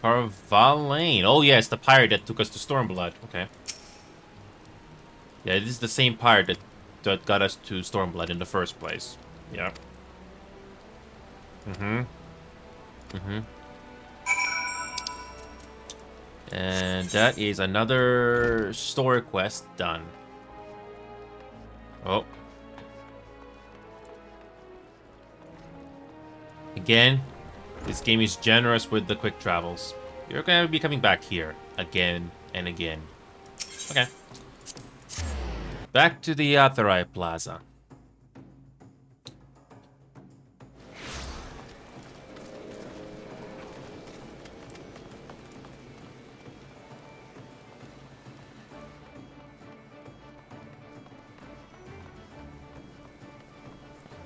Carvalane. Oh yes, the pirate that took us to Stormblood. Okay. Yeah, this is the same pirate that got us to Stormblood in the first place. Yeah. And that is another story quest done. Oh. Again, this game is generous with the quick travels. You're gonna be coming back here again and again. Okay. Back to the Atherai Plaza.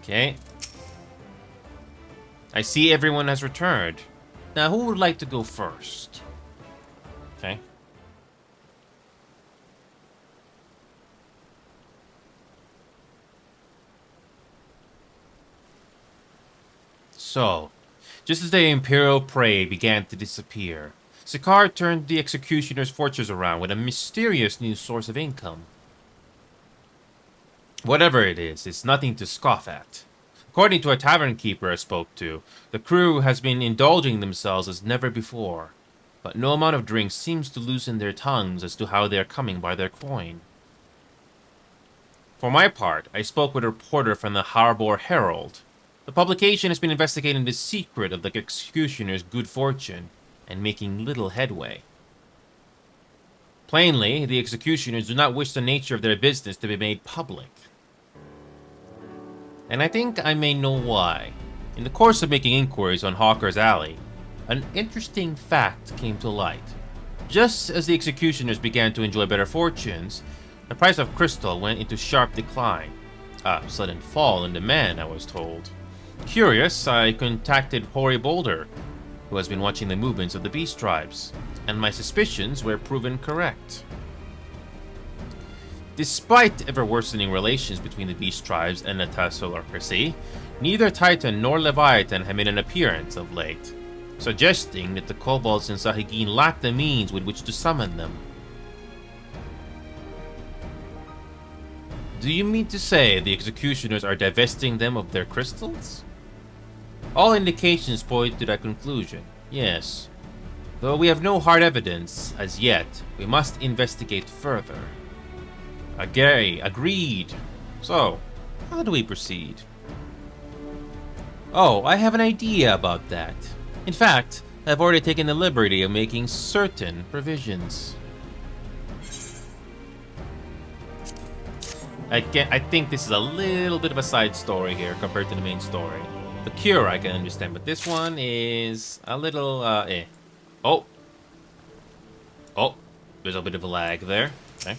Okay. I see everyone has returned. Now, who would like to go first? Okay. So, just as the Imperial prey began to disappear, Sakaar turned the Executioner's fortress around with a mysterious new source of income. Whatever it is, it's nothing to scoff at. According to a tavern keeper I spoke to, the crew has been indulging themselves as never before, but no amount of drink seems to loosen their tongues as to how they are coming by their coin. For my part, I spoke with a reporter from the Harbor Herald. The publication has been investigating the secret of the Executioner's good fortune and making little headway. Plainly, the Executioners do not wish the nature of their business to be made public. And I think I may know why. In the course of making inquiries on Hawker's Alley, an interesting fact came to light. Just as the Executioners began to enjoy better fortunes, the price of crystal went into sharp decline. A sudden fall in demand, I was told. Curious, I contacted Hoary Boulder, who has been watching the movements of the beast tribes, and my suspicions were proven correct. Despite ever-worsening relations between the beast tribes and the Tassolarcracy, neither Titan nor Leviathan have made an appearance of late, suggesting that the kobolds in Sahagin lack the means with which to summon them. Do you mean to say the Executioners are divesting them of their crystals? All indications point to that conclusion, yes. Though we have no hard evidence as yet, we must investigate further. Agreed. So, how do we proceed? Oh, I have an idea about that. In fact, I've already taken the liberty of making certain provisions. I think this is a little bit of a side story here compared to the main story. The cure I can understand, but this one is a little, Oh! Oh, there's a bit of a lag there. Okay.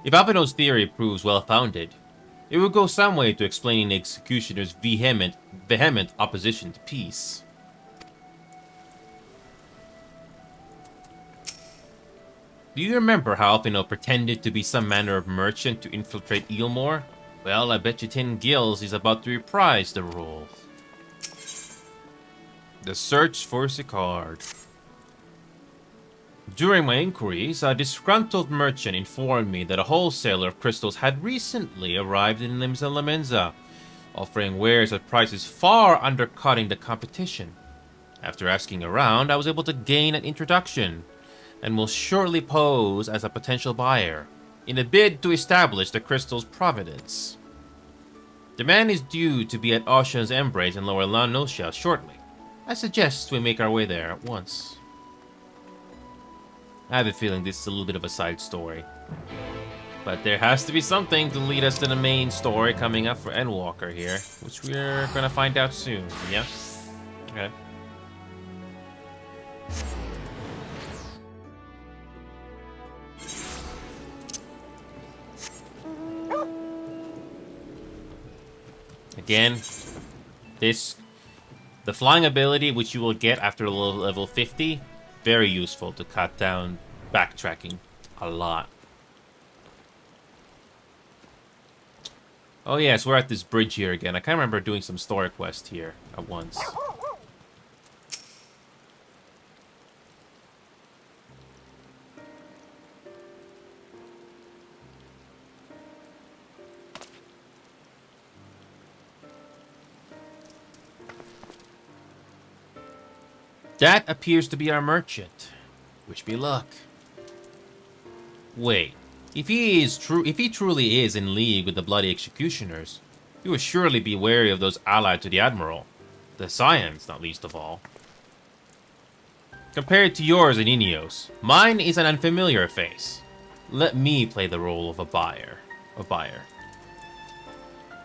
If Alpino's theory proves well-founded, it would go some way to explaining the Executioner's vehement opposition to peace. Do you remember how Alpino pretended to be some manner of merchant to infiltrate Eelmore? Well, I bet you 10 gills is about to reprise the role. The search for Sicard. During my inquiries, a disgruntled merchant informed me that a wholesaler of crystals had recently arrived in Limsa Lamenza, offering wares at prices far undercutting the competition. After asking around, I was able to gain an introduction, and will shortly pose as a potential buyer, in a bid to establish the crystal's provenance. The man is due to be at Ocean's Embrace in Lower La Noscia shortly. I suggest we make our way there at once. I have a feeling this is a little bit of a side story. But there has to be something to lead us to the main story coming up for Endwalker here, which we're gonna find out soon, yeah? Okay. Again, the flying ability, which you will get after level 50, very useful to cut down backtracking a lot. Oh yes, we're at this bridge here again. I can't remember doing some story quest here at once. That appears to be our merchant. Wish me luck. Wait, if he truly is in league with the bloody executioners, he would surely be wary of those allied to the Admiral. The Scions, not least of all. Compared to yours in Ineos, mine is an unfamiliar face. Let me play the role of a buyer.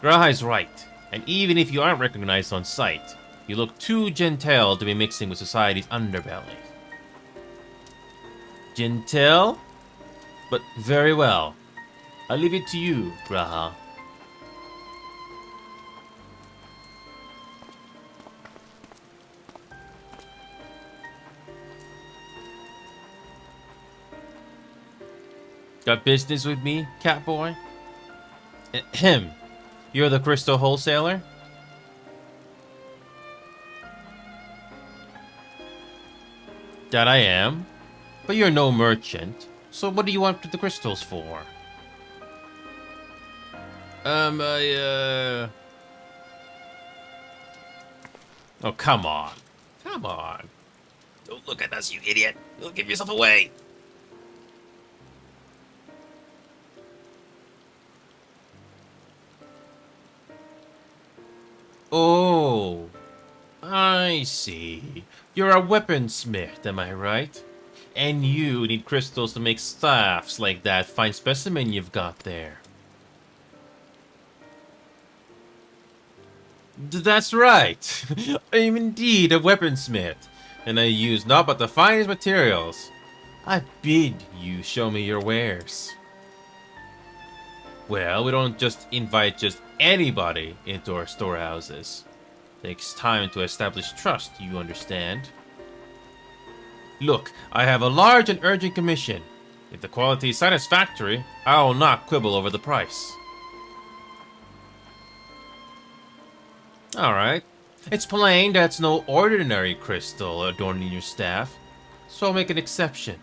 Graha is right, and even if you aren't recognized on sight, you look too genteel to be mixing with society's underbelly. Genteel? But very well. I'll leave it to you, Graha. Got business with me, Catboy? Ahem. You're the crystal wholesaler? That I am. But you're no merchant. So what do you want the crystals for? Oh, come on. Come on. Don't look at us, you idiot. You'll give yourself away. Oh, I see. You're a weaponsmith, am I right? And you need crystals to make staffs like that fine specimen you've got there. That's right. I am indeed a weaponsmith, and I use naught but the finest materials. I bid you show me your wares. Well, we don't just invite just anybody into our storehouses. Takes time to establish trust, you understand. Look, I have a large and urgent commission. If the quality is satisfactory, I will not quibble over the price. Alright. It's plain that's no ordinary crystal adorning your staff, so I'll make an exception.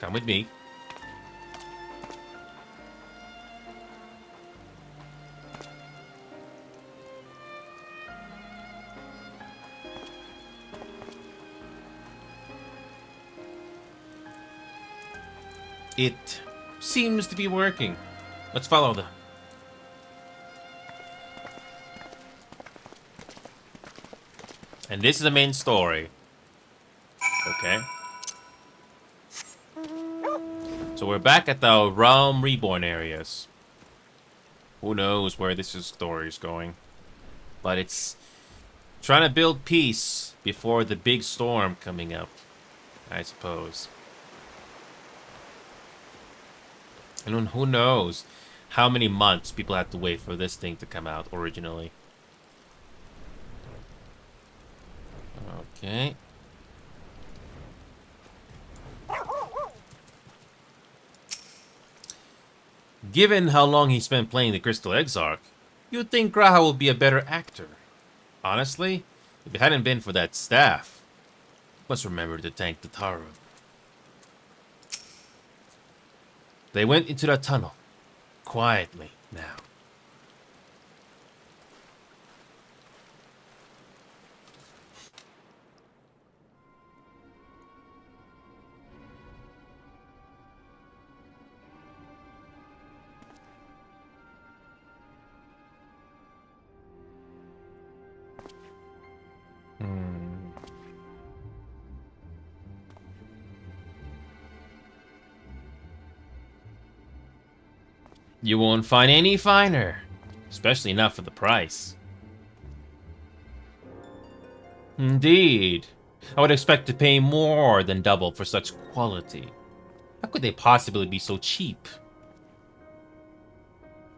Come with me. It seems to be working. Let's follow them. And this is the main story. Okay. So we're back at the Realm Reborn areas. Who knows where this story is going. But it's trying to build peace before the big storm coming up, I suppose. And who knows how many months people had to wait for this thing to come out originally. Okay. Given how long he spent playing the Crystal Exarch, you'd think Graha would be a better actor. Honestly, if it hadn't been for that staff, must remember to thank the Taru. They went into the tunnel. Quietly now. You won't find any finer, especially not for the price. Indeed. I would expect to pay more than double for such quality. How could they possibly be so cheap?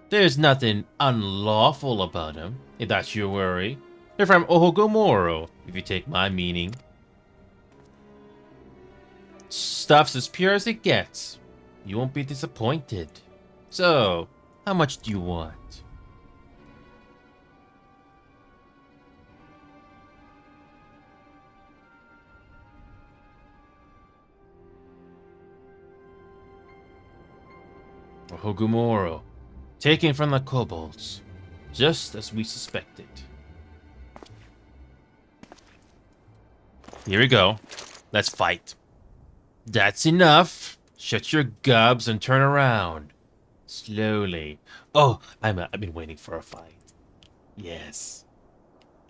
There's nothing unlawful about them, if that's your worry. They're from Ohogomoro, if you take my meaning. Stuff's as pure as it gets. You won't be disappointed. So, how much do you want? Ohogomoro, taken from the kobolds, just as we suspected. Here we go. Let's fight. That's enough. Shut your gubs and turn around. Slowly. Oh, I've been waiting for a fight. Yes.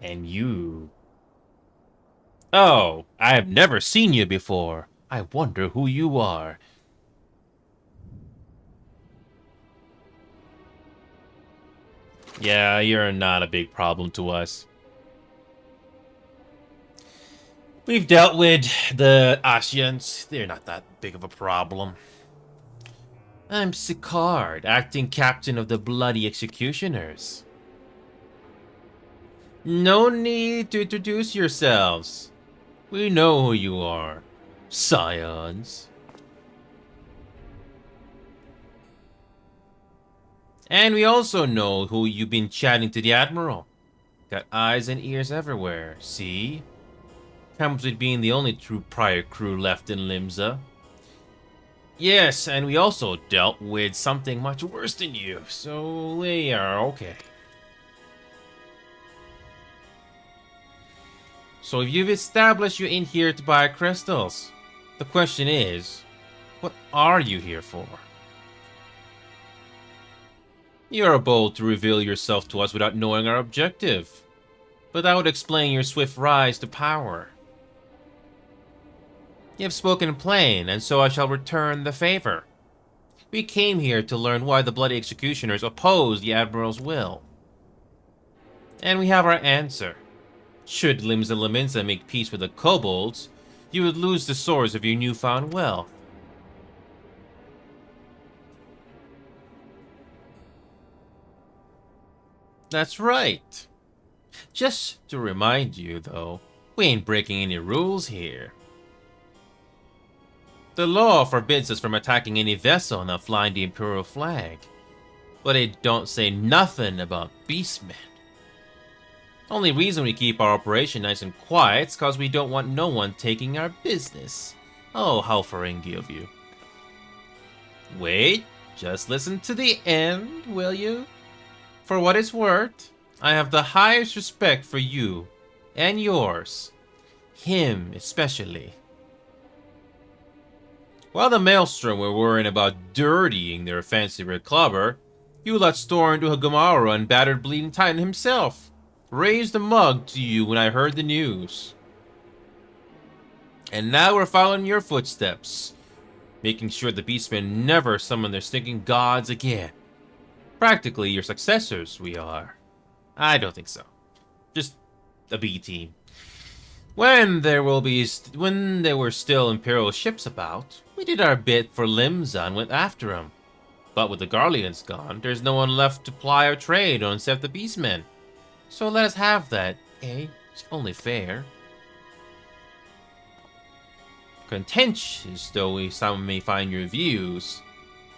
And you. Oh, I have never seen you before. I wonder who you are. Yeah, you're not a big problem to us. We've dealt with the Ascians. They're not that big of a problem. I'm Sicard, acting captain of the Bloody Executioners. No need to introduce yourselves. We know who you are, scions. And we also know who you've been chatting to the Admiral. Got eyes and ears everywhere, see? Comes with being the only true prior crew left in Limsa. Yes, and we also dealt with something much worse than you, so we are okay. So if you've established you're in here to buy crystals, the question is, what are you here for? You're bold to reveal yourself to us without knowing our objective, but that would explain your swift rise to power. You have spoken plain, and so I shall return the favor. We came here to learn why the Bloody Executioners oppose the Admiral's will. And we have our answer. Should Limsa Lominsa make peace with the kobolds, you would lose the source of your newfound wealth. That's right. Just to remind you, though, we ain't breaking any rules here. The law forbids us from attacking any vessel not flying the Imperial flag, but it don't say nothing about beastmen. Only reason we keep our operation nice and quiet is cause we don't want no one taking our business. Oh, how Ferengi of you. Wait, just listen to the end, will you? For what it's worth, I have the highest respect for you and yours. Him especially. While the Maelstrom were worrying about dirtying their fancy red clubber, you let store into Hagamaru and battered Bleeding Titan himself. Raised a mug to you when I heard the news. And now we're following your footsteps, making sure the Beastmen never summon their stinking gods again. Practically your successors, we are. I don't think so. Just a B team. When there were still Imperial ships about, we did our bit for Limsa and went after them. But with the Garleans gone, there's no one left to ply our trade on except the Beastmen. So let us have that, eh? It's only fair. Contentious though some may find your views,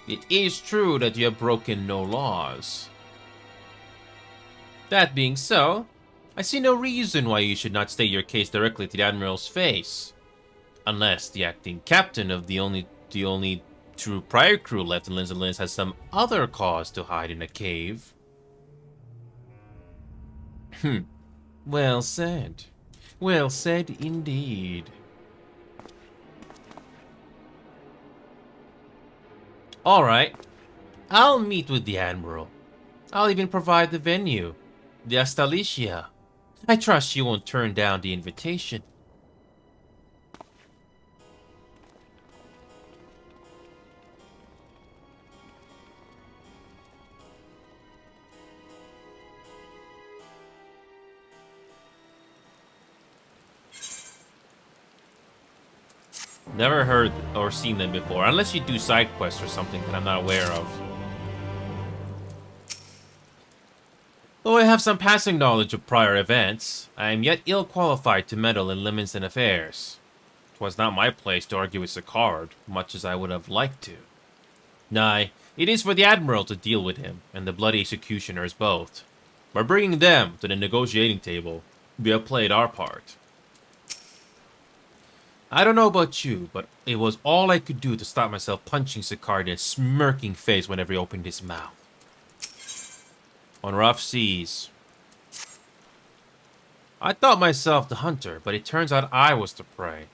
it is true that you have broken no laws. That being so, I see no reason why you should not state your case directly to the Admiral's face. Unless the acting captain of the only true prior crew left in Lims has some other cause to hide in a cave. Well said. Well said indeed. Alright. I'll meet with the Admiral. I'll even provide the venue. The Astalicia. I trust she won't turn down the invitation. Never heard or seen them before, unless you do side quests or something that I'm not aware of. Though I have some passing knowledge of prior events, I am yet ill qualified to meddle in Livingston affairs. 'Twas not my place to argue with Sicard, much as I would have liked to. Nay, it is for the Admiral to deal with him, and the bloody executioners both. By bringing them to the negotiating table, we have played our part. I don't know about you, but it was all I could do to stop myself punching Sicard in his smirking face whenever he opened his mouth. On rough seas. I thought myself the hunter, but it turns out I was the prey.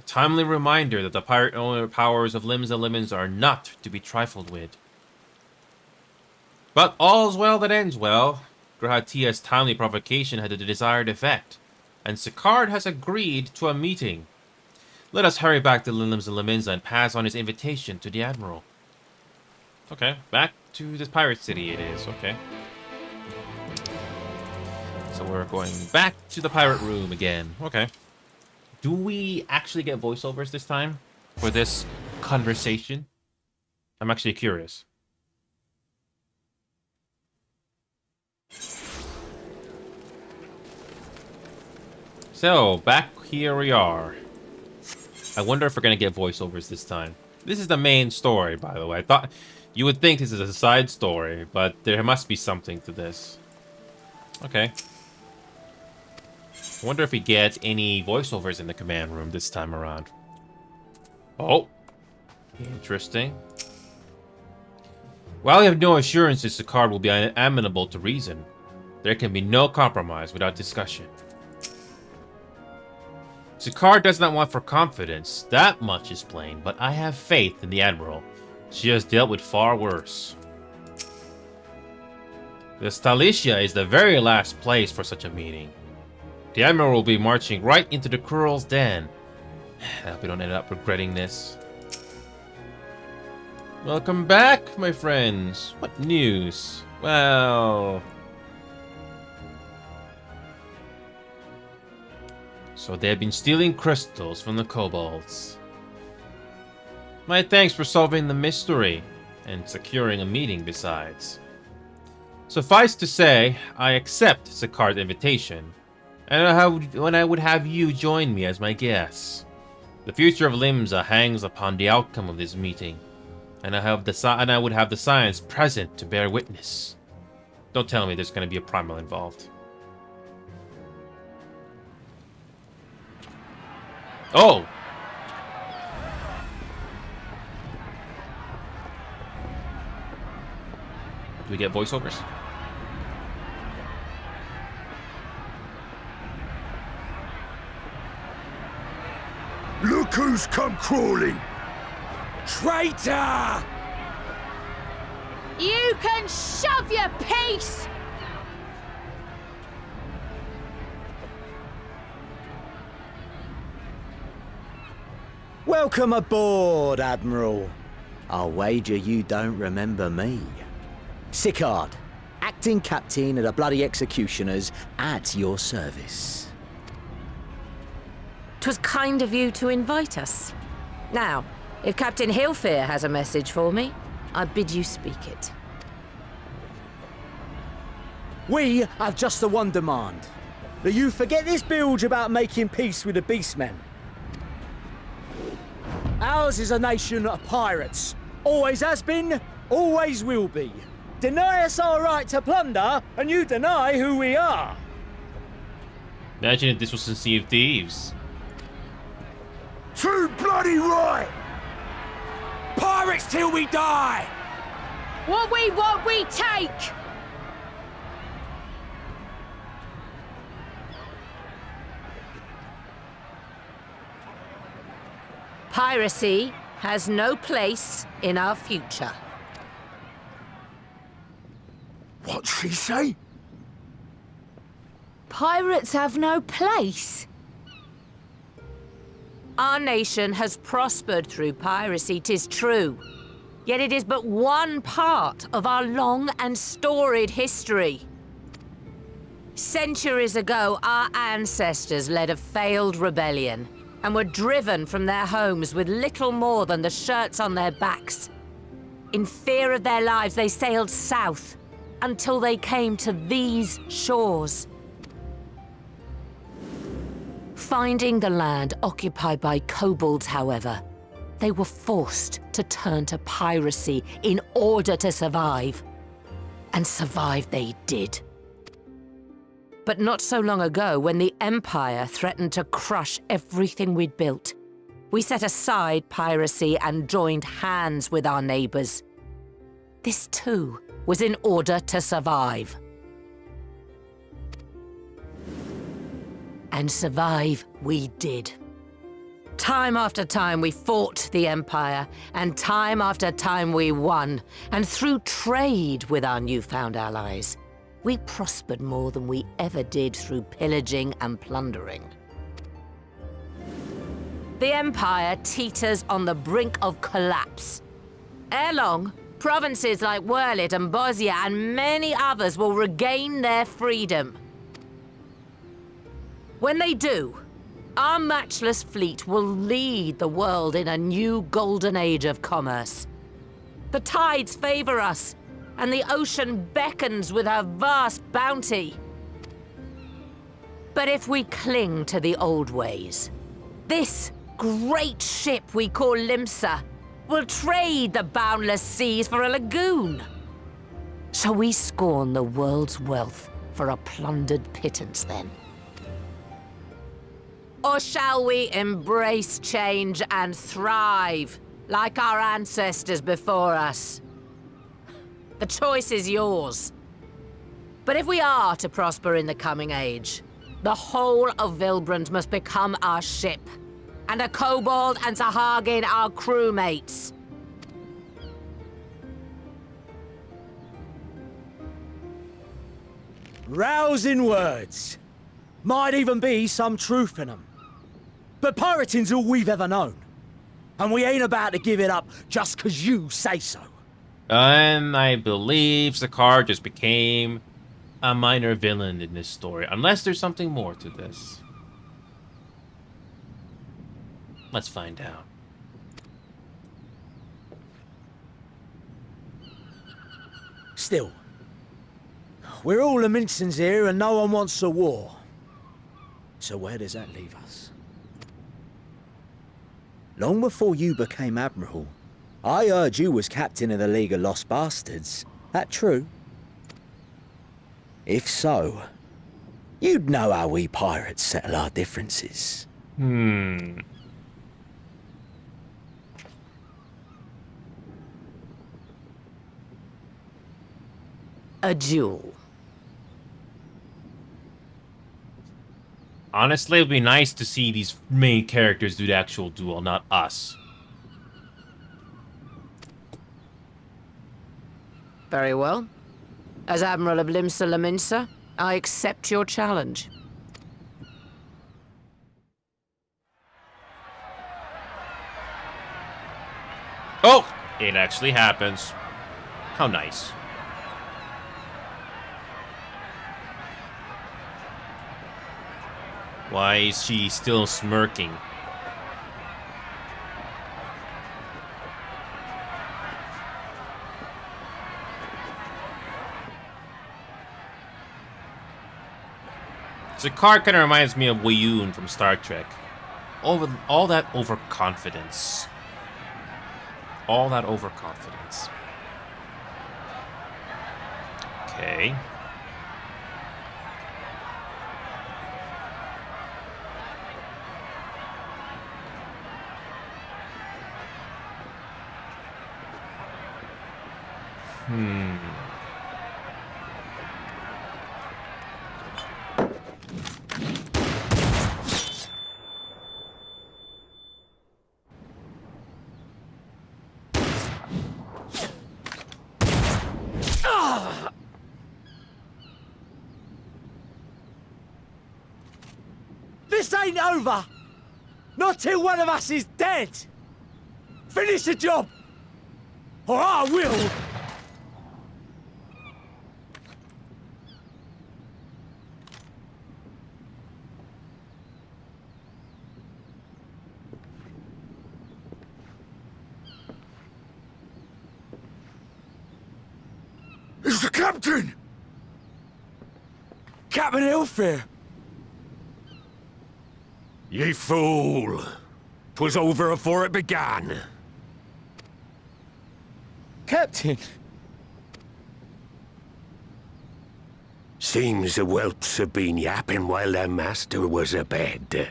A timely reminder that the pirate owner powers of Limbs and Lemons are not to be trifled with. But all's well that ends well. Grahatia's timely provocation had the desired effect, and Sicard has agreed to a meeting. Let us hurry back to Limbs and Leminza and pass on his invitation to the Admiral. Okay, back to the pirate city it is, okay. So we're going back to the pirate room again. Okay. Do we actually get voiceovers this time for this conversation? I'm actually curious. So, back here we are. I wonder if we're going to get voiceovers this time. This is the main story, by the way. I thought you would think this is a side story, but there must be something to this. Okay. I wonder if we get any voiceovers in the command room this time around. Oh. Interesting. While we have no assurances Sicard will be amenable to reason, there can be no compromise without discussion. Sicard does not want for confidence, that much is plain, but I have faith in the Admiral. She has dealt with far worse. The Stalicia is the very last place for such a meeting. The Admiral will be marching right into the Kurl's den. I hope we don't end up regretting this. Welcome back, my friends. What news? Well... So they have been stealing crystals from the kobolds. My thanks for solving the mystery, and securing a meeting besides. Suffice to say, I accept Sicard's invitation, and I would have you join me as my guest. The future of Limsa hangs upon the outcome of this meeting, and I would have the science present to bear witness. Don't tell me there's going to be a primal involved. Oh! Do we get voiceovers? Look who's come crawling! Traitor! You can shove your peace! Welcome aboard, Admiral. I'll wager you don't remember me. Sicard, acting captain of the bloody executioners, at your service. 'Twas kind of you to invite us. Now, if Captain Hillfear has a message for me, I bid you speak it. We have just the one demand. That you forget this bilge about making peace with the Beastmen. Ours is a nation of pirates. Always has been, always will be. Deny us our right to plunder, and you deny who we are. Imagine if this was in Sea of Thieves. Too bloody right! Pirates till we die! What we want, we take! Piracy has no place in our future. What'd she say? Pirates have no place. Our nation has prospered through piracy, 'tis true. Yet it is but one part of our long and storied history. Centuries ago, our ancestors led a failed rebellion and were driven from their homes with little more than the shirts on their backs. In fear of their lives, they sailed south until they came to these shores. Finding the land occupied by kobolds, however, they were forced to turn to piracy in order to survive. And survive they did. But not so long ago, when the Empire threatened to crush everything we'd built, we set aside piracy and joined hands with our neighbors. This too was in order to survive. And survive we did. Time after time we fought the Empire, and time after time we won. And through trade with our newfound allies, we prospered more than we ever did through pillaging and plundering. The Empire teeters on the brink of collapse. Ere long, provinces like Wurlit and Bosnia and many others will regain their freedom. When they do, our matchless fleet will lead the world in a new golden age of commerce. The tides favor us, and the ocean beckons with her vast bounty. But if we cling to the old ways, this great ship we call Limsa will trade the boundless seas for a lagoon. Shall we scorn the world's wealth for a plundered pittance then? Or shall we embrace change and thrive, like our ancestors before us? The choice is yours. But if we are to prosper in the coming age, the whole of Vilbrand must become our ship, and a kobold and Sahagin our crewmates. Rousing words. Might even be some truth in them. But pirating's all we've ever known. And we ain't about to give it up just 'cause you say so. And I believe Sakar just became a minor villain in this story. Unless there's something more to this. Let's find out. Still, we're all the Mincins here and no one wants a war. So where does that leave us? Long before you became Admiral, I heard you was captain of the League of Lost Bastards. That true? If so, you'd know how we pirates settle our differences. A duel. Honestly, it would be nice to see these main characters do the actual duel, not us. Very well. As Admiral of Limsa Laminsa, I accept your challenge. Oh! It actually happens. How nice. Why is she still smirking? Zakar kind of reminds me of Wayun from Star Trek. All that overconfidence. All that overconfidence. Okay. This ain't over! Not till one of us is dead! Finish the job! Or I will! It's the captain! Captain Ilfir! Ye fool! 'Twas over afore it began. Captain! Seems the whelps have been yapping while their master was abed.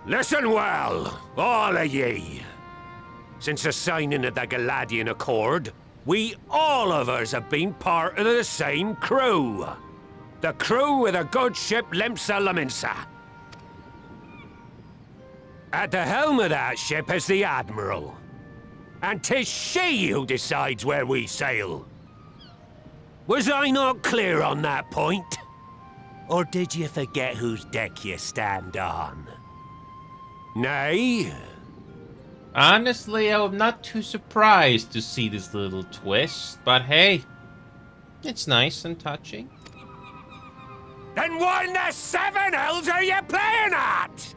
Listen well, all of ye. Since the signing of the Galadian Accord, we all of us have been part of the same crew. The crew with a good ship Limsa Laminsa. At the helm of that ship is the Admiral. And 'tis she who decides where we sail. Was I not clear on that point? Or did you forget whose deck you stand on? Nay? Honestly, I'm not too surprised to see this little twist, but hey, it's nice and touching. Then what in the seven hells are you playing at?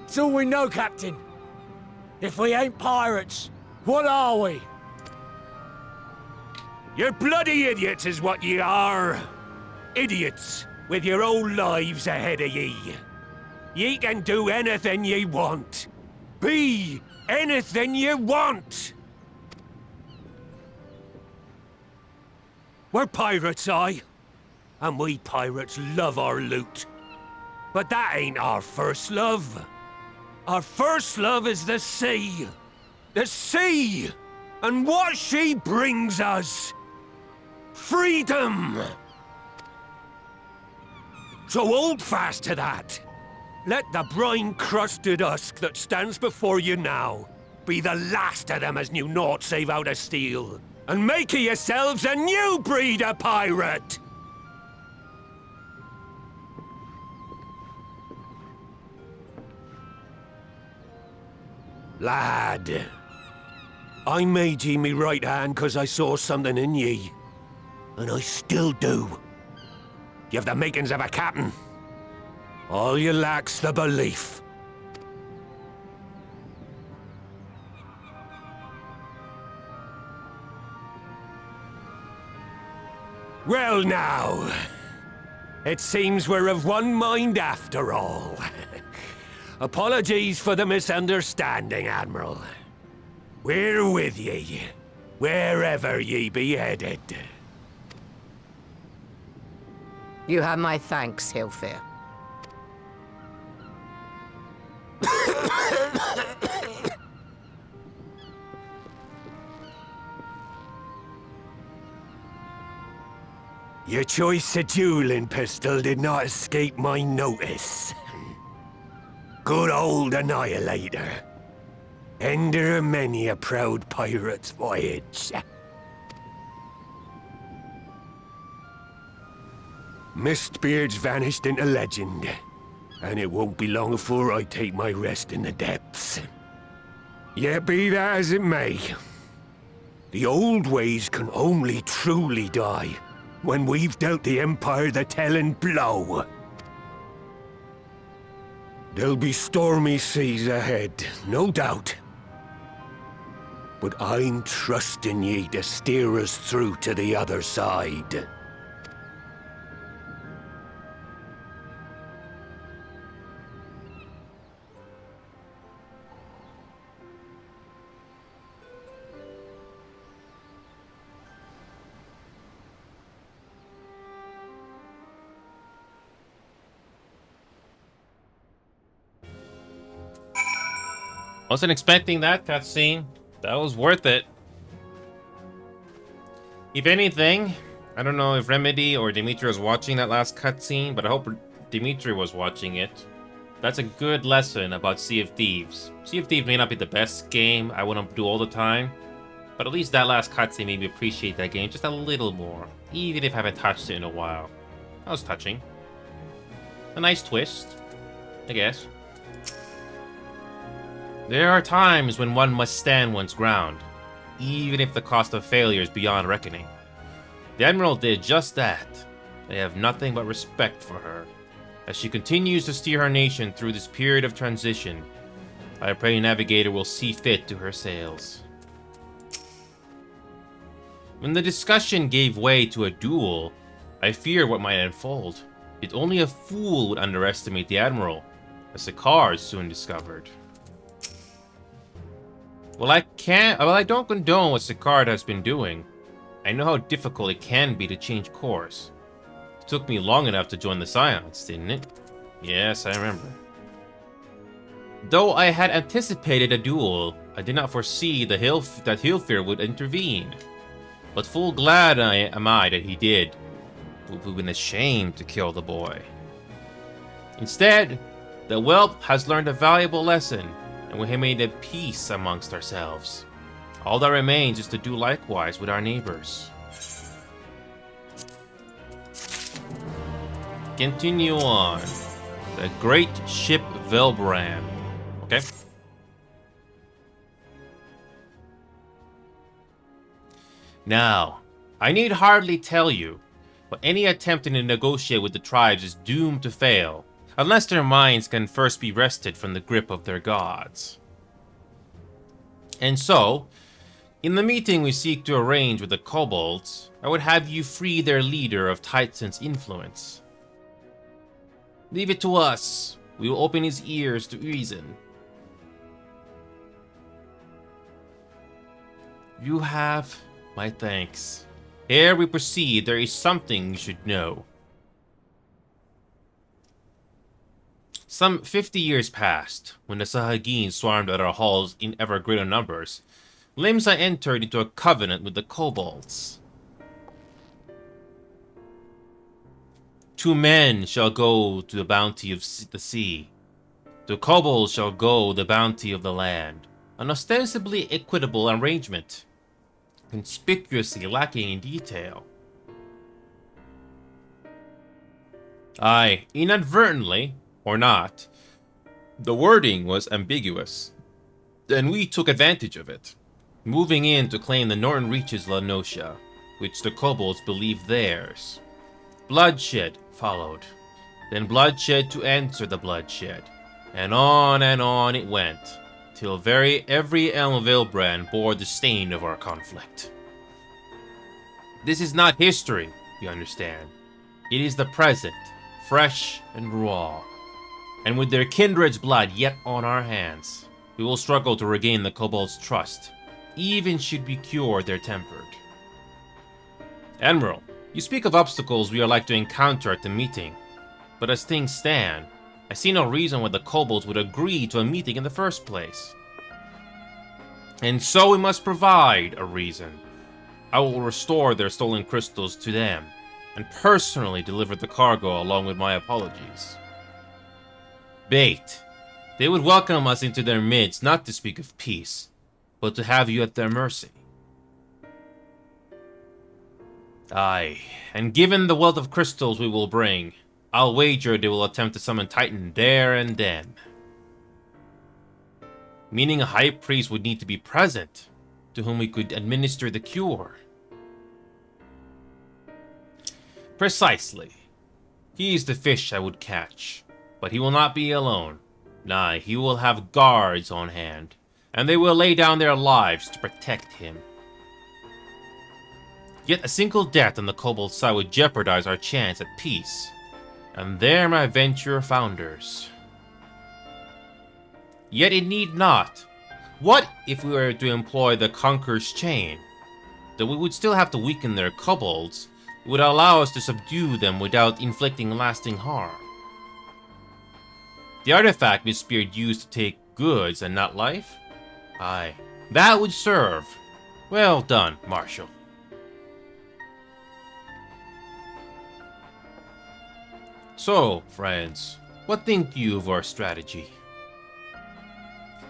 It's all we know, Captain. If we ain't pirates, what are we? You're bloody idiots is what ye are. Idiots with your own lives ahead of ye. Ye can do anything ye want. Be anything ye want. We're pirates, aye. And we pirates love our loot. But that ain't our first love. Our first love is the sea. The sea! And what she brings us. Freedom! So hold fast to that. Let the brine-crusted husk that stands before you now be the last of them as knew naught save out of steel. And make of yourselves a new breed of pirate! Lad, I made ye me right hand 'cause I saw something in ye. And I still do. You have the makings of a captain. All you lack's the belief. Well now, it seems we're of one mind after all. Apologies for the misunderstanding, Admiral. We're with ye, wherever ye be headed. You have my thanks, Hilfir. Your choice of dueling pistol did not escape my notice. Good old Annihilator. Ender of many a proud pirate's voyage. Mistbeard's vanished into legend, and it won't be long before I take my rest in the depths. Yet be that as it may, the old ways can only truly die when we've dealt the Empire the telling blow. There'll be stormy seas ahead, no doubt. But I'm trusting ye to steer us through to the other side. Wasn't expecting that cutscene. That was worth it. If anything, I don't know if Remedy or Dimitri was watching that last cutscene, but I hope Dimitri was watching it. That's a good lesson about Sea of Thieves. Sea of Thieves may not be the best game I want to do all the time, but at least that last cutscene made me appreciate that game just a little more, even if I haven't touched it in a while. That was touching. A nice twist, I guess. There are times when one must stand one's ground, even if the cost of failure is beyond reckoning. The Admiral did just that. I have nothing but respect for her. As she continues to steer her nation through this period of transition, I pray Navigator will see fit to her sails. When the discussion gave way to a duel, I feared what might unfold. Yet only a fool would underestimate the Admiral, as the cars soon discovered. Well, I don't condone what Sicard has been doing. I know how difficult it can be to change course. It took me long enough to join the Scions, didn't it? Yes, I remember. Though I had anticipated a duel, I did not foresee that Hilfir would intervene. But full glad am I that he did. It would have been a shame to kill the boy. Instead, the whelp has learned a valuable lesson, and we have made a peace amongst ourselves. All that remains is to do likewise with our neighbors. Continue on. The great ship Velbrand. Okay. Now, I need hardly tell you, but any attempt to negotiate with the tribes is doomed to fail, unless their minds can first be wrested from the grip of their gods. And so, in the meeting we seek to arrange with the kobolds, I would have you free their leader of Titan's influence. Leave it to us. We will open his ears to reason. You have my thanks. Ere we proceed, there is something you should know. Some 50 years passed, when the Sahagin swarmed at our halls in ever greater numbers. Limsa entered into a covenant with the kobolds. 2 men shall go to the bounty of the sea. The kobolds shall go the bounty of the land. An ostensibly equitable arrangement, conspicuously lacking in detail. Aye, inadvertently, or not, the wording was ambiguous, and we took advantage of it, moving in to claim the northern reaches La Noscia, which the kobolds believed theirs. Bloodshed followed, then bloodshed to answer the bloodshed, and on it went, till every elm of Velbrand bore the stain of our conflict. This is not history, you understand. It is the present, fresh and raw. And with their kindred's blood yet on our hands, we will struggle to regain the kobolds' trust, even should we cure their tempered. Admiral, you speak of obstacles we are like to encounter at the meeting, but as things stand, I see no reason why the kobolds would agree to a meeting in the first place. And so we must provide a reason. I will restore their stolen crystals to them, and personally deliver the cargo along with my apologies. Bait. They would welcome us into their midst not to speak of peace, but to have you at their mercy. Aye, and given the wealth of crystals we will bring, I'll wager they will attempt to summon Titan there and then. Meaning a high priest would need to be present, to whom we could administer the cure. Precisely. He is the fish I would catch, but he will not be alone. Nay, he will have guards on hand, and they will lay down their lives to protect him. Yet a single death on the kobold side would jeopardize our chance at peace, and there my venture founders. Yet it need not. What if we were to employ the Conqueror's Chain? Though we would still have to weaken their kobolds, it would allow us to subdue them without inflicting lasting harm. The artifact Miss Beard used to take goods and not life? Aye, that would serve. Well done, Marshal. So, friends, what think you of our strategy?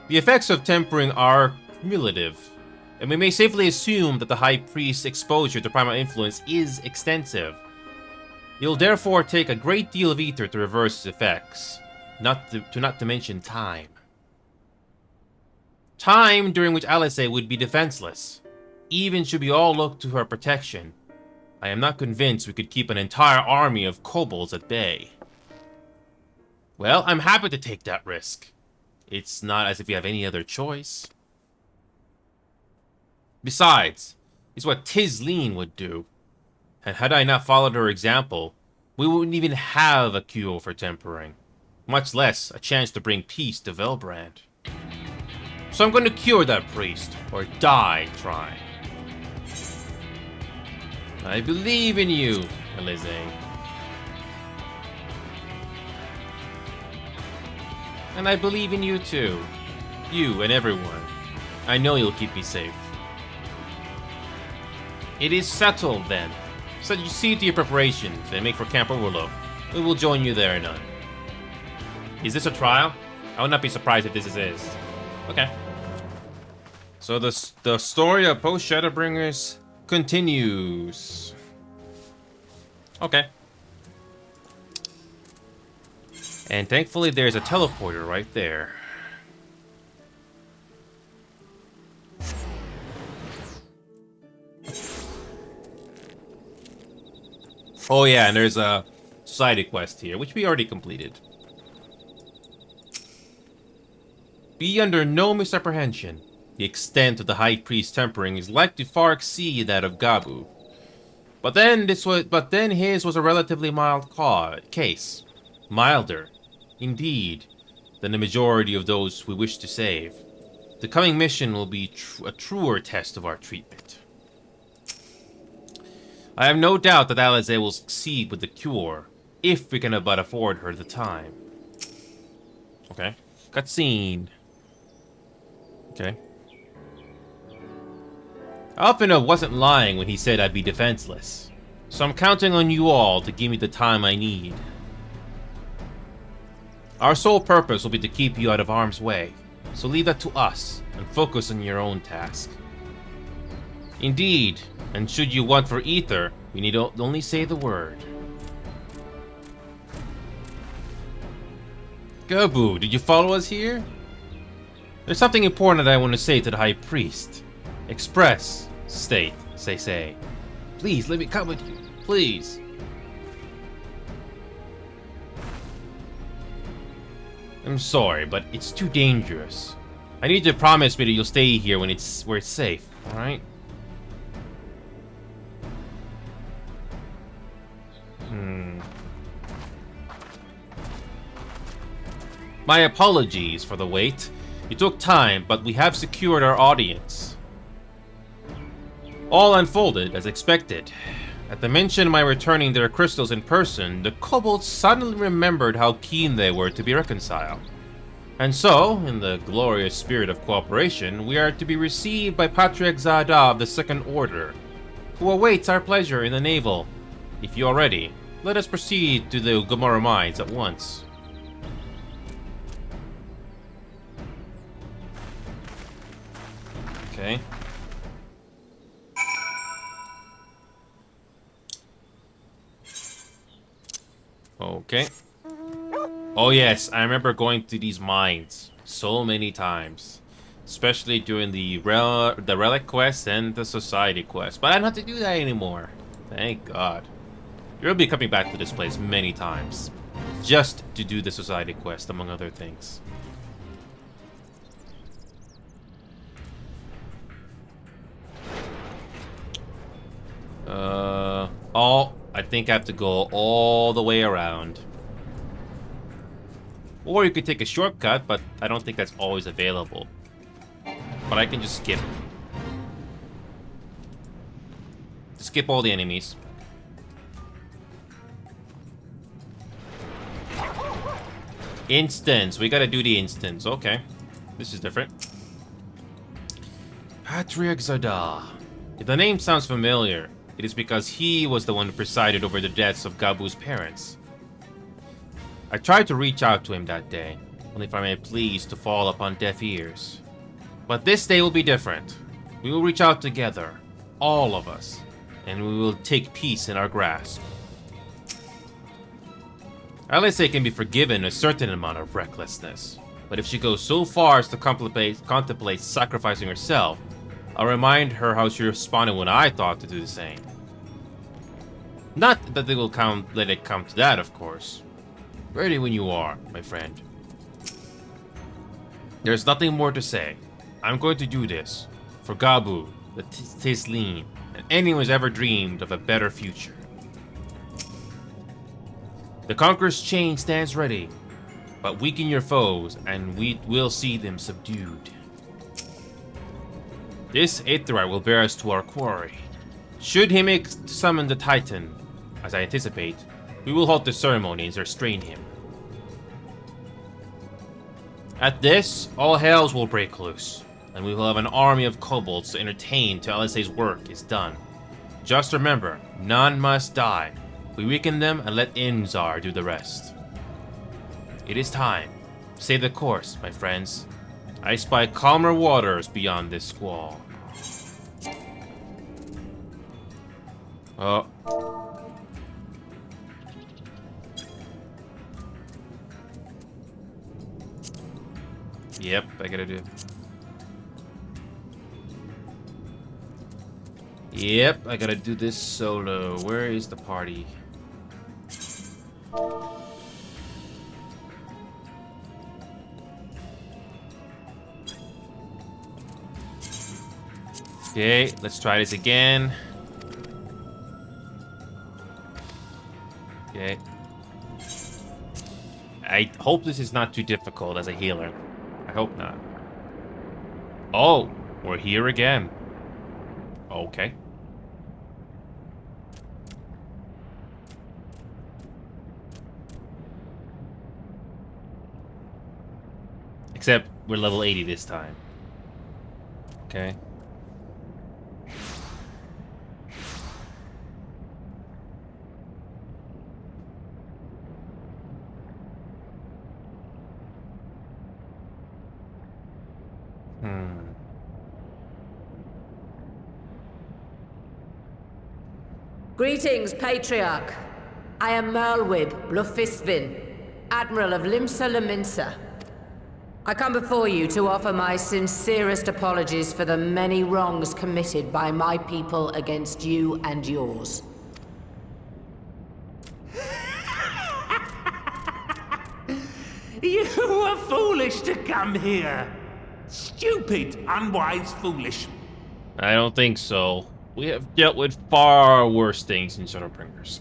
The effects of tempering are cumulative, and we may safely assume that the High Priest's exposure to primal influence is extensive. It will therefore take a great deal of ether to reverse its effects, not to mention time. Time during which Alice would be defenseless, even should we all look to her protection. I am not convinced we could keep an entire army of kobolds at bay. Well, I'm happy to take that risk. It's not as if we have any other choice. Besides, it's what Tisleen would do. And had I not followed her example, we wouldn't even have a cure for tempering, much less a chance to bring peace to Velbrand. So I'm going to cure that priest, or die trying. I believe in you, Elizane. And I believe in you too. You and everyone. I know you'll keep me safe. It is settled then. So you see to your preparations and make for Camp Overlook. We will join you there, none. Is this a trial? I would not be surprised if this is. Okay. So the story of Post-Shadowbringers continues. Okay. And thankfully there's a teleporter right there. Oh yeah, and there's a society quest here, which we already completed. Be under no misapprehension. The extent of the High Priest's tempering is likely to far exceed that of Gabu. But then his was a relatively mild case. Milder, indeed, than the majority of those we wish to save. The coming mission will be a truer test of our treatment. I have no doubt that Alice will succeed with the cure, if we can but afford her the time. Okay. Cutscene. Okay. Alphinaud wasn't lying when he said I'd be defenseless, so I'm counting on you all to give me the time I need. Our sole purpose will be to keep you out of harm's way, so leave that to us and focus on your own task. Indeed, and should you want for ether, we need only say the word. Gabu, did you follow us here? There's something important that I want to say to the High Priest. Express, state, say. Please, let me come with you. Please. I'm sorry, but it's too dangerous. I need you to promise me that you'll stay here where it's safe, alright? My apologies for the wait. It took time, but we have secured our audience. All unfolded as expected. At the mention of my returning their crystals in person, the kobolds suddenly remembered how keen they were to be reconciled. And so, in the glorious spirit of cooperation, we are to be received by Patriarch Zada of the Second Order, who awaits our pleasure in the navel. If you are ready, let us proceed to the Gomorrah Mines at once. Okay. Okay. Oh yes, I remember going to these mines so many times. Especially during the relic quest and the society quest. But I don't have to do that anymore. Thank God. You'll be coming back to this place many times. Just to do the society quest, among other things. I think I have to go all the way around. Or you could take a shortcut, but I don't think that's always available. But I can just skip. Skip all the enemies. Instance. We gotta do the instance. Okay. This is different. Patriarch Zarda. If the name sounds familiar, it is because he was the one who presided over the deaths of Gabu's parents. I tried to reach out to him that day, only for my pleas to fall upon deaf ears. But this day will be different. We will reach out together, all of us, and we will take peace in our grasp. Alice can be forgiven a certain amount of recklessness, but if she goes so far as to contemplate sacrificing herself, I'll remind her how she responded when I thought to do the same. Not that they will let it come to that, of course. Ready when you are, my friend. There's nothing more to say. I'm going to do this for Gabu, the Tisleen, and anyone who's ever dreamed of a better future. The Conqueror's chain stands ready, but weaken your foes and we will see them subdued. This Aetheryte will bear us to our quarry. Should he make to summon the Titan, as I anticipate, we will halt the ceremony and restrain him. At this, all hells will break loose, and we will have an army of kobolds to entertain till LSA's work is done. Just remember, none must die. We weaken them and let Inzar do the rest. It is time. Stay the course, my friends. I spy calmer waters beyond this squall. Oh. Yep, I gotta do. Yep, I gotta do this solo. Where is the party? Okay, let's try this again. Okay. I hope this is not too difficult as a healer. I hope not. Oh, we're here again. Okay. Except we're level 80 this time. Okay. Greetings, Patriarch. I am Merlwyd Blufistvin, Admiral of Limsa Leminsa. I come before you to offer my sincerest apologies for the many wrongs committed by my people against you and yours. You were foolish to come here. Stupid, unwise, foolish. I don't think so. We have dealt with far worse things in Shadowbringers.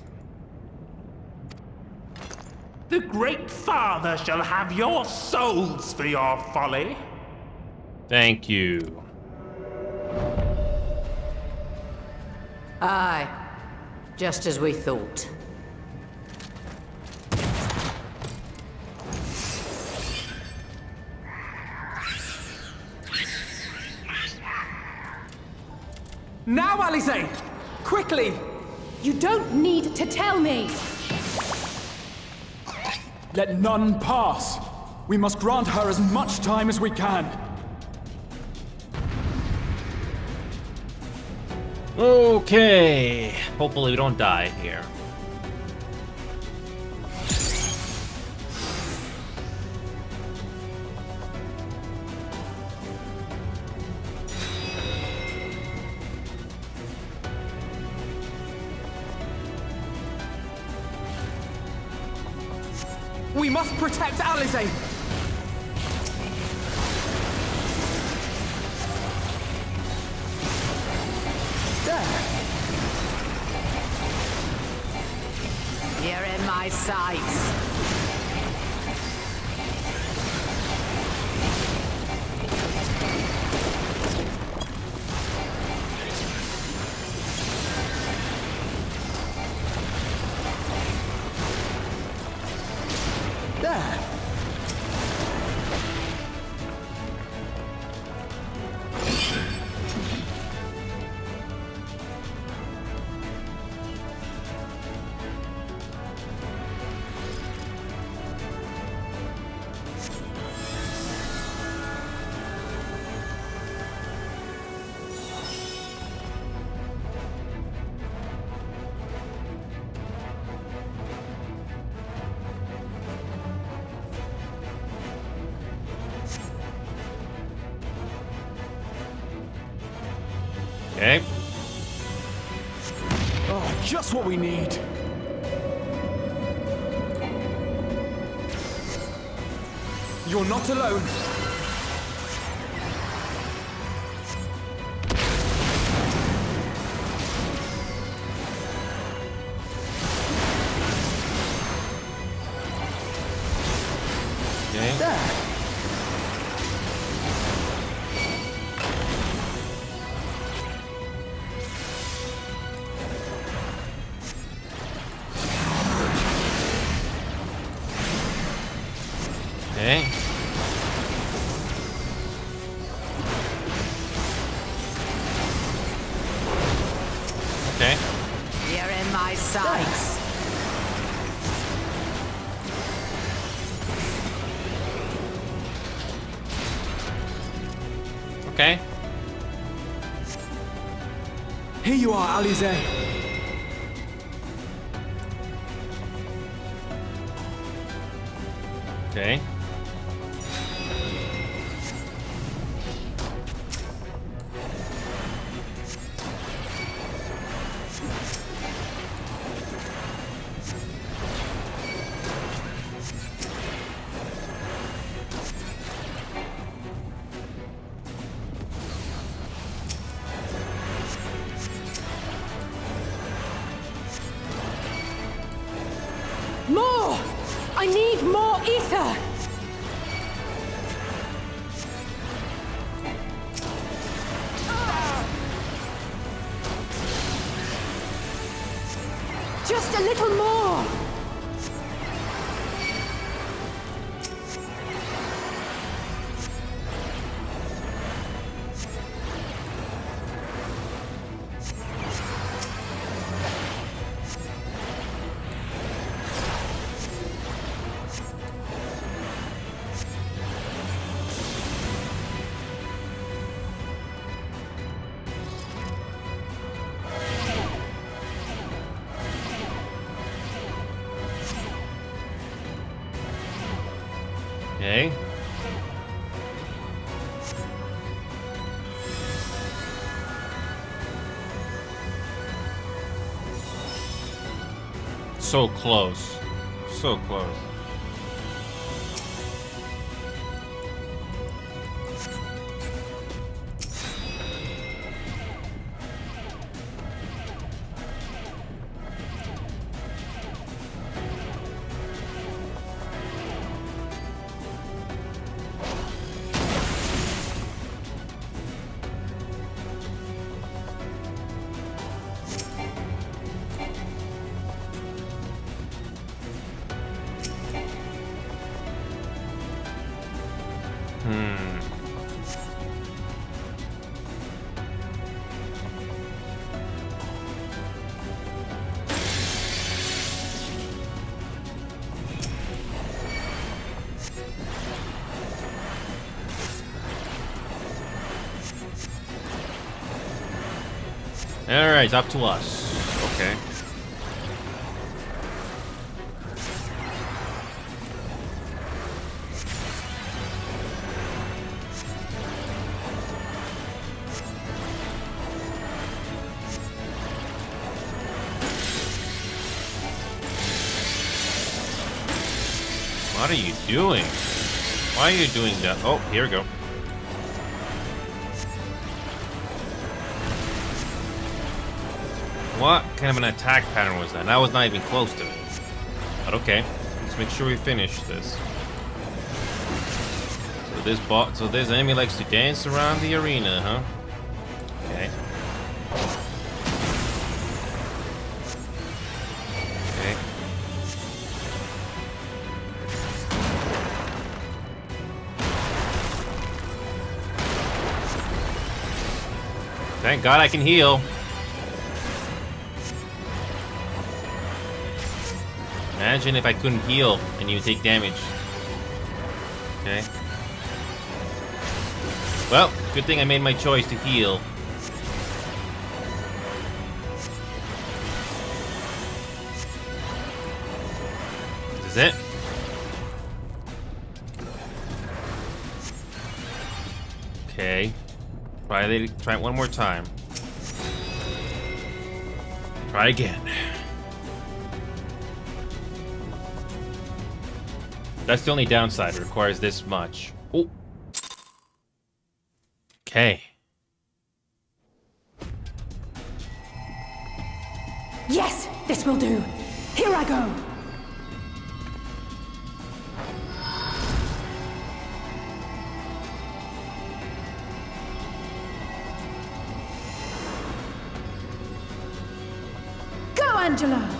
The Great Father shall have your souls for your folly. Thank you. Aye, just as we thought. Now, Alize! Quickly! You don't need to tell me! Let none pass. We must grant her as much time as we can. Okay. Hopefully we don't die here. We must protect Alize! You're in my sights. There! Okay. Oh, just what we need. You're not alone. Okay. There. Okay. Okay. You're in my sights. Okay. Here you are, Alize. Okay. More! I need more ether! Just a little more! Okay. So close. So close. Alright, up to us. Okay. What are you doing? Why are you doing that? Oh, here we go. What kind of an attack pattern was that? That was not even close to it. But okay, let's make sure we finish this. So this enemy likes to dance around the arena, huh? Okay. Okay. Thank God I can heal. Imagine if I couldn't heal and you take damage. Okay. Well, good thing I made my choice to heal. This is it. Okay. Try it one more time. Try again. That's the only downside. It requires this much. Oh. Okay. Yes, this will do. Here I go. Go, Angela!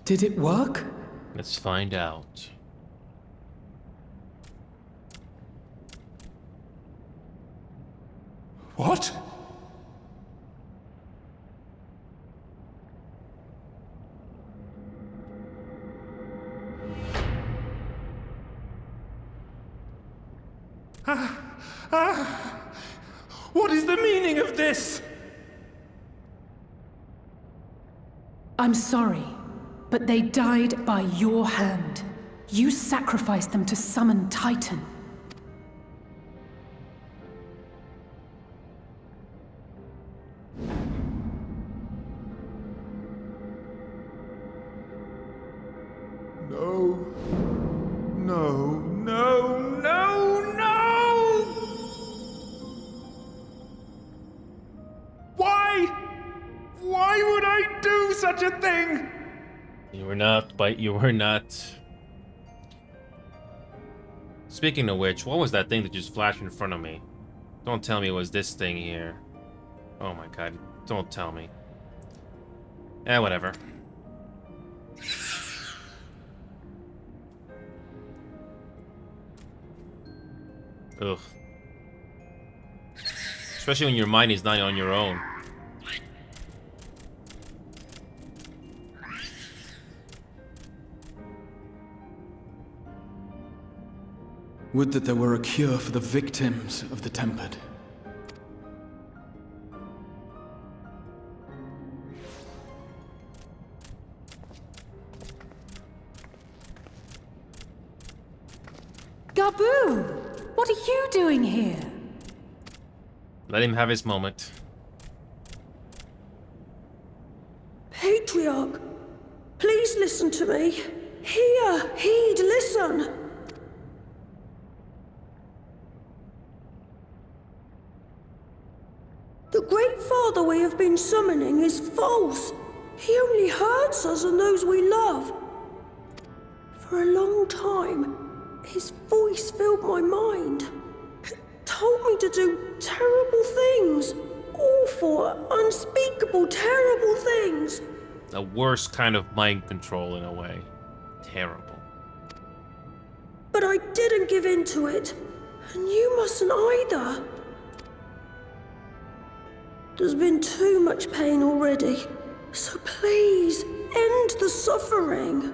Did it work? Let's find out. What? What is the meaning of this? I'm sorry, but they died by your hand. You sacrificed them to summon Titan. No. No, no, no, no! Why? Why would I do such a thing? You were not, but you were not. Speaking of which, what was that thing that just flashed in front of me? Don't tell me it was this thing here. Oh my god, don't tell me. Eh, whatever. Ugh. Especially when your mind is not on your own. Would that there were a cure for the victims of the Tempered. Gabu! What are you doing here? Let him have his moment. Patriarch, please listen to me. Hear, heed, listen. The Great Father we have been summoning is false. He only hurts us and those we love. For a long time, his voice filled my mind. It told me to do terrible things. Awful, unspeakable, terrible things. The worst kind of mind control in a way. Terrible. But I didn't give in to it. And you mustn't either. There's been too much pain already. So please, end the suffering.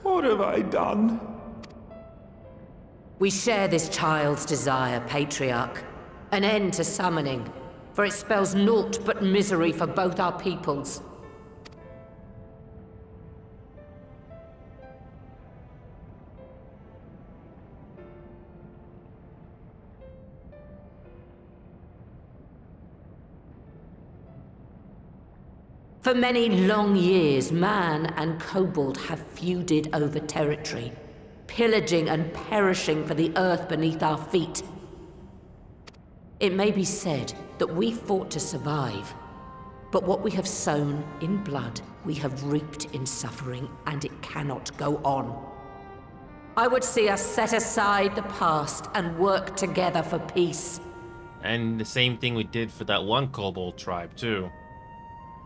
What have I done? We share this child's desire, Patriarch. An end to summoning, for it spells naught but misery for both our peoples. For many long years, man and kobold have feuded over territory, pillaging and perishing for the earth beneath our feet. It may be said that we fought to survive, but what we have sown in blood, we have reaped in suffering, and it cannot go on. I would see us set aside the past and work together for peace. And the same thing we did for that one kobold tribe, too.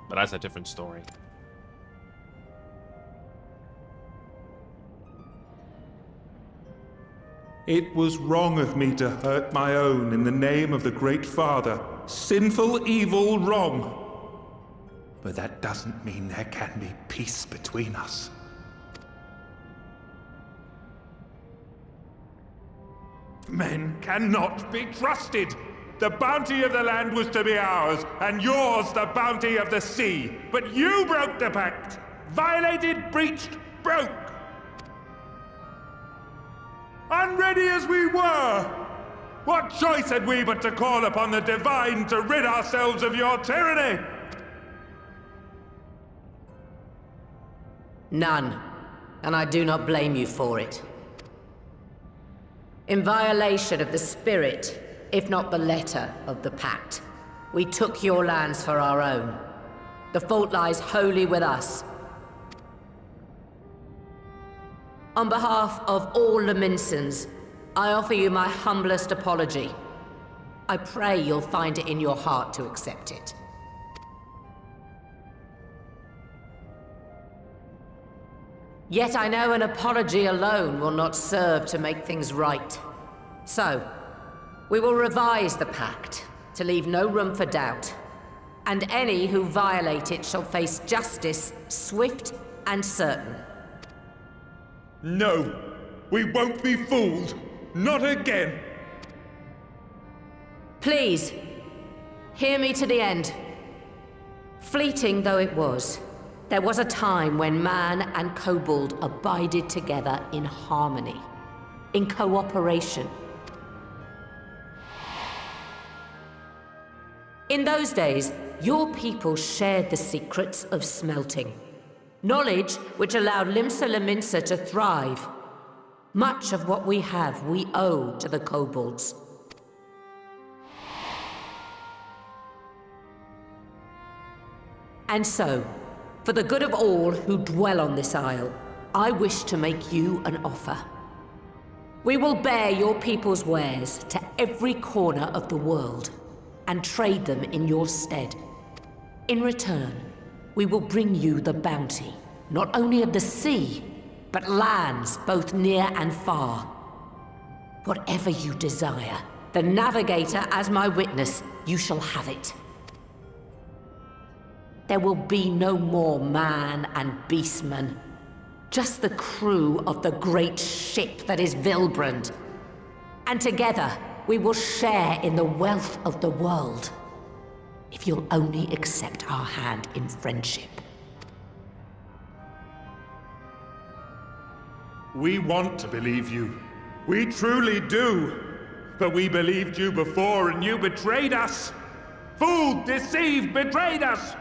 But that's a different story. It was wrong of me to hurt my own in the name of the Great Father. Sinful, evil, wrong. But that doesn't mean there can be peace between us. Men cannot be trusted! The bounty of the land was to be ours, and yours the bounty of the sea. But you broke the pact! Violated, breached, broke! Unready as we were! What choice had we but to call upon the divine to rid ourselves of your tyranny? None. And I do not blame you for it. In violation of the spirit, if not the letter, of the pact, we took your lands for our own. The fault lies wholly with us. On behalf of all Laminsons, I offer you my humblest apology. I pray you'll find it in your heart to accept it. Yet I know an apology alone will not serve to make things right. So, we will revise the pact to leave no room for doubt. And any who violate it shall face justice, swift and certain. No, we won't be fooled. Not again. Please, hear me to the end. Fleeting though it was, there was a time when man and kobold abided together in harmony, in cooperation. In those days, your people shared the secrets of smelting. Knowledge which allowed Limsa Lominsa to thrive. Much of what we have, we owe to the kobolds. And so, for the good of all who dwell on this isle, I wish to make you an offer. We will bear your people's wares to every corner of the world, and trade them in your stead. In return, we will bring you the bounty, not only of the sea, but lands both near and far. Whatever you desire, the Navigator as my witness, you shall have it. There will be no more man and beastman, just the crew of the great ship that is Vilbrand. And together, we will share in the wealth of the world, if you'll only accept our hand in friendship. We want to believe you. We truly do. But we believed you before and you betrayed us. Fooled, deceived, betrayed us.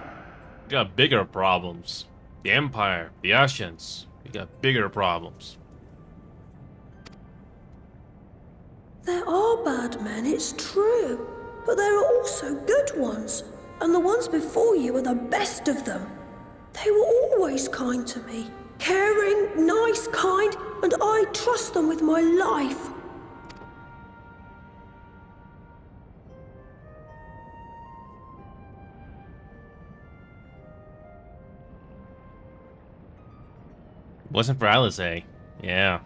We got bigger problems. The Empire, the Ascians. We got bigger problems. There are bad men, it's true. But there are also good ones. And the ones before you are the best of them. They were always kind to me. Caring, nice, kind, and I trust them with my life. Wasn't for Alizé. Yeah.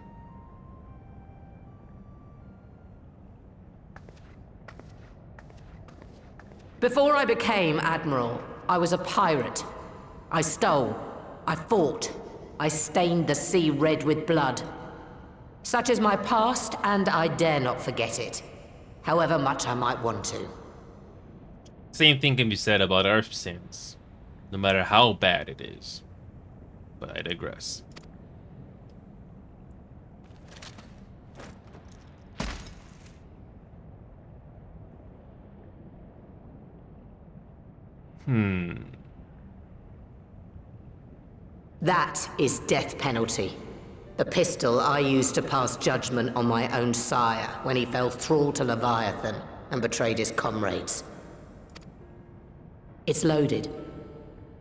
Before I became Admiral, I was a pirate. I stole. I fought. I stained the sea red with blood. Such is my past, and I dare not forget it, however much I might want to. Same thing can be said about our sins, no matter how bad it is. But I digress. That is death penalty. The pistol I used to pass judgment on my own sire when he fell thrall to Leviathan and betrayed his comrades. It's loaded.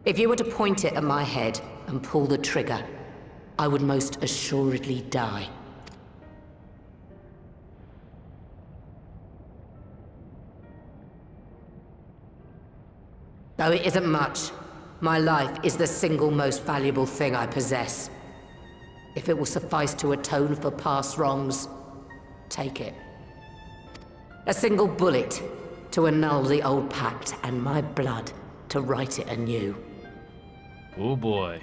If you were to point it at my head and pull the trigger, I would most assuredly die. Though it isn't much, my life is the single most valuable thing I possess. If it will suffice to atone for past wrongs, take it. A single bullet to annul the old pact, and my blood to write it anew. Oh boy.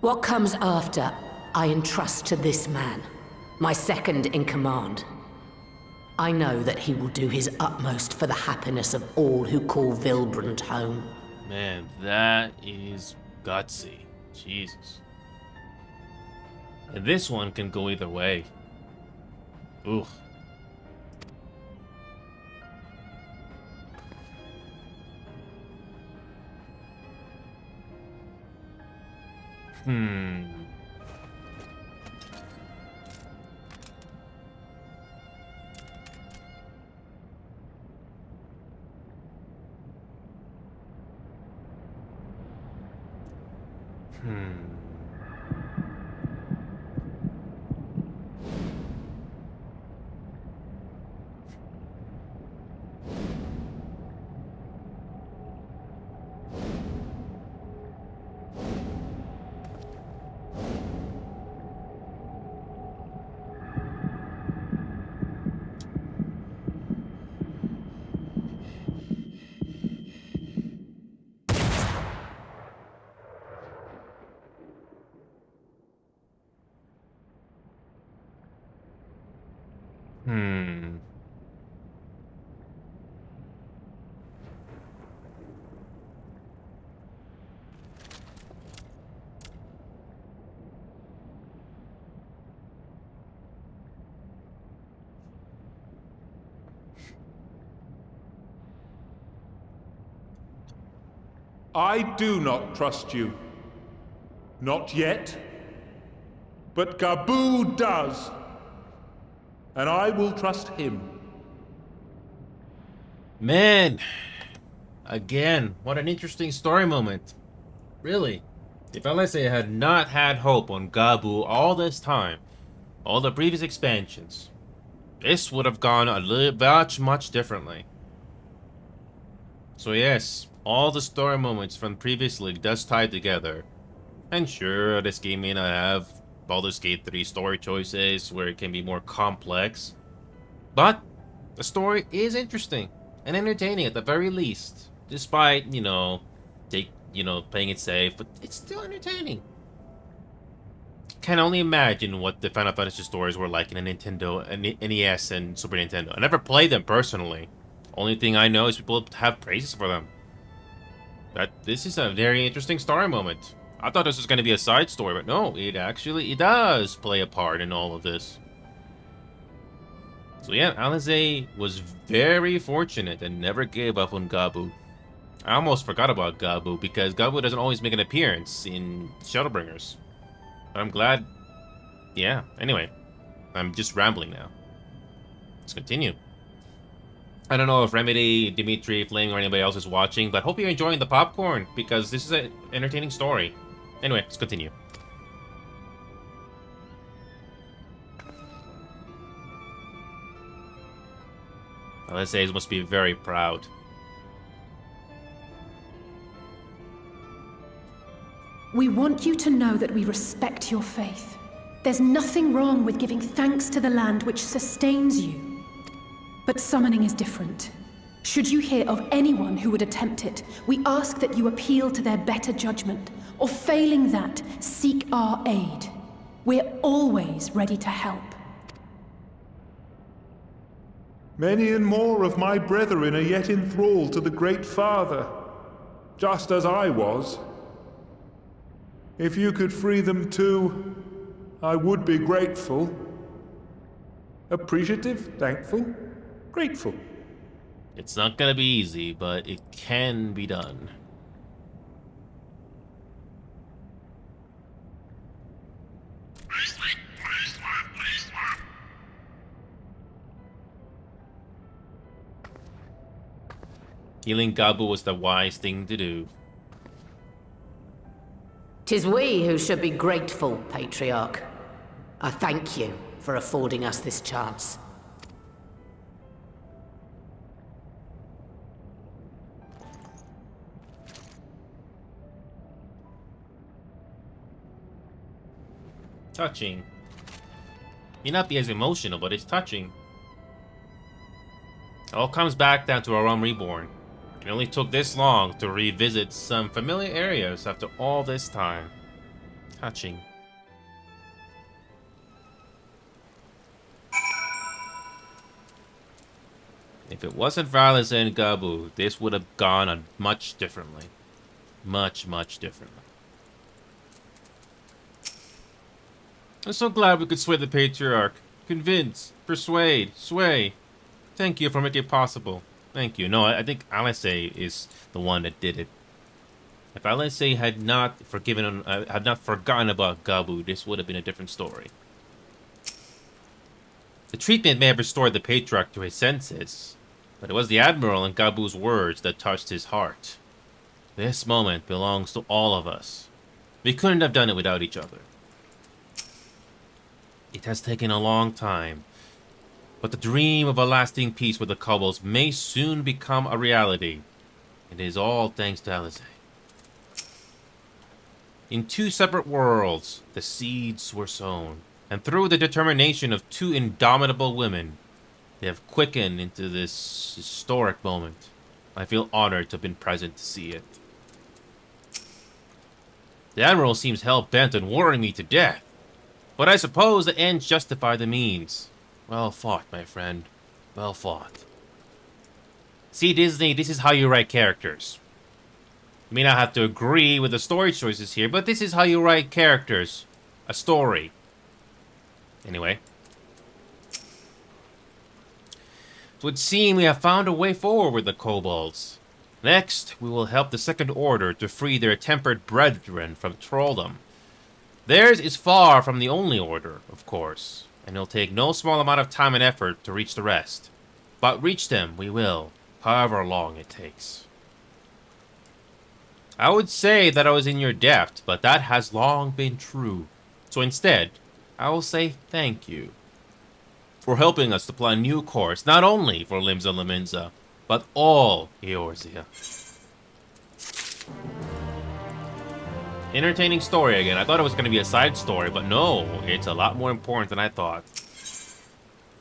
What comes after, I entrust to this man, my second in command. I know that he will do his utmost for the happiness of all who call Vilbrand home. Man, that is gutsy. Jesus. And this one can go either way. Ooh. I do not trust you. Not yet. But Gaboo does. And I will trust him. Man. Again, what an interesting story moment. Really. If LSA had not had hope on Gaboo all this time, all the previous expansions, this would have gone a little much differently. So yes, all the story moments from previous league does tie together. And sure, this game may not have Baldur's Gate 3 story choices where it can be more complex, but the story is interesting and entertaining at the very least, despite, playing it safe, but it's still entertaining. Can only imagine what the Final Fantasy stories were like in a Nintendo, NES, and Super Nintendo. I never played them personally. Only thing I know is people have praises for them. But this is a very interesting story moment. I thought this was going to be a side story, but no, it does play a part in all of this. So yeah, Alizé was very fortunate and never gave up on Gaboo. I almost forgot about Gaboo because Gaboo doesn't always make an appearance in Shadowbringers. But I'm glad. Yeah, anyway, I'm just rambling now. Let's continue. I don't know if Remedy, Dimitri, Flame, or anybody else is watching, but hope you're enjoying the popcorn because this is an entertaining story. Anyway, let's continue. Alizé must be very proud. We want you to know that we respect your faith. There's nothing wrong with giving thanks to the land which sustains you. But summoning is different. Should you hear of anyone who would attempt it, we ask that you appeal to their better judgment, or failing that, seek our aid. We're always ready to help. Many and more of my brethren are yet enthralled to the Great Father, just as I was. If you could free them too, I would be grateful. Appreciative, thankful, grateful. It's not gonna be easy, but it can be done. Healing Gaboo was the wise thing to do. 'Tis we who should be grateful, Patriarch. I thank you for affording us this chance. Touching. May not be as emotional, but it's touching. It all comes back down to our Realm Reborn. It only took this long to revisit some familiar areas after all this time. Touching. If it wasn't for Alice and Gabu, this would have gone on much differently. Much, much differently. I'm so glad we could sway the Patriarch. Convince, persuade, sway. Thank you for making it possible. Thank you. No, I think Alice is the one that did it. If Alice had not had not forgotten about Gabu, this would have been a different story. The treatment may have restored the Patriarch to his senses, but it was the Admiral and Gabu's words that touched his heart. This moment belongs to all of us. We couldn't have done it without each other. It has taken a long time, but the dream of a lasting peace with the Kobolds may soon become a reality. It is all thanks to Alice. In two separate worlds, the seeds were sown, and through the determination of two indomitable women, they have quickened into this historic moment. I feel honored to have been present to see it. The Admiral seems hell-bent on worrying me to death, but I suppose the ends justify the means. Well fought, my friend. Well fought. See, Disney, this is how you write characters. You may not have to agree with the story choices here, but this is how you write characters. A story. Anyway. It would seem we have found a way forward with the Kobolds. Next, we will help the Second Order to free their tempered brethren from thraldom. Theirs is far from the only order, of course, and it'll take no small amount of time and effort to reach the rest. But reach them we will, however long it takes. I would say that I was in your debt, but that has long been true. So instead, I will say thank you for helping us to plan a new course, not only for Limsa Lominsa, but all Eorzea. Entertaining story again. I thought it was going to be a side story, but no, it's a lot more important than I thought.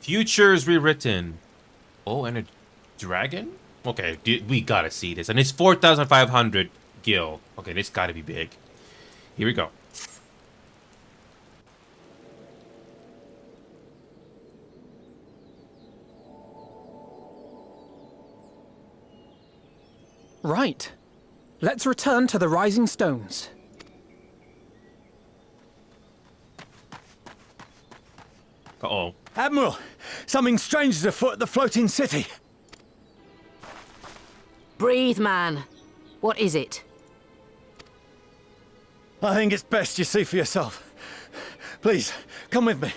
Futures rewritten. Oh, and a dragon? Okay, we gotta see this. And it's 4,500 gil. Okay, this gotta be big. Here we go. Right. Let's return to the Rising Stones. Uh-oh. Admiral, something strange is afoot at the floating city. Breathe, man. What is it? I think it's best you see for yourself. Please, come with me.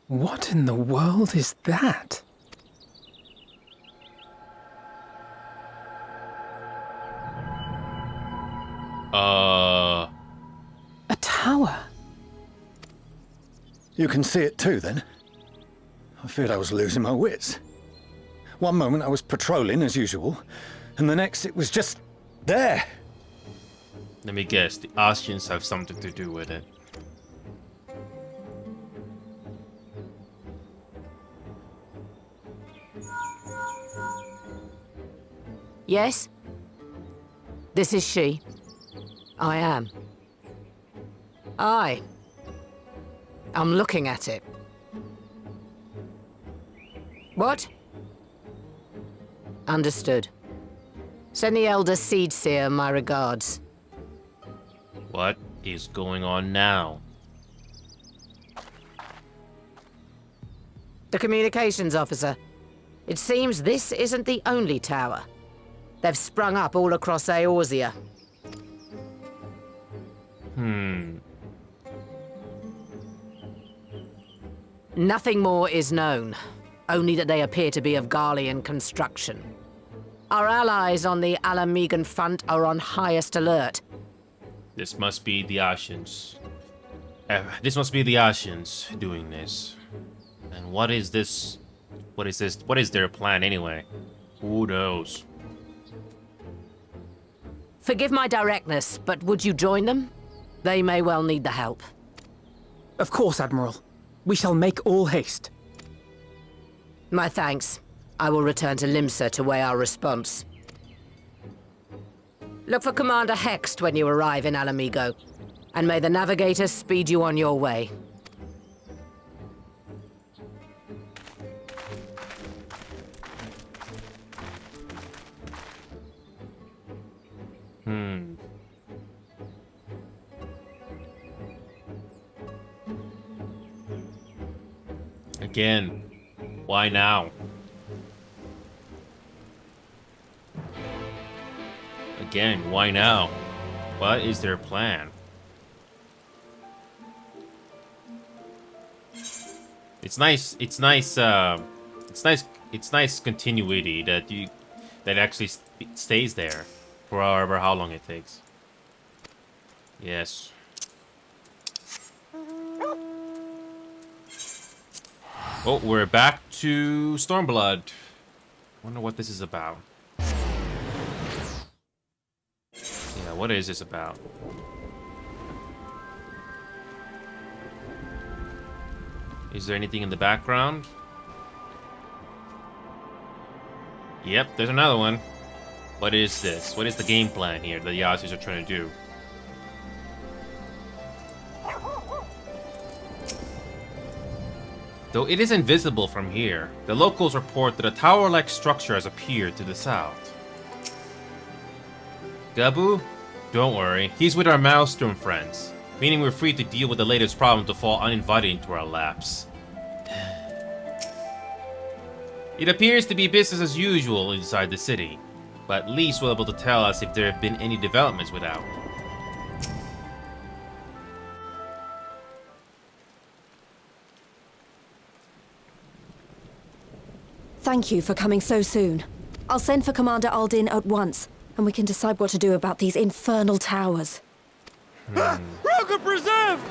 What in the world is that? A tower. You can see it too, then? I feared I was losing my wits. One moment I was patrolling as usual, and the next it was just there. Let me guess, the Ostians have something to do with it. Yes? This is she. I am. Aye. I'm looking at it. What? Understood. Send the Elder Seedseer my regards. What is going on now? The communications officer. It seems this isn't the only tower. They've sprung up all across Eorzea. Nothing more is known. only that they appear to be of Garlean construction. Our allies on the Alamegan front are on highest alert. This must be the Ashians. This must be the Ashians doing this. And what is this? What is this? What is their plan anyway? Who knows? Forgive my directness, but would you join them? They may well need the help. Of course, Admiral. We shall make all haste. My thanks. I will return to Limsa to weigh our response. Look for Commander Hext when you arrive in Alamigo, and may the Navigator speed you on your way. Again, why now? Again, why now? What is their plan? It's nice continuity that actually stays there for however how long it takes. Yes. Oh, we're back to Stormblood. Wonder what this is about. Yeah, what is this about? Is there anything in the background? Yep, there's another one. What is this? What is the game plan here that the Aussies are trying to do? Though it is invisible from here, the locals report that a tower-like structure has appeared to the south. Gabu? Don't worry, he's with our Maelstrom friends, meaning we're free to deal with the latest problem to fall uninvited into our laps. It appears to be business as usual inside the city, but at least we're able to tell us if there have been any developments without. Thank you for coming so soon. I'll send for Commander Aldin at once, and we can decide what to do about these infernal towers. Rocket preserved!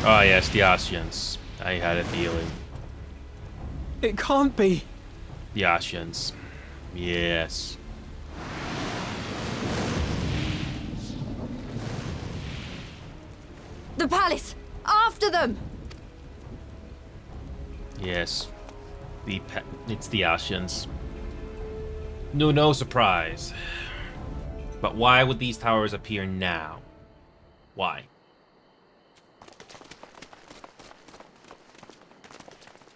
Oh yes, the Ashians. I had a feeling. It can't be. The Ashians. Yes. The palace! After them! Yes. It's the Ashians. No surprise. But why would these towers appear now? Why?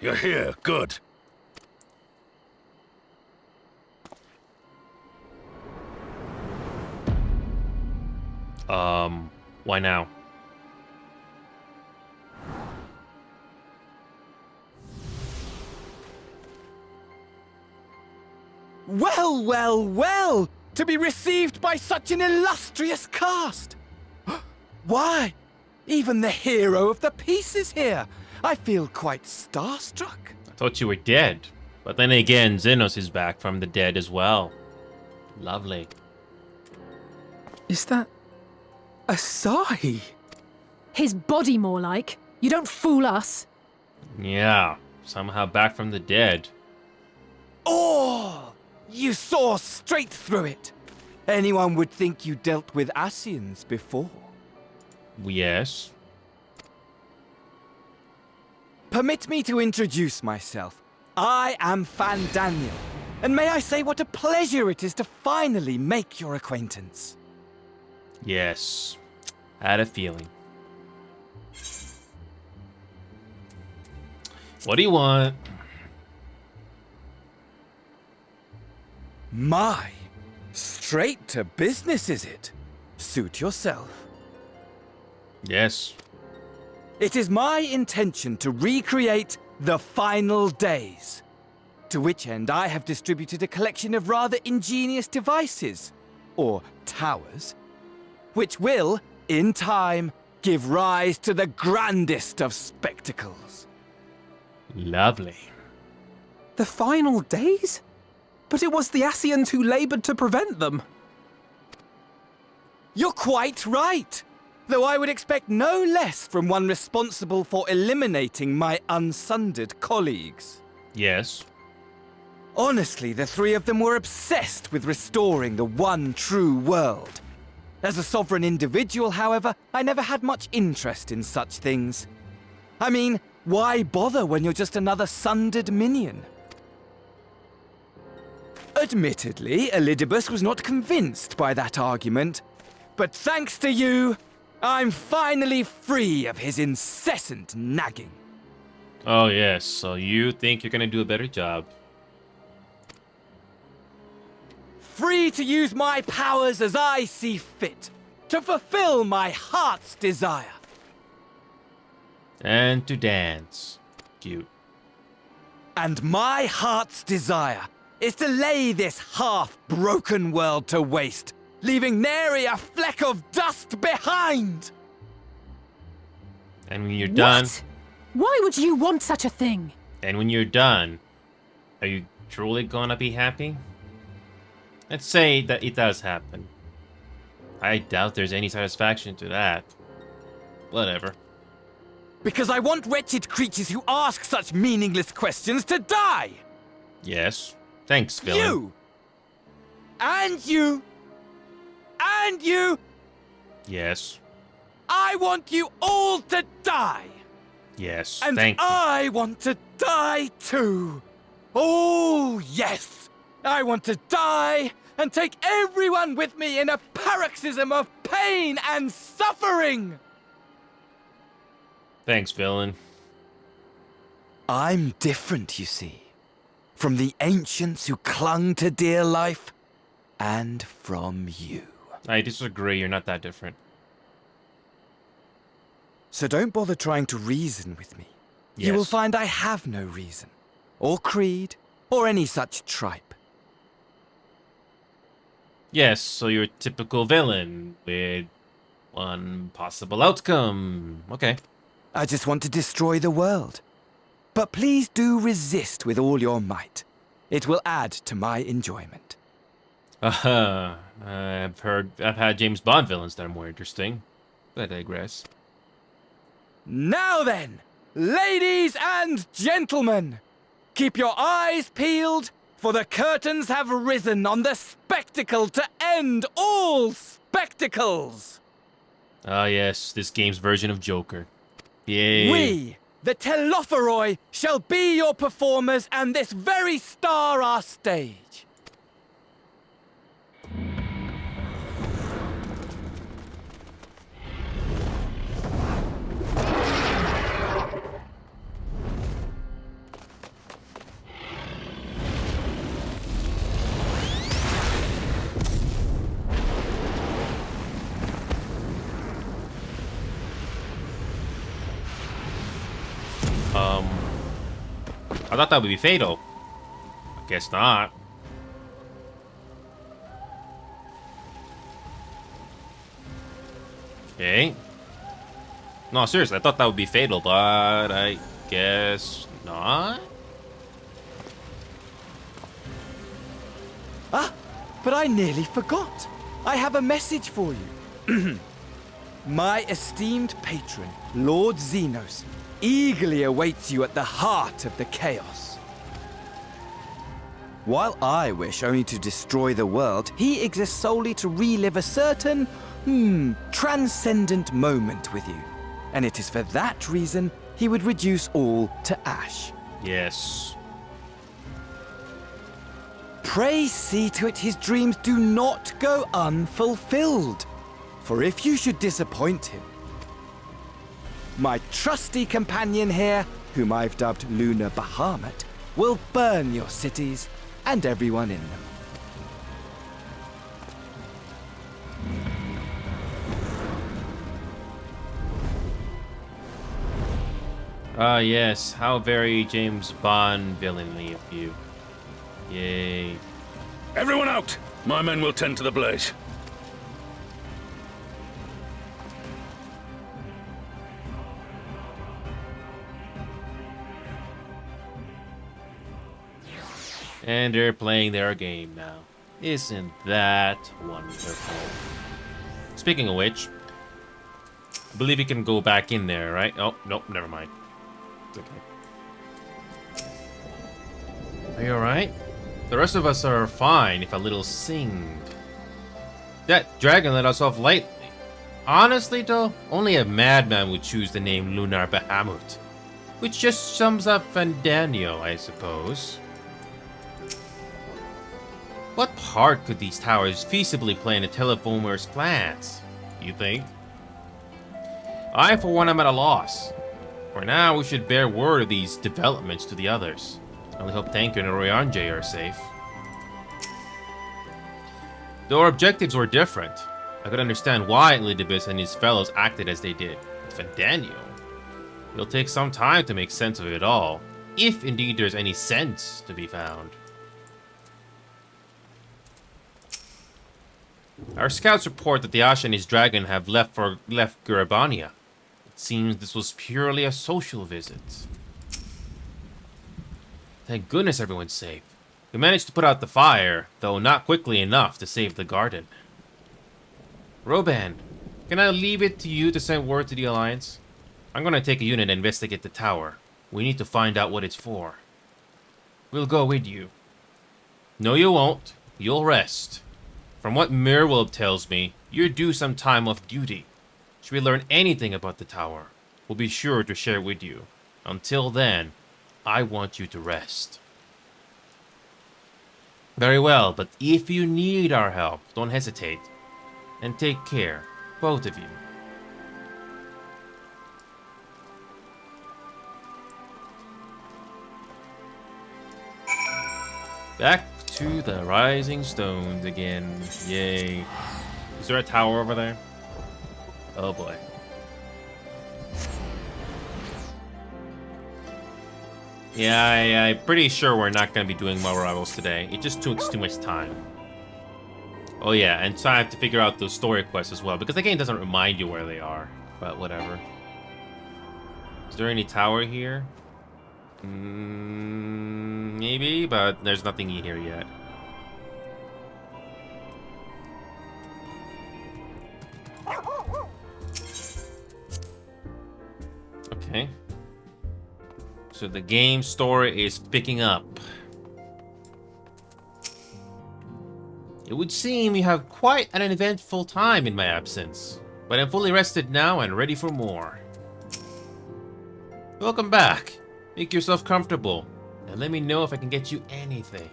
You're here, good. Why now? Well, well, well! To be received by such an illustrious cast! Why? Even the hero of the piece is here! I feel quite starstruck. I thought you were dead. But then again, Xenos is back from the dead as well. Lovely. Is that Asahi? His body, more like. You don't fool us. Yeah, somehow back from the dead. Oh! You saw straight through it. Anyone would think you dealt with Ascians before. Yes. Permit me to introduce myself. I am Fan Daniel, and may I say what a pleasure it is to finally make your acquaintance. Yes. I had a feeling. What do you want? My, straight to business is it? Suit yourself. Yes. It is my intention to recreate the final days. To which end I have distributed a collection of rather ingenious devices, or towers, which will, in time, give rise to the grandest of spectacles. Lovely. The final days? But it was the Ascians who labored to prevent them. You're quite right. Though I would expect no less from one responsible for eliminating my unsundered colleagues. Yes. Honestly, the three of them were obsessed with restoring the one true world. As a sovereign individual, however, I never had much interest in such things. I mean, why bother when you're just another sundered minion? Admittedly, Elidibus was not convinced by that argument, but thanks to you, I'm finally free of his incessant nagging. Oh, yes. So you think you're gonna do a better job. Free to use my powers as I see fit, to fulfill my heart's desire. And to dance. Cute. And my heart's desire is to lay this half-broken world to waste, leaving nary a fleck of dust behind! And when you're done... What? Why would you want such a thing? And when you're done, are you truly gonna be happy? Let's say that it does happen. I doubt there's any satisfaction to that. Whatever. Because I want wretched creatures who ask such meaningless questions to die! Yes. Thanks, villain. You! And you! And you! Yes. I want you all to die! Yes, and thank you. I want to die too! Oh, yes! I want to die and take everyone with me in a paroxysm of pain and suffering! Thanks, villain. I'm different, you see. From the ancients who clung to dear life, and from you. I disagree, you're not that different. So don't bother trying to reason with me. Yes. You will find I have no reason, or creed, or any such tripe. Yes, so you're a typical villain with one possible outcome. Okay. I just want to destroy the world. But please do resist with all your might. It will add to my enjoyment. I've had James Bond villains that are more interesting. But I digress. Now then, ladies and gentlemen, keep your eyes peeled, for the curtains have risen on the spectacle to end all spectacles. Ah, yes, this game's version of Joker. Yay. We, the Telophoroi, shall be your performers, and this very star our stage. I thought that would be fatal. I guess not. Okay. No, seriously, I thought that would be fatal, but I guess not. Ah, but I nearly forgot. I have a message for you. My esteemed patron, Lord Xenos, eagerly awaits you at the heart of the chaos. While I wish only to destroy the world, he exists solely to relive a certain, transcendent moment with you. And it is for that reason he would reduce all to ash. Yes. Pray see to it his dreams do not go unfulfilled. For if you should disappoint him, my trusty companion here, whom I've dubbed Lunar Bahamut, will burn your cities and everyone in them. Ah, yes. How very James Bond villainly of you. Yay. Everyone out! My men will tend to the blaze. And they're playing their game now. Isn't that wonderful? Speaking of which, I believe you can go back in there, right? Oh, nope, never mind. It's okay. Are you alright? The rest of us are fine, if a little singed. That dragon let us off lightly. Honestly, though, only a madman would choose the name Lunar Bahamut. Which just sums up Fandanio, I suppose. What part could these towers feasibly play in the Telefomer's plans, you think? I, for one, am at a loss. For now, we should bear word of these developments to the others. I only hope Tanker and Orianje are safe. Though our objectives were different, I could understand why Elidibus and his fellows acted as they did. But Fandanio? It'll take some time to make sense of it all, if indeed there's any sense to be found. Our scouts report that the Asha and his dragon have left Gurabania. It seems this was purely a social visit. Thank goodness everyone's safe. We managed to put out the fire, though not quickly enough to save the garden. Roban, can I leave it to you to send word to the Alliance? I'm gonna take a unit and investigate the tower. We need to find out what it's for. We'll go with you. No, you won't. You'll rest. From what Mirwilb tells me, you're due some time off duty. Should we learn anything about the tower, we'll be sure to share with you. Until then, I want you to rest. Very well, but if you need our help, don't hesitate. And take care, both of you. Back to the Rising Stones again. Yay. Is there a tower over there? Oh boy. Yeah, I'm pretty sure we're not going to be doing more rivals today. It just took too much time. Oh yeah, and so I have to figure out those story quests as well, because the game doesn't remind you where they are. But whatever. Is there any tower here? Maybe, but there's nothing here yet. Okay. So the game story is picking up. It would seem you have quite an eventful time in my absence, but I'm fully rested now and ready for more. Welcome back. Make yourself comfortable, and let me know if I can get you anything.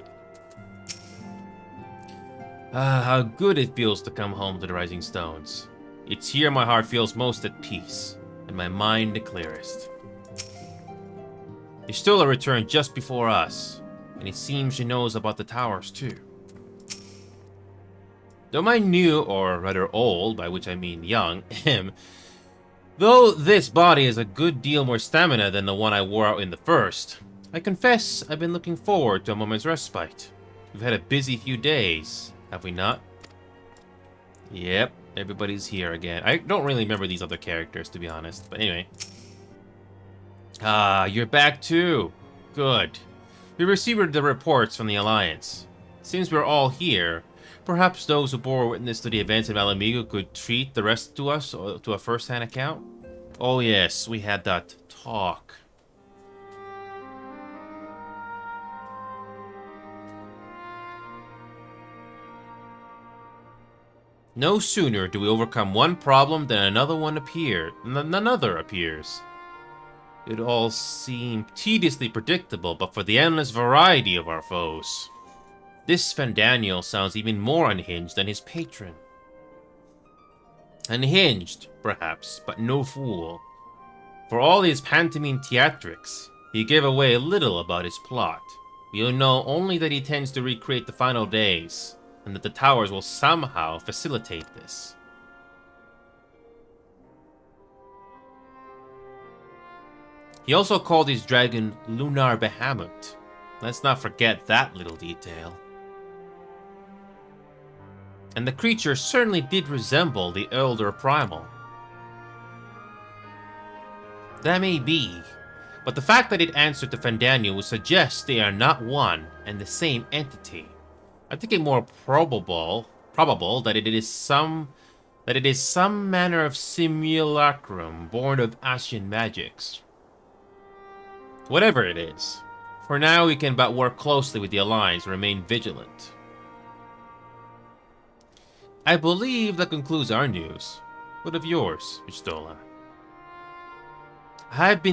Ah, how good it feels to come home to the Rising Stones. It's here my heart feels most at peace, and my mind the clearest. Istula returned just before us, and it seems she knows about the towers too. Though my new, or rather old, by which I mean young, though this body has a good deal more stamina than the one I wore out in the first, I confess I've been looking forward to a moment's respite. We've had a busy few days, have we not? Yep, everybody's here again. I don't really remember these other characters, to be honest, but anyway. Ah, you're back too. Good. We received the reports from the Alliance. Since we're all here, perhaps those who bore witness to the events of Alamigo could treat the rest to us or to a first-hand account? Oh yes, we had that talk. No sooner do we overcome one problem than another appears. It all seemed tediously predictable, but for the endless variety of our foes. This Fandaniel sounds even more unhinged than his patron. Unhinged, perhaps, but no fool. For all his pantomime theatrics, he gave away little about his plot. We'll know only that he tends to recreate the final days, and that the towers will somehow facilitate this. He also called his dragon Lunar Bahamut. Let's not forget that little detail. And the creature certainly did resemble the Elder Primal. That may be, But the fact that it answered to Fandaniel would suggest they are not one and the same entity. I think it more probable that it is some manner of simulacrum born of Ashen magics. Whatever it is, for now we can but work closely with the Alliance and remain vigilant. I believe that concludes our news. What of yours, Pistola? I have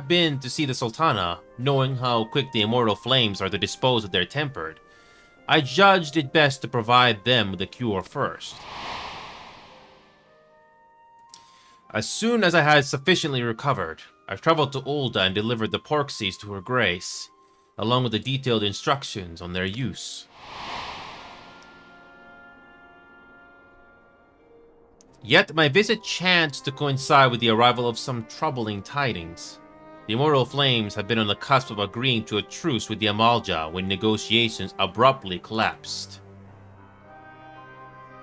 been to see the Sultana, knowing how quick the immortal flames are to dispose of their tempered. I judged it best to provide them with a cure first. As soon as I had sufficiently recovered, I traveled to Ulda and delivered the Porxies to her grace, along with the detailed instructions on their use. Yet my visit chanced to coincide with the arrival of some troubling tidings. The immortal flames had been on the cusp of agreeing to a truce with the Amalja when negotiations abruptly collapsed.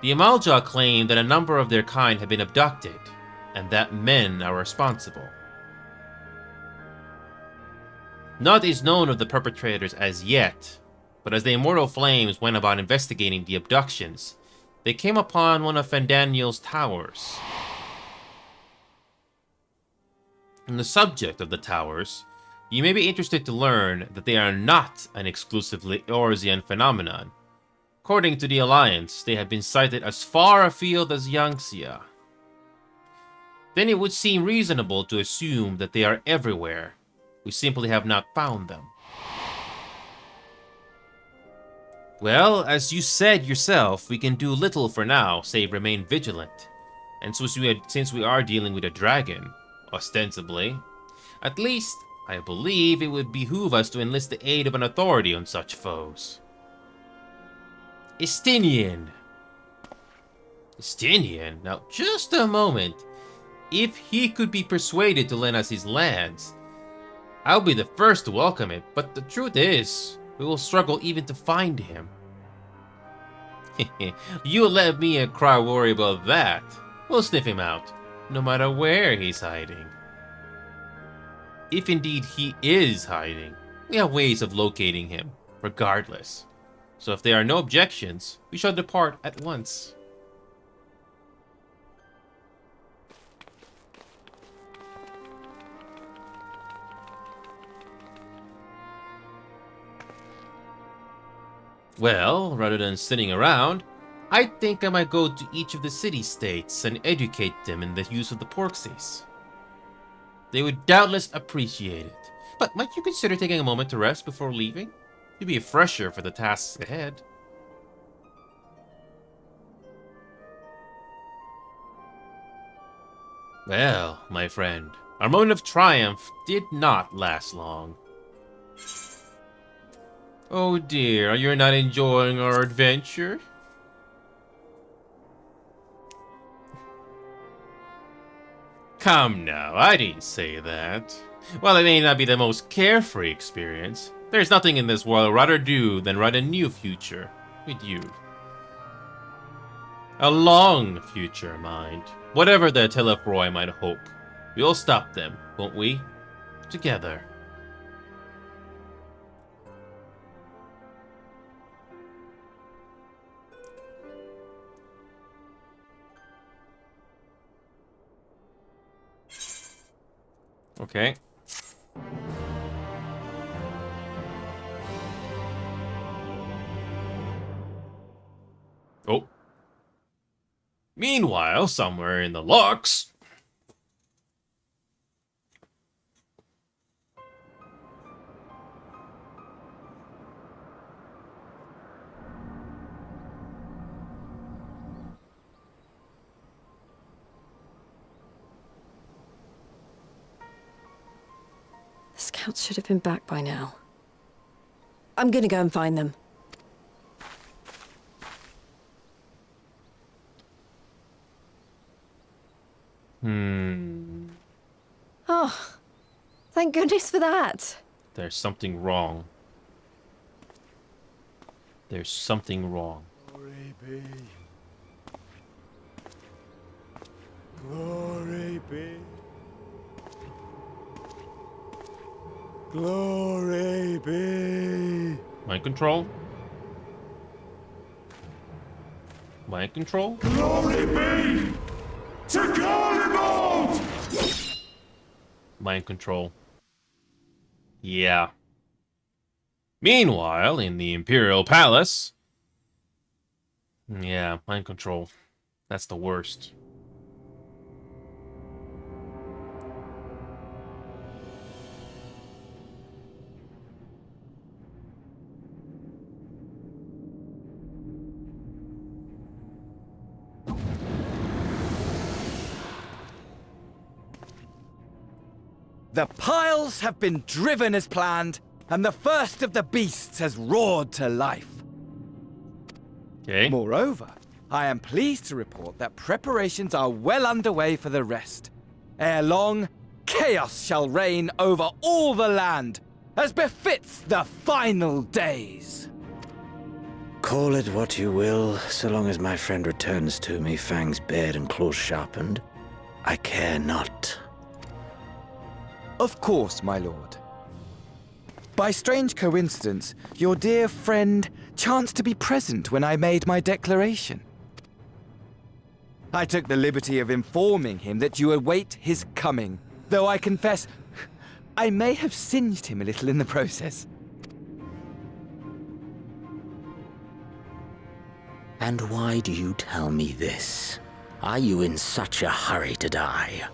The Amalja claimed that a number of their kind had been abducted, and that men are responsible. Naught is known of the perpetrators as yet, but as the immortal flames went about investigating the abductions, they came upon one of Fandaniel's towers. On the subject of the towers, you may be interested to learn that they are not an exclusively Eorzean phenomenon. According to the Alliance, they have been sighted as far afield as Yangxia. Then it would seem reasonable to assume that they are everywhere. We simply have not found them. Well, as you said yourself, we can do little for now, save remain vigilant. And since we are dealing with a dragon, ostensibly, at least, I believe it would behoove us to enlist the aid of an authority on such foes. Estinian! Estinian? Now, just a moment. If he could be persuaded to lend us his lands, I'll be the first to welcome it, but the truth is, we will struggle even to find him. You let me and Cry worry about that. We'll sniff him out, no matter where he's hiding. If indeed he is hiding, we have ways of locating him, regardless. So if there are no objections, we shall depart at once. Well, rather than sitting around, I think I might go to each of the city-states and educate them in the use of the Porxies. They would doubtless appreciate it. But might you consider taking a moment to rest before leaving? You'd be fresher for the tasks ahead. Well, my friend, our moment of triumph did not last long. Oh dear, are you not enjoying our adventure? Come now, I didn't say that. While it may not be the most carefree experience, there's nothing in this world I'd rather do than write a new future with you. A long future, mind. Whatever the Telefroi might hope. We'll stop them, won't we? Together. Okay. Oh. Meanwhile, somewhere in the locks... The scouts should have been back by now. I'm gonna go and find them. Oh, thank goodness for that. There's something wrong. There's something wrong. Glory be. Glory be. Glory be. Mind control. Mind control. Glory be to Garlemald! Mind control. Yeah. Meanwhile, in the Imperial Palace... Yeah, mind control. That's the worst. The piles have been driven as planned, and the first of the beasts has roared to life. Okay. Moreover, I am pleased to report that preparations are well underway for the rest. Ere long, chaos shall reign over all the land, as befits the final days. Call it what you will, so long as my friend returns to me, fangs bared and claws sharpened. I care not. Of course, my lord. By strange coincidence, your dear friend chanced to be present when I made my declaration. I took the liberty of informing him that you await his coming, though I confess I may have singed him a little in the process. And why do you tell me this? Are you in such a hurry to die?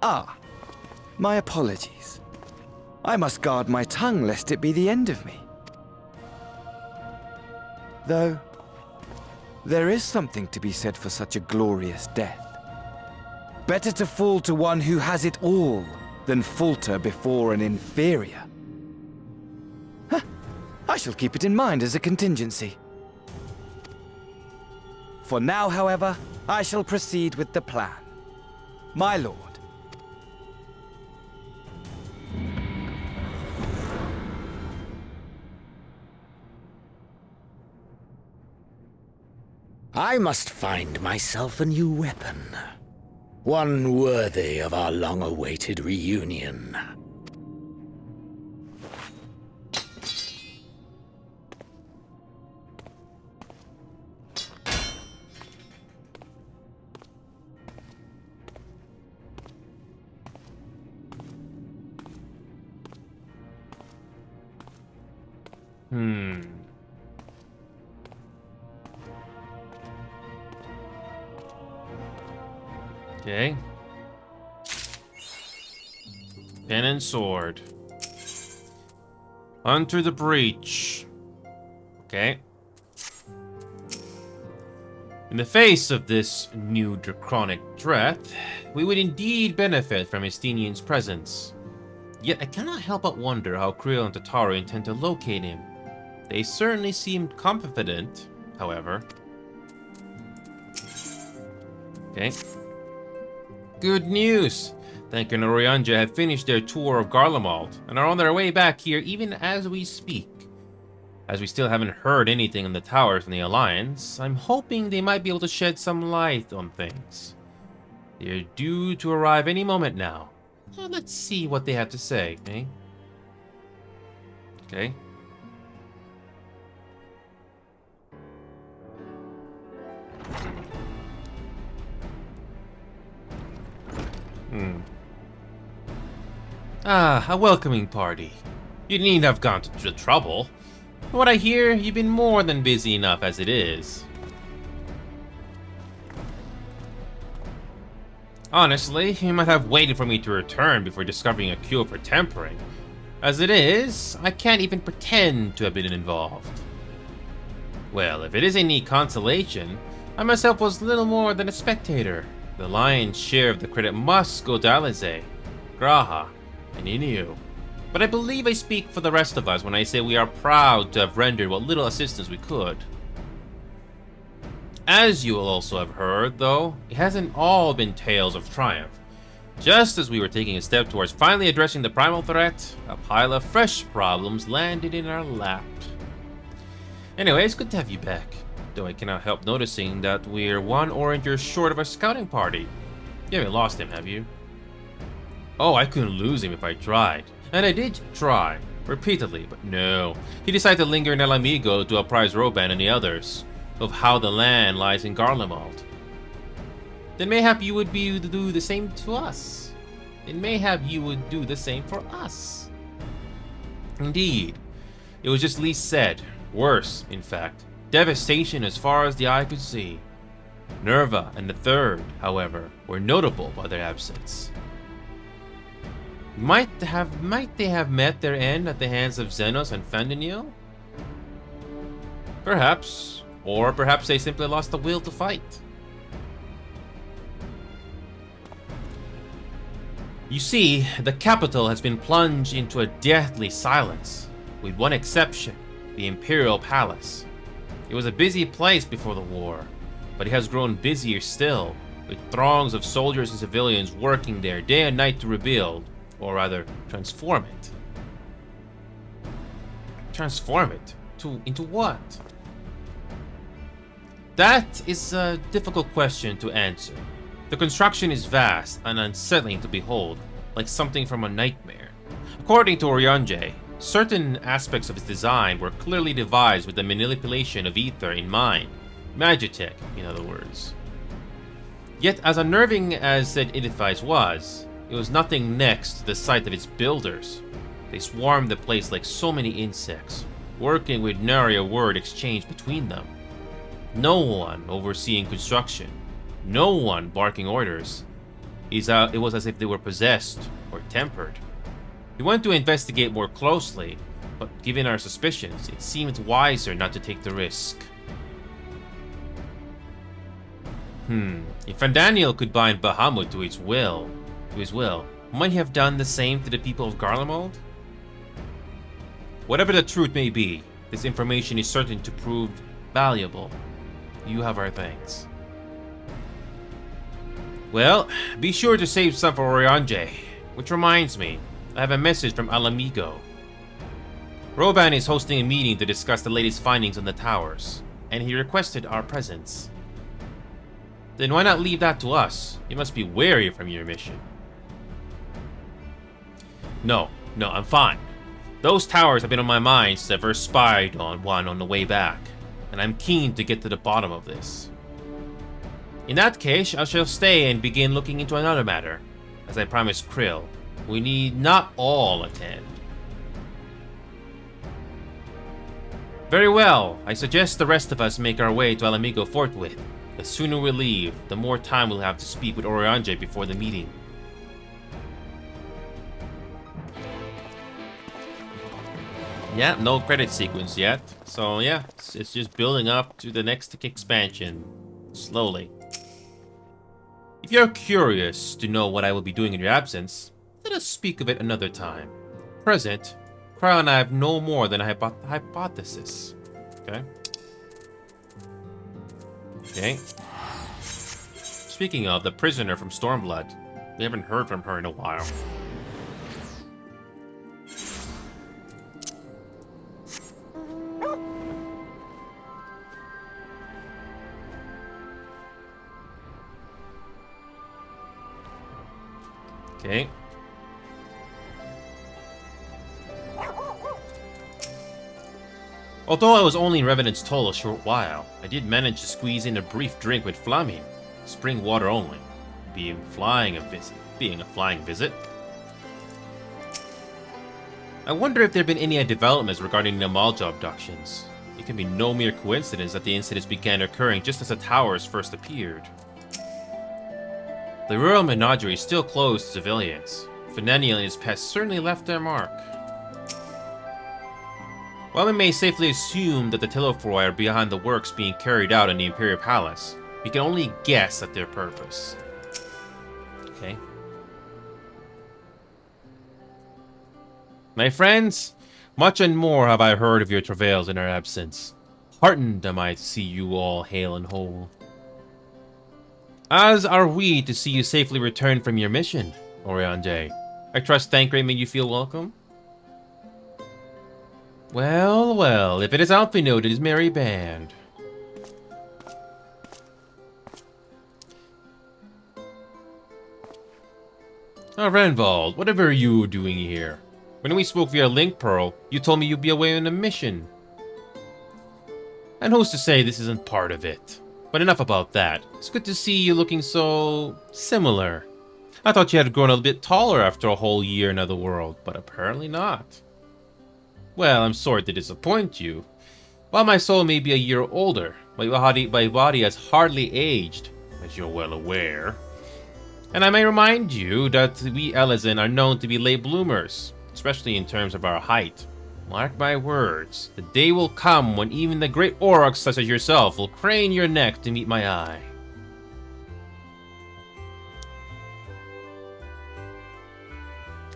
Ah, my apologies. I must guard my tongue lest it be the end of me. Though, there is something to be said for such a glorious death. Better to fall to one who has it all than falter before an inferior. Huh. I shall keep it in mind as a contingency. For now, however, I shall proceed with the plan. My lord. I must find myself a new weapon. One worthy of our long-awaited reunion. Okay. Pen and sword. Unto the breach. Okay. In the face of this new draconic threat, we would indeed benefit from Estinian's presence. Yet I cannot help but wonder how Creel and Tataru intend to locate him. They certainly seemed confident, however. Okay. Good news! Thank and Orianja have finished their tour of Garlemald and are on their way back here even as we speak. As we still haven't heard anything in the tower from the Alliance, I'm hoping they might be able to shed some light on things. They're due to arrive any moment now. Well, let's see what they have to say, eh? Okay. Ah, a welcoming party. You needn't have gone to the trouble. From what I hear, you've been more than busy enough as it is. Honestly, you might have waited for me to return before discovering a cure for tempering. As it is, I can't even pretend to have been involved. Well, if it is any consolation, I myself was little more than a spectator. The lion's share of the credit must go to Alize, Graha, and Inu. But I believe I speak for the rest of us when I say we are proud to have rendered what little assistance we could. As you will also have heard, though, it hasn't all been tales of triumph. Just as we were taking a step towards finally addressing the primal threat, a pile of fresh problems landed in our lap. Anyway, it's good to have you back, though I cannot help noticing that we're one oranger short of a scouting party. You haven't lost him, have you? Oh, I couldn't lose him if I tried. And I did try, repeatedly, but no. He decided to linger in El Amigo to apprise Roban and the others of how the land lies in Garlemald. Then mayhap you would do the same to us. Then mayhap you would do the same for us. Indeed. It was just least said. Worse, in fact. Devastation as far as the eye could see. Nerva and the Third, however, were notable by their absence. Might they have met their end at the hands of Xenos and Fandinil? Perhaps. Or perhaps they simply lost the will to fight. You see, the capital has been plunged into a deathly silence, with one exception, the Imperial Palace. It was a busy place before the war, but it has grown busier still, with throngs of soldiers and civilians working there day and night to rebuild, or rather, transform it. Transform it? Into what? That is a difficult question to answer. The construction is vast and unsettling to behold, like something from a nightmare. According to Oriange, certain aspects of its design were clearly devised with the manipulation of ether in mind. Magitech, in other words. Yet, as unnerving as said edifice was, it was nothing next to the sight of its builders. They swarmed the place like so many insects, working with nary a word exchanged between them. No one overseeing construction, no one barking orders. It was as if they were possessed or tempered. We went to investigate more closely, but given our suspicions, it seemed wiser not to take the risk. If Fandaniel could bind Bahamut to his will, might he have done the same to the people of Garlemald? Whatever the truth may be, this information is certain to prove valuable. You have our thanks. Well, be sure to save some for Oriange. Which reminds me, I have a message from El Amigo. Roban is hosting a meeting to discuss the latest findings on the towers, and he requested our presence. Then why not leave that to us? You must be wary from your mission. No, I'm fine. Those towers have been on my mind since I first spied on one on the way back, and I'm keen to get to the bottom of this. In that case, I shall stay and begin looking into another matter. As I promised Krill, we need not all attend. Very well, I suggest the rest of us make our way to El Amigo forthwith. The sooner we leave, the more time we'll have to speak with Oriange before the meeting. Yeah, no credit sequence yet. So yeah, it's just building up to the next expansion. Slowly. If you're curious to know what I will be doing in your absence, let us speak of it another time. Present, Cryo and I have no more than a hypothesis. Okay. Speaking of, the prisoner from Stormblood. We haven't heard from her in a while. Okay. Although I was only in Revenant's Toll a short while, I did manage to squeeze in a brief drink with Flamin. Spring water only, being a flying visit. I wonder if there have been any developments regarding the Amalja abductions. It can be no mere coincidence that the incidents began occurring just as the towers first appeared. The Royal Menagerie is still closed to civilians. Fandaniel and his pests certainly left their mark. While we may safely assume that the Telefroi are behind the works being carried out in the Imperial Palace, we can only guess at their purpose. Okay. My friends, much and more have I heard of your travails in our absence. Heartened am I to see you all hale and whole. As are we to see you safely return from your mission, Oriange. I trust Thancred made you feel welcome? Well, well, if it is Alphino, it is merry band. Oh, Renvald, whatever are you doing here? When we spoke via Link Pearl, you told me you'd be away on a mission. And who's to say this isn't part of it? But enough about that. It's good to see you looking so similar. I thought you had grown a bit taller after a whole year in another world, but apparently not. Well, I'm sorry to disappoint you. While my soul may be a year older, my body has hardly aged, as you're well aware. And I may remind you that we Elezen are known to be late bloomers, especially in terms of our height. Mark my words, the day will come when even the great Aurochs such as yourself will crane your neck to meet my eye.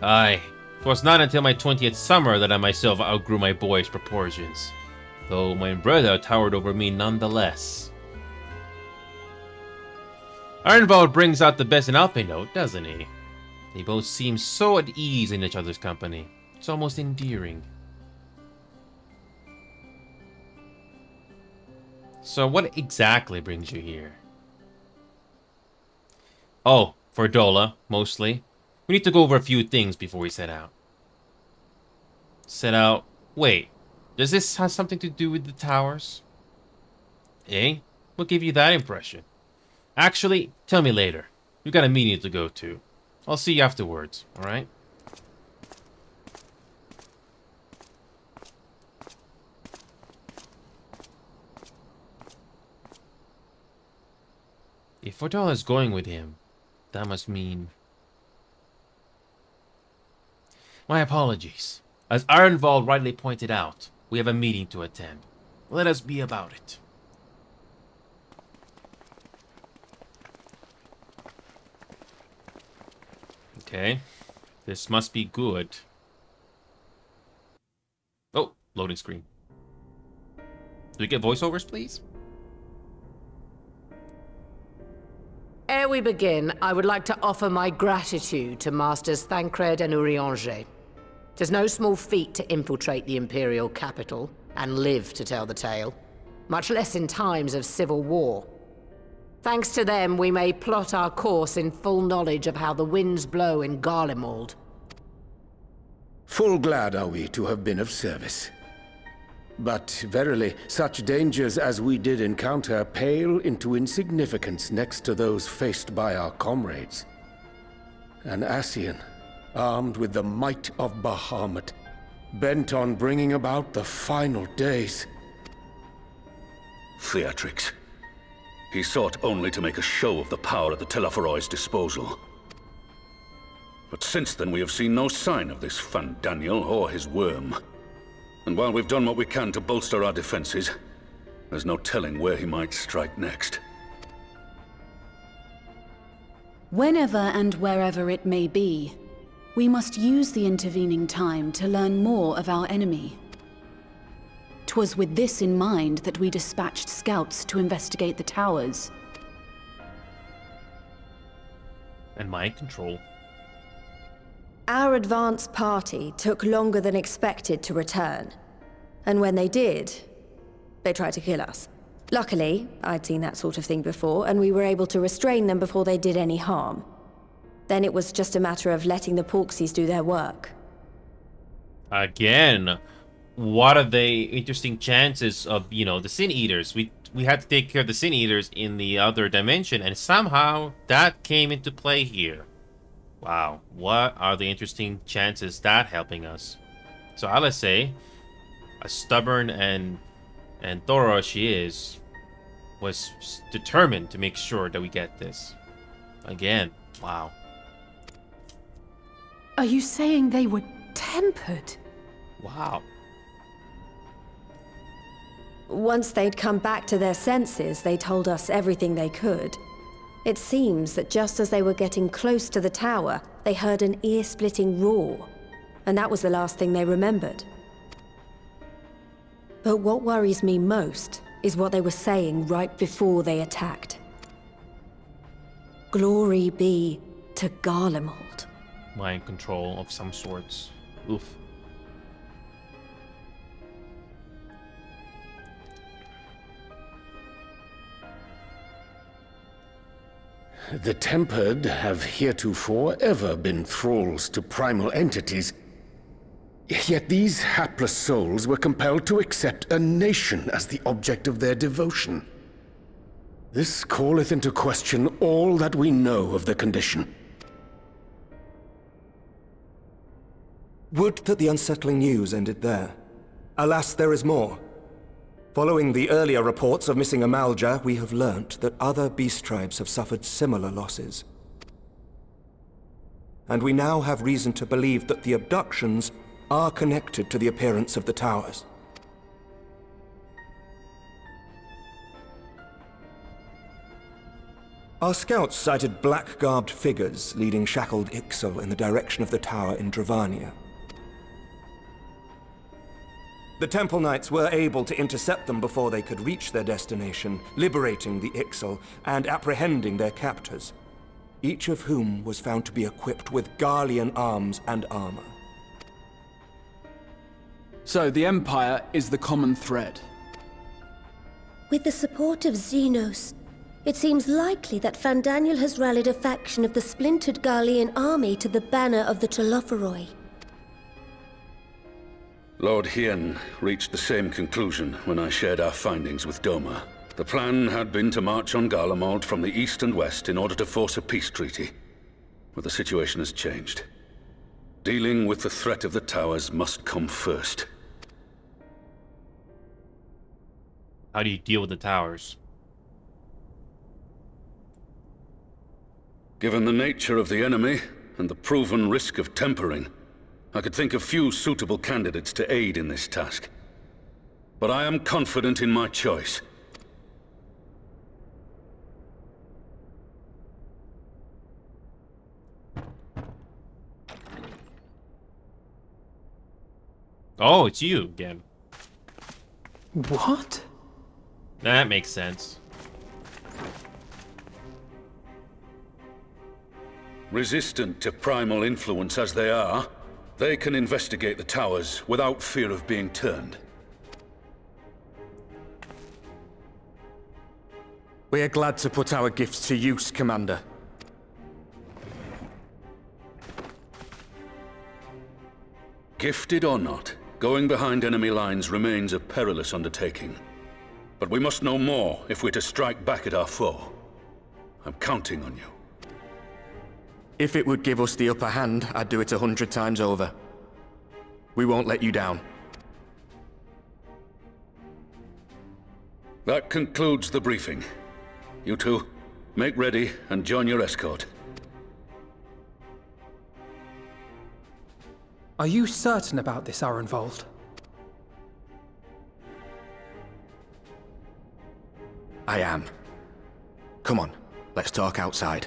Aye, 'twas not until my 20th summer that I myself outgrew my boyish proportions, though my brother towered over me nonetheless. Ironvald brings out the best in Alpenote, doesn't he? They both seem so at ease in each other's company. It's almost endearing. So what exactly brings you here? Oh, for Dola, mostly. We need to go over a few things before we set out. Set out? Wait, does this have something to do with the towers? Eh? What gave you that impression? Actually, tell me later. We've got a meeting to go to. I'll see you afterwards, alright? If Fordala is going with him, that must mean... My apologies. As Ironvald rightly pointed out, we have a meeting to attend. Let us be about it. Okay. This must be good. Oh, loading screen. Do we get voiceovers, please? Ere we begin, I would like to offer my gratitude to Masters Thancred and Urianger. 'Tis no small feat to infiltrate the Imperial capital and live to tell the tale, much less in times of civil war. Thanks to them, we may plot our course in full knowledge of how the winds blow in Garlemald. Full glad are we to have been of service. But verily, such dangers as we did encounter pale into insignificance next to those faced by our comrades. An Ascian, armed with the might of Bahamut, bent on bringing about the final days. Theatrix. He sought only to make a show of the power at the Teleforoi's disposal. But since then we have seen no sign of this Fandaniel or his worm. And while we've done what we can to bolster our defenses, there's no telling where he might strike next. Whenever and wherever it may be, we must use the intervening time to learn more of our enemy. 'Twas with this in mind that we dispatched scouts to investigate the towers. And mind control. Our advance party took longer than expected to return. And when they did, they tried to kill us. Luckily, I'd seen that sort of thing before, and we were able to restrain them before they did any harm. Then it was just a matter of letting the Porksies do their work. Again, what are the interesting chances of, the Sin Eaters? We had to take care of the Sin Eaters in the other dimension, and somehow that came into play here. Wow, what are the interesting chances that helping us? So I'll say, as stubborn and thorough as she is, was determined to make sure that we get this. Again, wow. Are you saying they were tempered? Wow. Once they'd come back to their senses, they told us everything they could. It seems that just as they were getting close to the tower, they heard an ear-splitting roar, and that was the last thing they remembered. But what worries me most is what they were saying right before they attacked. Glory be to Garlemald. Mind control of some sorts. Oof. The Tempered have heretofore ever been thralls to primal entities. Yet these hapless souls were compelled to accept a nation as the object of their devotion. This calleth into question all that we know of the condition. Would that the unsettling news ended there. Alas, there is more. Following the earlier reports of missing Amalja, we have learnt that other beast tribes have suffered similar losses. And we now have reason to believe that the abductions are connected to the appearance of the towers. Our scouts sighted black-garbed figures leading shackled Ixal in the direction of the tower in Dravania. The Temple Knights were able to intercept them before they could reach their destination, liberating the Ixal and apprehending their captors, each of whom was found to be equipped with Garlean arms and armor. So, the Empire is the common thread. With the support of Xenos, it seems likely that Fandaniel has rallied a faction of the splintered Garlean army to the banner of the Telophoroi. Lord Hien reached the same conclusion when I shared our findings with Doma. The plan had been to march on Garlemald from the east and west in order to force a peace treaty. But the situation has changed. Dealing with the threat of the towers must come first. How do you deal with the towers? Given the nature of the enemy and the proven risk of tempering, I could think of few suitable candidates to aid in this task. But I am confident in my choice. Oh, it's you again. What? That makes sense. Resistant to primal influence as they are, they can investigate the towers without fear of being turned. We are glad to put our gifts to use, Commander. Gifted or not, going behind enemy lines remains a perilous undertaking. But we must know more if we're to strike back at our foe. I'm counting on you. If it would give us the upper hand, I'd do it 100 times over. We won't let you down. That concludes the briefing. You two, make ready and join your escort. Are you certain about this, Arenvold? I am. Come on, let's talk outside.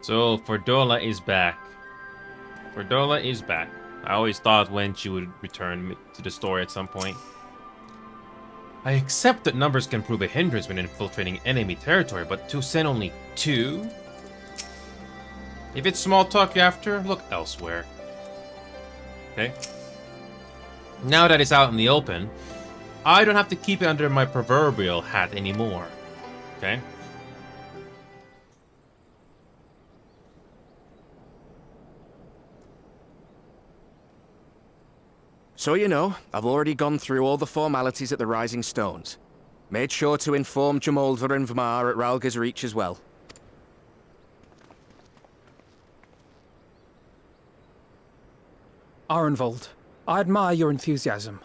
So, Fordola is back. Fordola is back. I always thought when she would return to the story at some point. I accept that numbers can prove a hindrance when infiltrating enemy territory, but to send only 2? If it's small talk you're after, look elsewhere. Okay. Now that it's out in the open, I don't have to keep it under my proverbial hat anymore. Okay. So you know, I've already gone through all the formalities at the Rising Stones. Made sure to inform Jamolver and Vmar at Ralga's Reach as well. Arenvold, I admire your enthusiasm,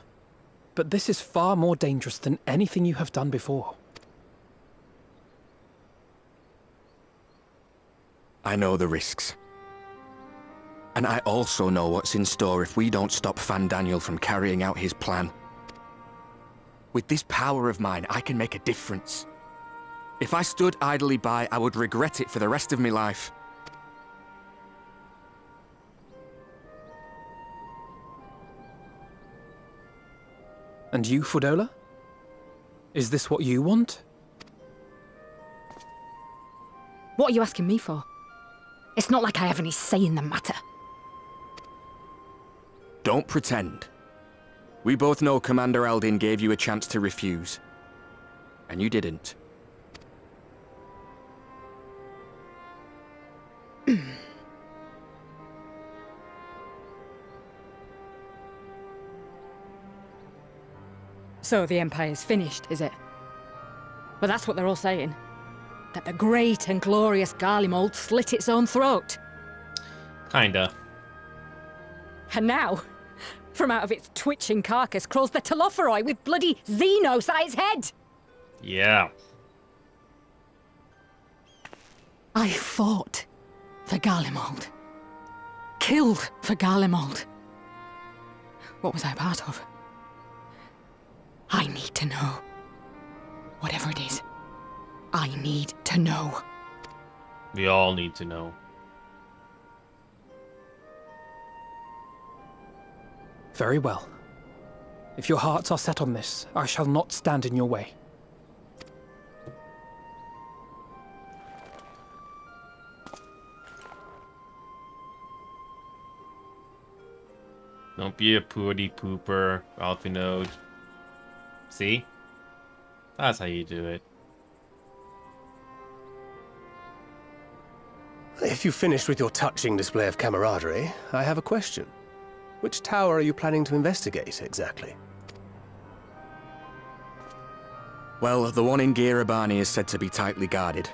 but this is far more dangerous than anything you have done before. I know the risks. And I also know what's in store if we don't stop Fandaniel from carrying out his plan. With this power of mine, I can make a difference. If I stood idly by, I would regret it for the rest of my life. And you, Fordola? Is this what you want? What are you asking me for? It's not like I have any say in the matter. Don't pretend. We both know Commander Eldin gave you a chance to refuse. And you didn't. So the Empire's finished, is it? But that's what they're all saying. That the great and glorious Garlemald slit its own throat. Kinda. And now, from out of its twitching carcass crawls the Telophoroi with bloody Xenos at its head! Yeah. I fought for Garlemald. Killed for Garlemald. What was I part of? I need to know. Whatever it is, I need to know. We all need to know. Very well. If your hearts are set on this, I shall not stand in your way. Don't be a pooty pooper, Alphinode. See? That's how you do it. If you've finished with your touching display of camaraderie, I have a question. Which tower are you planning to investigate, exactly? Well, the one in Girabani is said to be tightly guarded.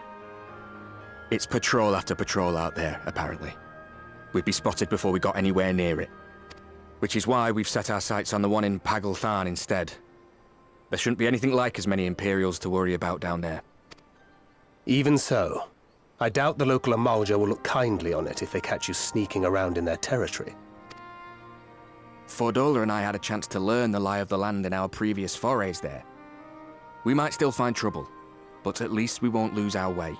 It's patrol after patrol out there, apparently. We'd be spotted before we got anywhere near it. Which is why we've set our sights on the one in Pagalthan instead. There shouldn't be anything like as many Imperials to worry about down there. Even so, I doubt the local Amalja will look kindly on it if they catch you sneaking around in their territory. Fordola and I had a chance to learn the lie of the land in our previous forays there. We might still find trouble, but at least we won't lose our way.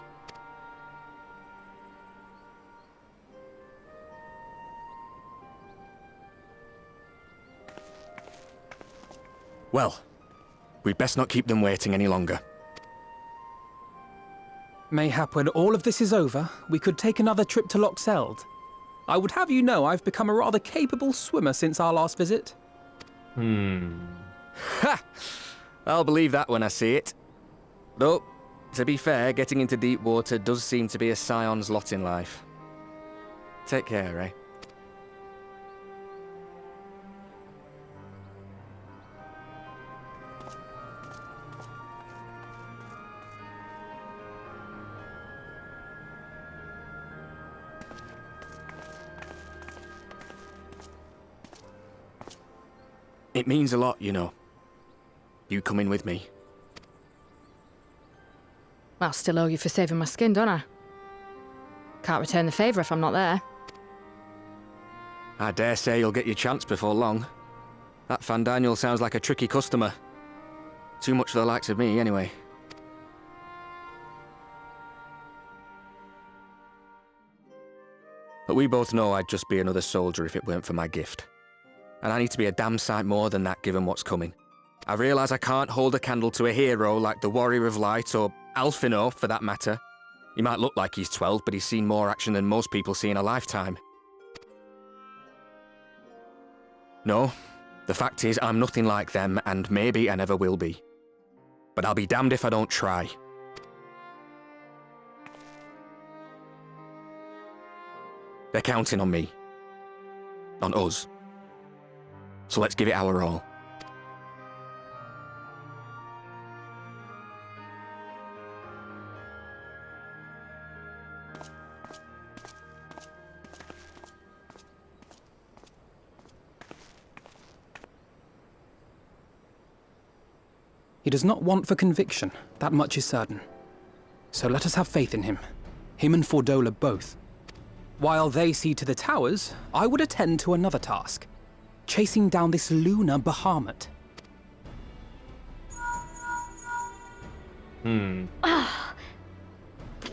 Well, we'd best not keep them waiting any longer. Mayhap when all of this is over, we could take another trip to Loxeld. I would have you know I've become a rather capable swimmer since our last visit. Ha! I'll believe that when I see it. Though, to be fair, getting into deep water does seem to be a scion's lot in life. Take care, eh? It means a lot, you know. You coming with me. I'll still owe you for saving my skin, don't I? Can't return the favour if I'm not there. I dare say you'll get your chance before long. That Fandaniel sounds like a tricky customer. Too much for the likes of me, anyway. But we both know I'd just be another soldier if it weren't for my gift. And I need to be a damn sight more than that given what's coming. I realise I can't hold a candle to a hero like the Warrior of Light, or Alphino, for that matter. He might look like he's 12, but he's seen more action than most people see in a lifetime. No, the fact is I'm nothing like them, and maybe I never will be. But I'll be damned if I don't try. They're counting on me. On us. So let's give it our all. He does not want for conviction, that much is certain. So let us have faith in him. Him and Fordola both. While they see to the towers, I would attend to another task. Chasing down this lunar Bahamut.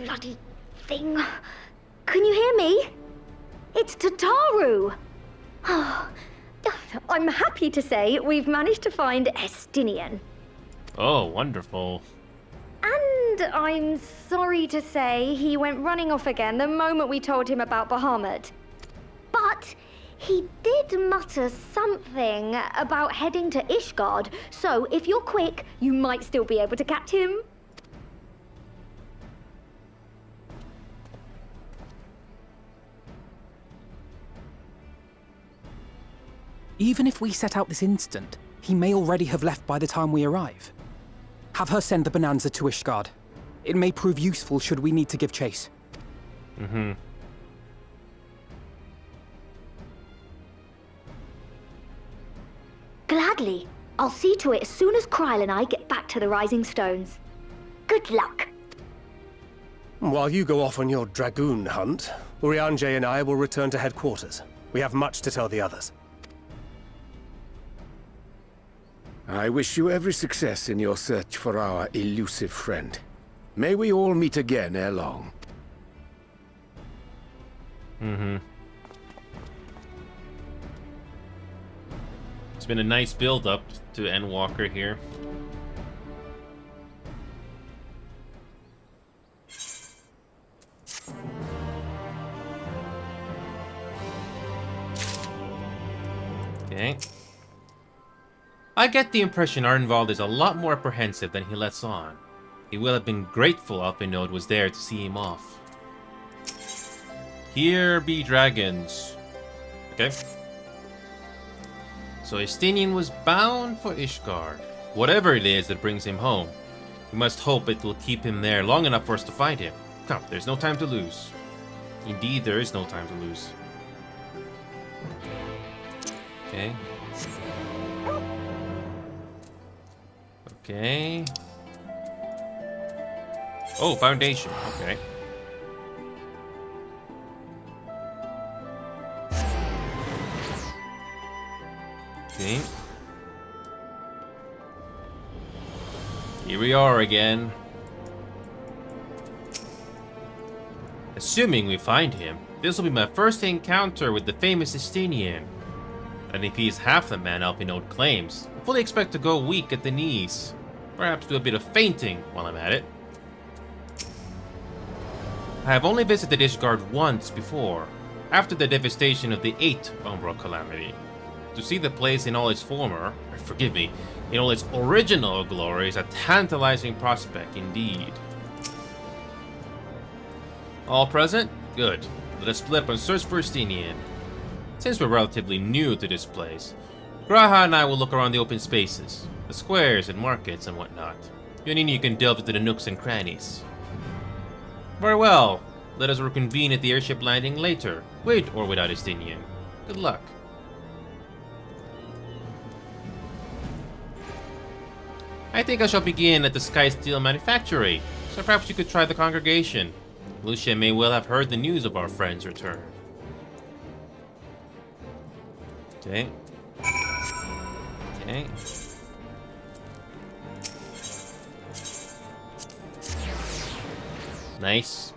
bloody thing. Can you hear me? It's Tataru. I'm happy to say we've managed to find Estinian. Oh, wonderful. And I'm sorry to say he went running off again the moment we told him about Bahamut. But he did mutter something about heading to Ishgard, so if you're quick, you might still be able to catch him. Even if we set out this instant, he may already have left by the time we arrive. Have her send the Bonanza to Ishgard. It may prove useful should we need to give chase. Mm-hmm. Gladly. I'll see to it as soon as Kryl and I get back to the Rising Stones. Good luck. While you go off on your dragoon hunt, Urianger and I will return to headquarters. We have much to tell the others. I wish you every success in your search for our elusive friend. May we all meet again ere long. Mm-hmm. It's been a nice build-up to Endwalker here. Okay. I get the impression Arnvald is a lot more apprehensive than he lets on. He will have been grateful Alpinode was there to see him off. Here be dragons. Okay. So Estinian was bound for Ishgard. Whatever it is that brings him home, we must hope it will keep him there long enough for us to find him. Come, there's no time to lose. Indeed, there is no time to lose. Okay. Okay. Oh, foundation. Okay. Okay. Here we are again. Assuming we find him, this will be my first encounter with the famous Estinian. And if he's half the man Alpinode claims, I fully expect to go weak at the knees. Perhaps do a bit of fainting while I'm at it. I have only visited Ishgard once before, after the devastation of the 8th Umbral Calamity. To see the place in all its in all its original glory is a tantalizing prospect indeed. All present? Good. Let us split up and search for Estinian. Since we're relatively new to this place, Graha and I will look around the open spaces, the squares and markets and whatnot. You can delve into the nooks and crannies. Very well. Let us reconvene at the airship landing later, with or without Estinian. Good luck. I think I shall begin at the Sky Steel Manufactory, so perhaps you could try the congregation. Lucia may well have heard the news of our friend's return. Okay. Okay. Nice.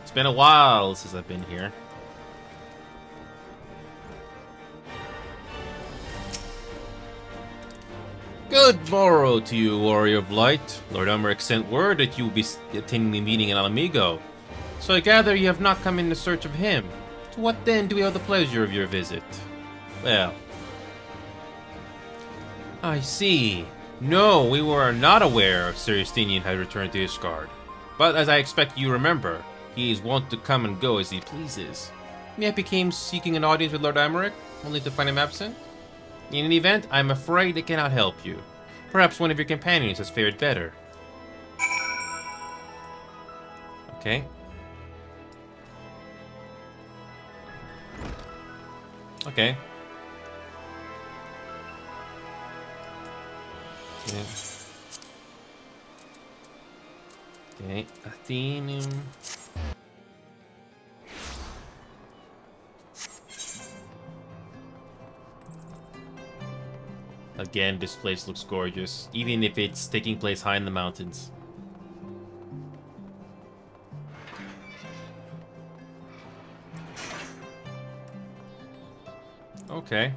It's been a while since I've been here. Good morrow to you, Warrior of Light. Lord Umric sent word that you will be attending the meeting in Alamigo. So I gather you have not come in search of him. To what then do we owe the pleasure of your visit? Well, I see. No, we were not aware Sir Estinian had returned to Ishgard. But as I expect you remember, he is wont to come and go as he pleases. Yet became seeking an audience with Lord Umric, only to find him absent? In any event, I'm afraid I cannot help you. Perhaps one of your companions has fared better. Okay. Okay. Okay. Okay. Athenium. Again, this place looks gorgeous, even if it's taking place high in the mountains. Okay.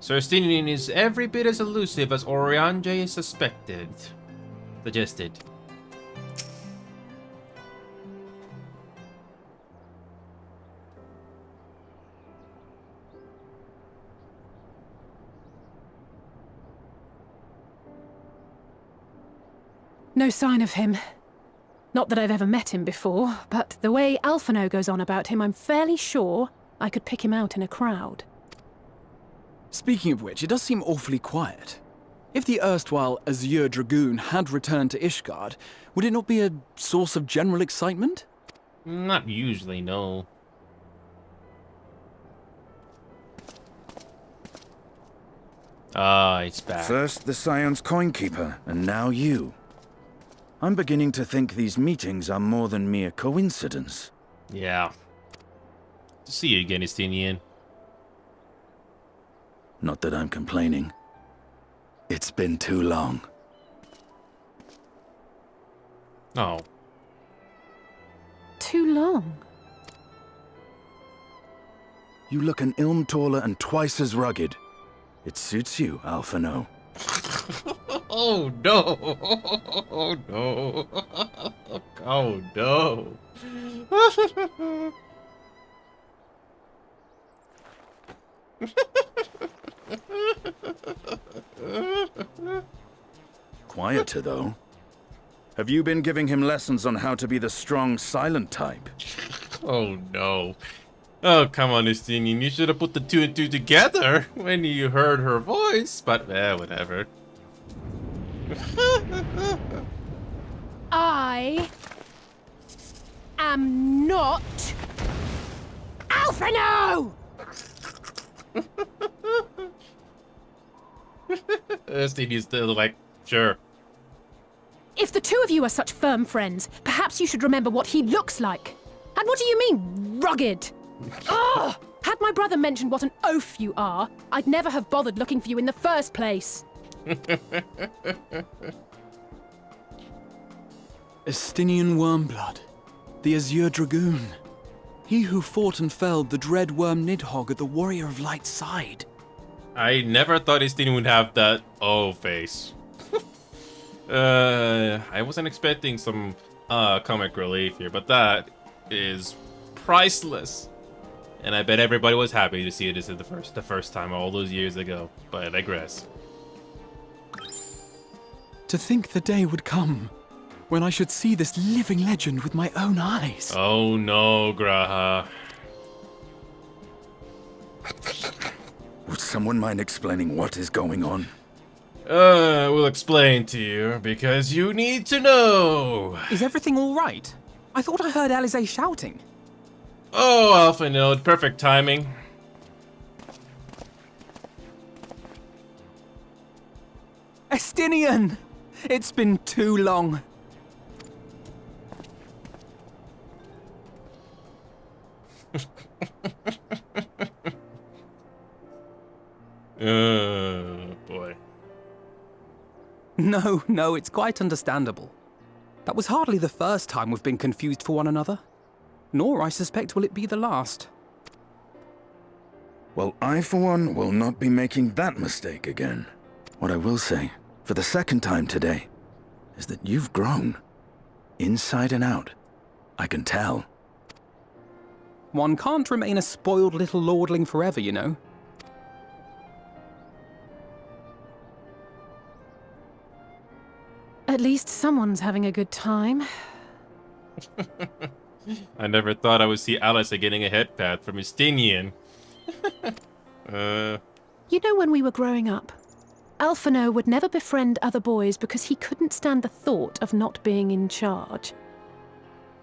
Sir Stinian is every bit as elusive as Oriange is suggested. No sign of him. Not that I've ever met him before, but the way Alphino goes on about him, I'm fairly sure I could pick him out in a crowd. Speaking of which, it does seem awfully quiet. If the erstwhile Azure Dragoon had returned to Ishgard, would it not be a source of general excitement? Not usually, no. Ah, it's back. First the Scion's Coinkeeper, and now you. I'm beginning to think these meetings are more than mere coincidence. Yeah. To see you again, Estinian. Not that I'm complaining. It's been too long. Oh. Too long? You look an ilm taller and twice as rugged. It suits you, Alphino. Oh no! Oh no! Oh no! Quieter, though. Have you been giving him lessons on how to be the strong, silent type? Oh no. Oh, come on, Estinian. You should have put the two and two together when you heard her voice, but whatever. I am not Alphino! Estinian's still like, sure. If the two of you are such firm friends, perhaps you should remember what he looks like. And what do you mean, rugged? Ugh! Had my brother mentioned what an oaf you are, I'd never have bothered looking for you in the first place. Estinian Wormblood, the Azure Dragoon. He who fought and felled the dread worm Nidhogg at the Warrior of Light's side. I never thought Estinian would have that face. I wasn't expecting some comic relief here, but that is priceless. And I bet everybody was happy to see it as the first time all those years ago. But I digress. To think the day would come when I should see this living legend with my own eyes. Oh no, Graha. Would someone mind explaining what is going on? We'll explain to you, because you need to know. Is everything all right? I thought I heard Alize shouting. Oh, Alphino, perfect timing. Estinian! It's been too long. Boy. No, it's quite understandable. That was hardly the first time we've been confused for one another. Nor, I suspect, will it be the last. Well, I, for one, will not be making that mistake again. What I will say, for the second time today, is that you've grown. Inside and out. I can tell. One can't remain a spoiled little lordling forever, you know. At least someone's having a good time. I never thought I would see Alice getting a head pat from Estinian. You know, when we were growing up, Alphino would never befriend other boys because he couldn't stand the thought of not being in charge.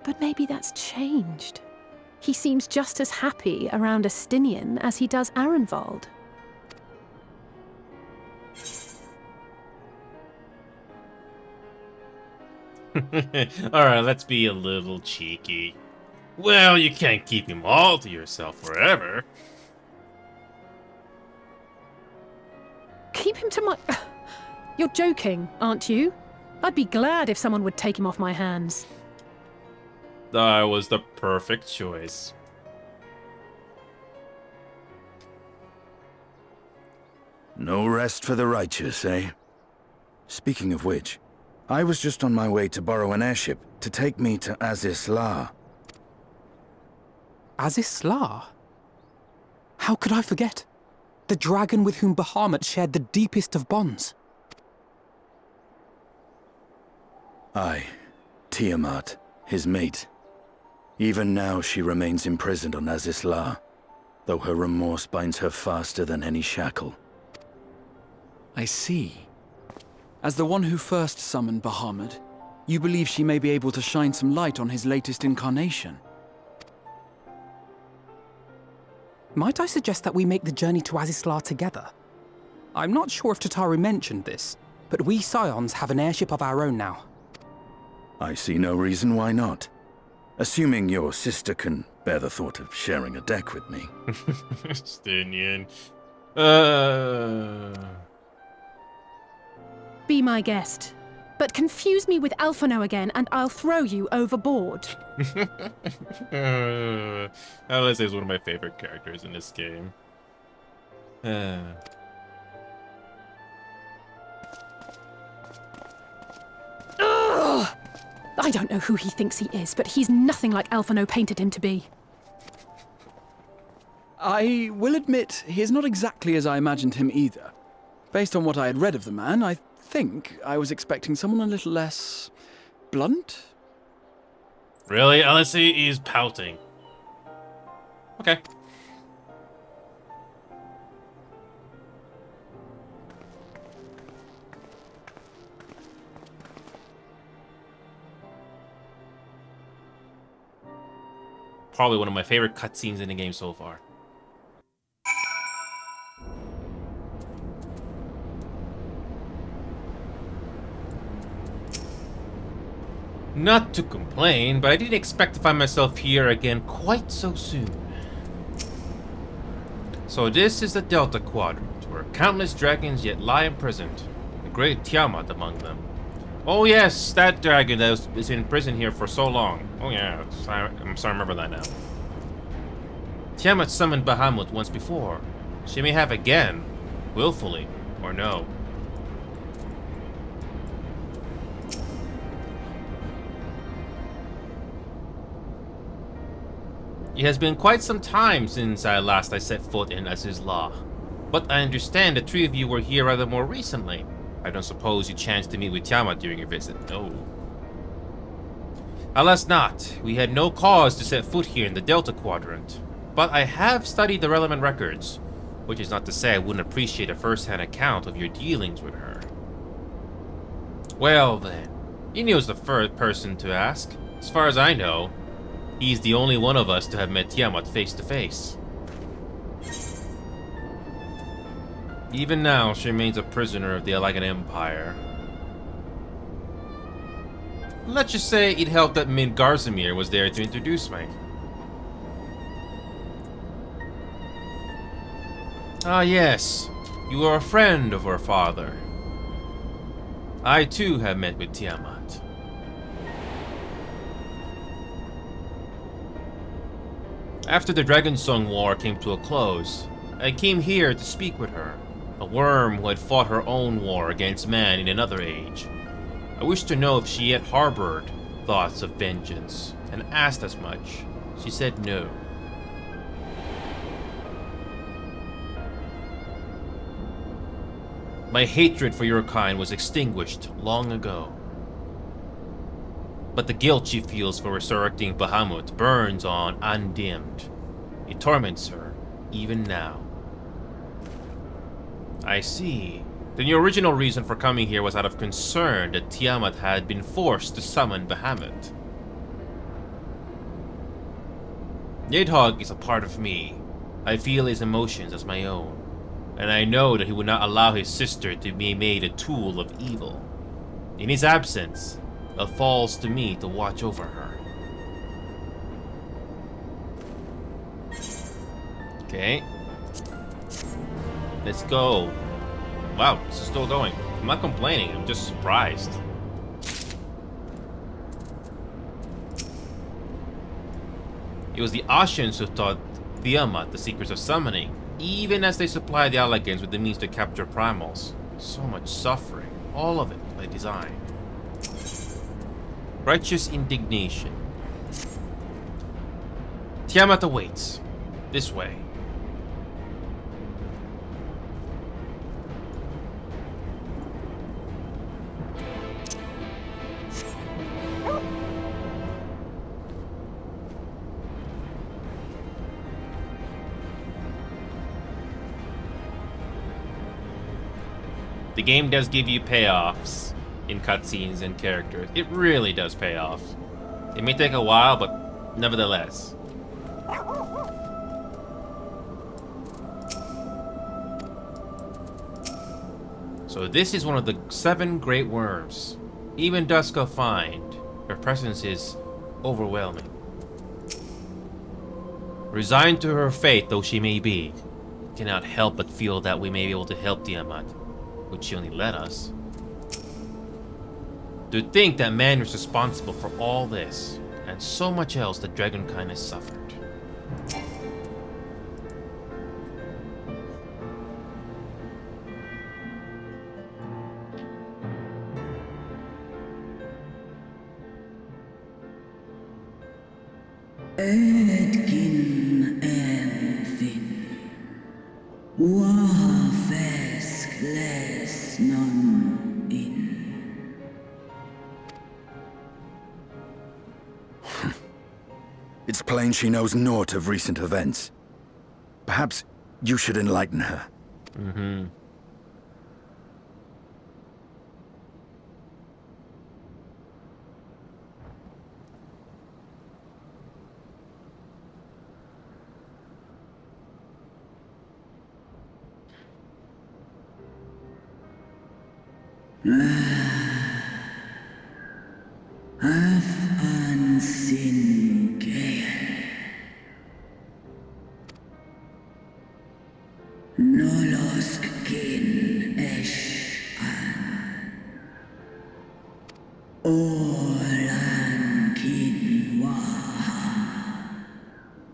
But maybe that's changed. He seems just as happy around Estinian as he does Arenvald. Alright, let's be a little cheeky. Well, you can't keep him all to yourself forever. keep him to my... You're joking, aren't you? I'd be glad if someone would take him off my hands. That was the perfect choice. No rest for the righteous, eh? Speaking of which, I was just on my way to borrow an airship to take me to Aziz La. Aziz La? How could I forget? The dragon with whom Bahamut shared the deepest of bonds. Aye, Tiamat, his mate. Even now she remains imprisoned on Aziz La, though her remorse binds her faster than any shackle. I see. As the one who first summoned Bahamut, you believe she may be able to shine some light on his latest incarnation. Might I suggest that we make the journey to Aziz La together? I'm not sure if Tataru mentioned this, but we Scions have an airship of our own now. I see no reason why not. Assuming your sister can bear the thought of sharing a deck with me. Stinian. Be my guest. But confuse me with Alphino again and I'll throw you overboard. Alice is one of my favorite characters in this game. Ugh! I don't know who he thinks he is, but he's nothing like Alphino painted him to be. I will admit, he is not exactly as I imagined him either. Based on what I had read of the man, I think I was expecting someone a little less... blunt? Really? Alice is pouting. Okay. Probably one of my favorite cutscenes in the game so far. Not to complain, but I didn't expect to find myself here again quite so soon. So this is the Delta Quadrant, where countless dragons yet lie imprisoned, the great Tiamat among them. Oh yes, that dragon that was in prison here for so long. Oh yeah, I'm sorry, I remember that now. Tiamat summoned Bahamut once before. She may have again, willfully, or no. It has been quite some time since last I set foot in Aziz La, but I understand the three of you were here rather more recently. I don't suppose you chanced to meet with Tiamat during your visit, no. Alas not, we had no cause to set foot here in the Delta Quadrant, but I have studied the relevant records, which is not to say I wouldn't appreciate a first-hand account of your dealings with her. Well then, Inyo's the first person to ask. As far as I know, he's the only one of us to have met Tiamat face to face. Even now, she remains a prisoner of the Elegant Empire. Let's just say it helped that Min Garzamir was there to introduce me. Ah yes, you are a friend of her father. I too have met with Tiamat. After the Dragonsong War came to a close, I came here to speak with her, a worm who had fought her own war against man in another age. I wished to know if she yet harbored thoughts of vengeance, and asked as much. She said no. My hatred for your kind was extinguished long ago. But the guilt she feels for resurrecting Bahamut burns on undimmed. It torments her, even now. I see. Then your original reason for coming here was out of concern that Tiamat had been forced to summon Bahamut. Nidhogg is a part of me. I feel his emotions as my own. And I know that he would not allow his sister to be made a tool of evil. In his absence, it falls to me to watch over her. Okay. Let's go. Wow, this is still going. I'm not complaining, I'm just surprised. It was the Ashians who taught Tiamat the secrets of summoning, even as they supplied the Allagans with the means to capture primals. So much suffering, all of it by design. Righteous indignation. Tiamat awaits. This way. The game does give you payoffs in cutscenes and characters. It really does pay off. It may take a while, but nevertheless. So this is one of the 7 great worms. Even Duska find her presence is overwhelming. Resigned to her fate though she may be, cannot help but feel that we may be able to help Tiamat. Would she only let us? To think that man was responsible for all this, and so much else that Dragonkind has suffered. Edkin Elfin Wafesk les non in. It's plain she knows naught of recent events. Perhaps you should enlighten her. Mm-hmm. Afan sin Gael Nolosk kin esh an Olan kin waha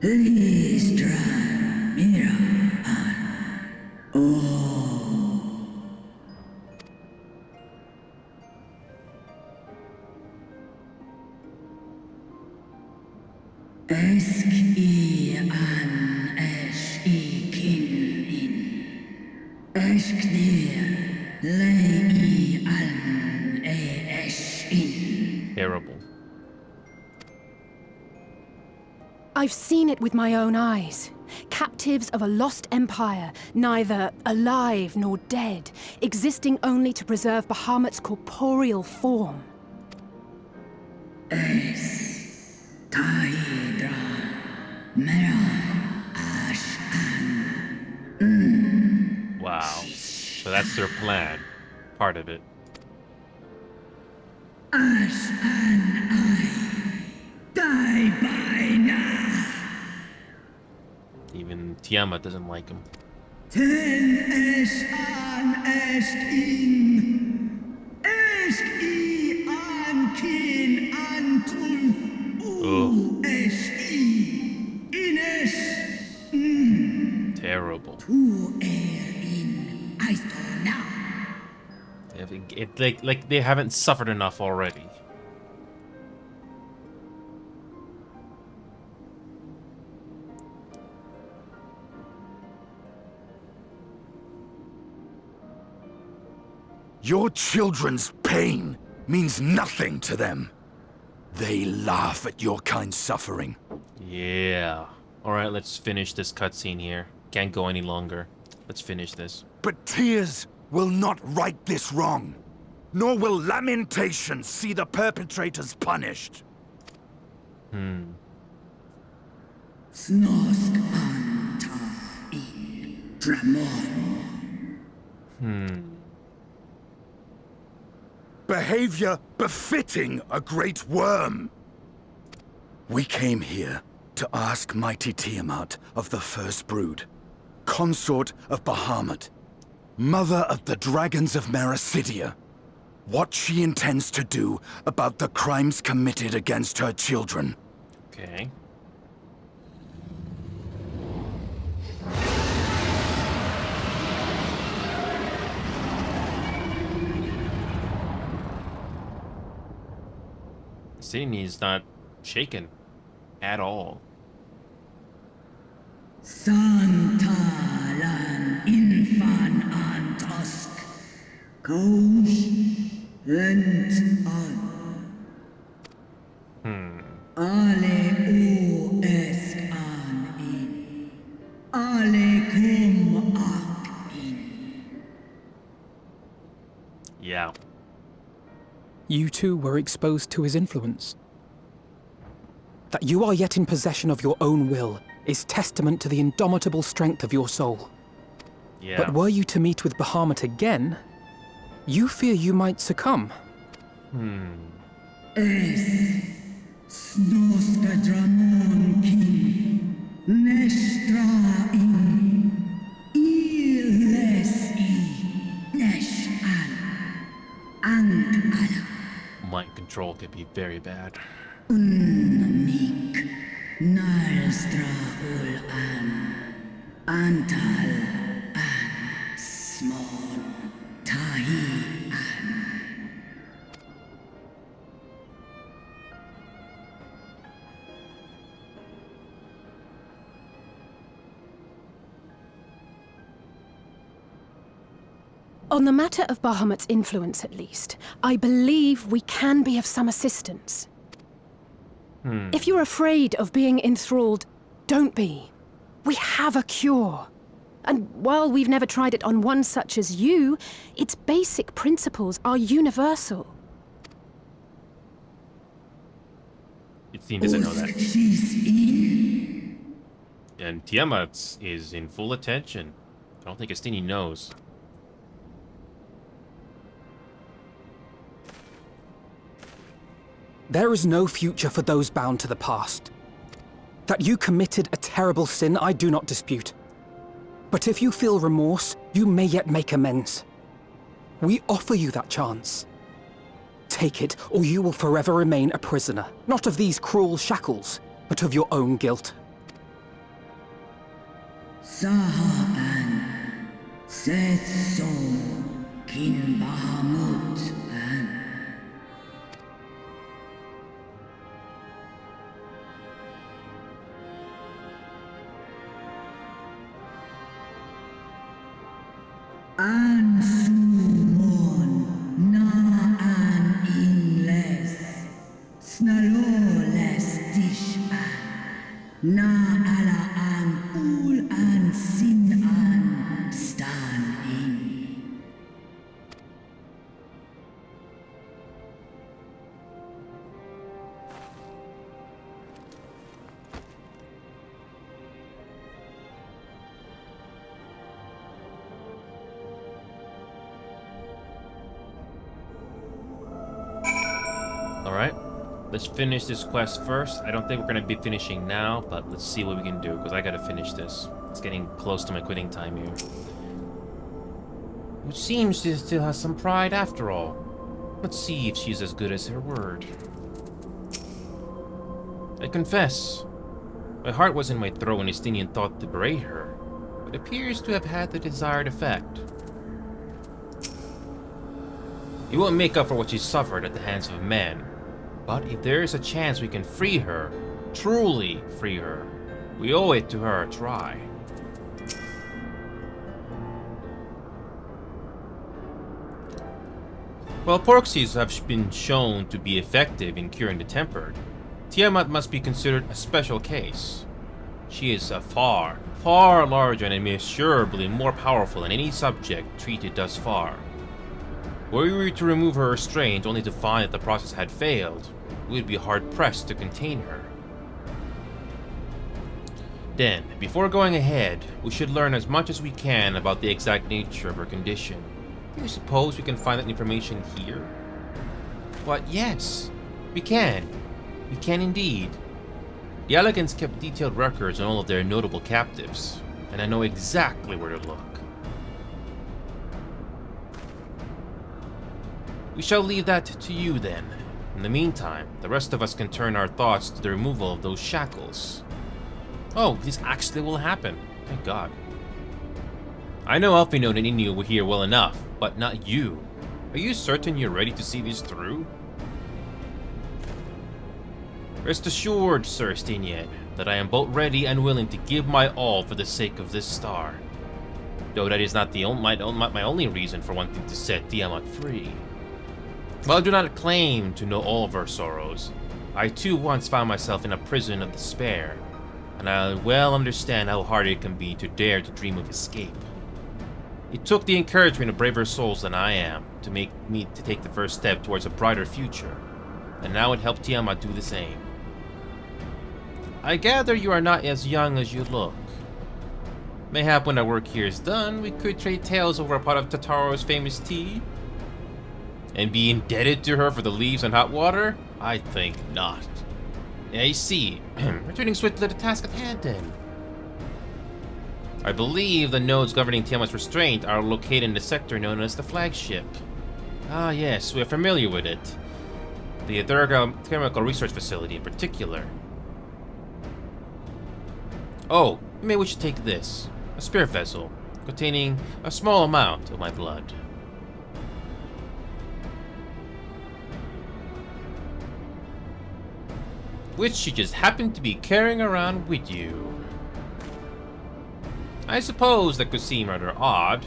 Listran mira an Esk I an esh I kin in Esk nir le I an esh in. Terrible. I've seen it with my own eyes. Captives of a lost empire, neither alive nor dead, existing only to preserve Bahamut's corporeal form. Taidra Mera Ash Wow. So that's their plan. Part of it. Ash an I die by now. Even Tiamat doesn't like him. Ten esh an esh in Esh I an kin antun Oh, esh I ines terrible. Tu in I now. Like they haven't suffered enough already. Your children's pain means nothing to them. They laugh at your kind suffering. Yeah. Alright, let's finish this cutscene here. Can't go any longer. Let's finish this. But tears will not right this wrong, nor will lamentation see the perpetrators punished. Snosk anta in Dramon. Behavior befitting a great worm. We came here to ask mighty Tiamat of the First Brood, consort of Bahamut, Mother of the Dragons of Mericidia, what she intends to do about the crimes committed against her children. Okay. Sydney's not shaken at all. Santalan infan antosk. Kous lent an. Ale o esk an in. Ale kum ak in. Yeah. You too were exposed to his influence. That you are yet in possession of your own will is testament to the indomitable strength of your soul. Yeah. But were you to meet with Bahamut again, you fear you might succumb. Es snoska dramon kin. Nestra in. Illes I. Nesh an. And ala. Mind control could be very bad. Unmik. Nalstra ul an. Antal an. Smon. Tahi an. On the matter of Bahamut's influence, at least, I believe we can be of some assistance. If you're afraid of being enthralled, don't be. We have a cure. And while we've never tried it on one such as you, its basic principles are universal. Justine doesn't know that. And Tiamat is in full attention. I don't think Estini knows. There is no future for those bound to the past. That you committed a terrible sin, I do not dispute. But if you feel remorse, you may yet make amends. We offer you that chance. Take it, or you will forever remain a prisoner, not of these cruel shackles, but of your own guilt. Sahaan. Seth Som. Kin Bahamut an. An sumon na an ingles snaloles dish an na ala an ul an sin an stan in. Alright, let's finish this quest first. I don't think we're going to be finishing now, but let's see what we can do, because I got to finish this. It's getting close to my quitting time here. Which seems to still have some pride after all. Let's see if she's as good as her word. I confess, my heart was in my throat when Estinian thought to berate her, but appears to have had the desired effect. It won't make up for what she suffered at the hands of men. But if there is a chance we can free her, truly free her, we owe it to her to try. While Porxies have been shown to be effective in curing the tempered, Tiamat must be considered a special case. She is far, far larger and immeasurably more powerful than any subject treated thus far. Were we to remove her restraint only to find that the process had failed, we would be hard-pressed to contain her. Then, before going ahead, we should learn as much as we can about the exact nature of her condition. Do you suppose we can find that information here? What, yes, we can. We can indeed. The Elegants kept detailed records on all of their notable captives, and I know exactly where to look. We shall leave that to you then. In the meantime, the rest of us can turn our thoughts to the removal of those shackles. Oh, this actually will happen. Thank God. I know Elfinode and Inu were here well enough, but not you. Are you certain you're ready to see this through? Rest assured, Sir Stinian, that I am both ready and willing to give my all for the sake of this star. Though that is not my only reason for wanting to set Tiamat free. While I do not claim to know all of her sorrows, I too once found myself in a prison of despair, and I well understand how hard it can be to dare to dream of escape. It took the encouragement of braver souls than I am to make me to take the first step towards a brighter future, and now it helped Tiamat do the same. I gather you are not as young as you look. Mayhap when our work here is done, we could trade tales over a pot of Tataro's famous tea? And be indebted to her for the leaves and hot water? I think not. I see. Returning swiftly to the task at hand then. I believe the nodes governing Tiamat's restraint are located in the sector known as the flagship. Ah yes, we are familiar with it. The Thermal Research Facility in particular. Oh, maybe we should take this. A spirit vessel, containing a small amount of my blood. Which you just happen to be carrying around with you. I suppose that could seem rather odd.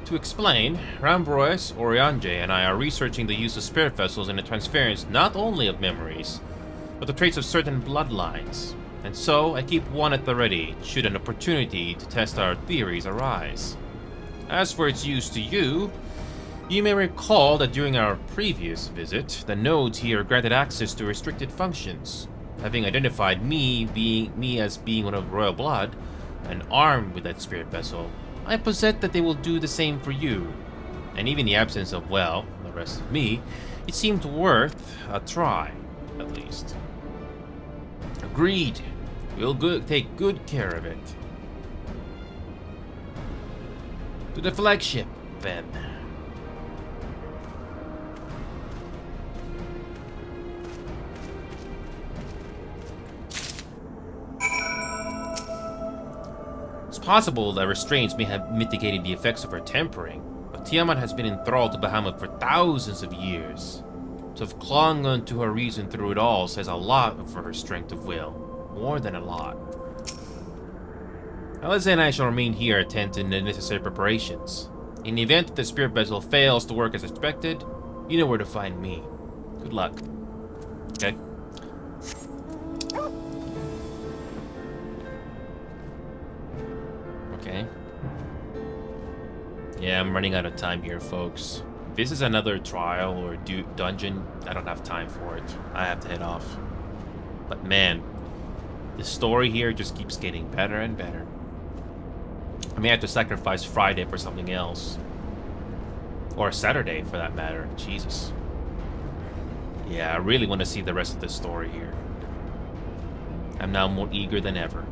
To explain, Rambrois, Orianje, and I are researching the use of spirit vessels in the transference not only of memories, but the traits of certain bloodlines. And so, I keep one at the ready, should an opportunity to test our theories arise. As for its use to you, you may recall that during our previous visit, the nodes here granted access to restricted functions. Having identified me as being one of royal blood, and armed with that spirit vessel, I posit that they will do the same for you. And even in the absence of, well, the rest of me, it seemed worth a try, at least. Agreed. We'll take good care of it. To the flagship, then. It's possible that restraints may have mitigated the effects of her tempering, but Tiamat has been enthralled to Bahamut for thousands of years. To have clung onto her reason through it all says a lot for her strength of will. More than a lot. Alice and I shall remain here to attend to the necessary preparations. In the event that the spirit vessel fails to work as expected, you know where to find me. Good luck. Okay. Okay. Yeah, I'm running out of time here, folks. If this is another trial or dungeon, I don't have time for it. I have to head off. But man, the story here just keeps getting better and better. I may have to sacrifice Friday for something else. Or Saturday, for that matter. Jesus. Yeah, I really want to see the rest of this story here. I'm now more eager than ever.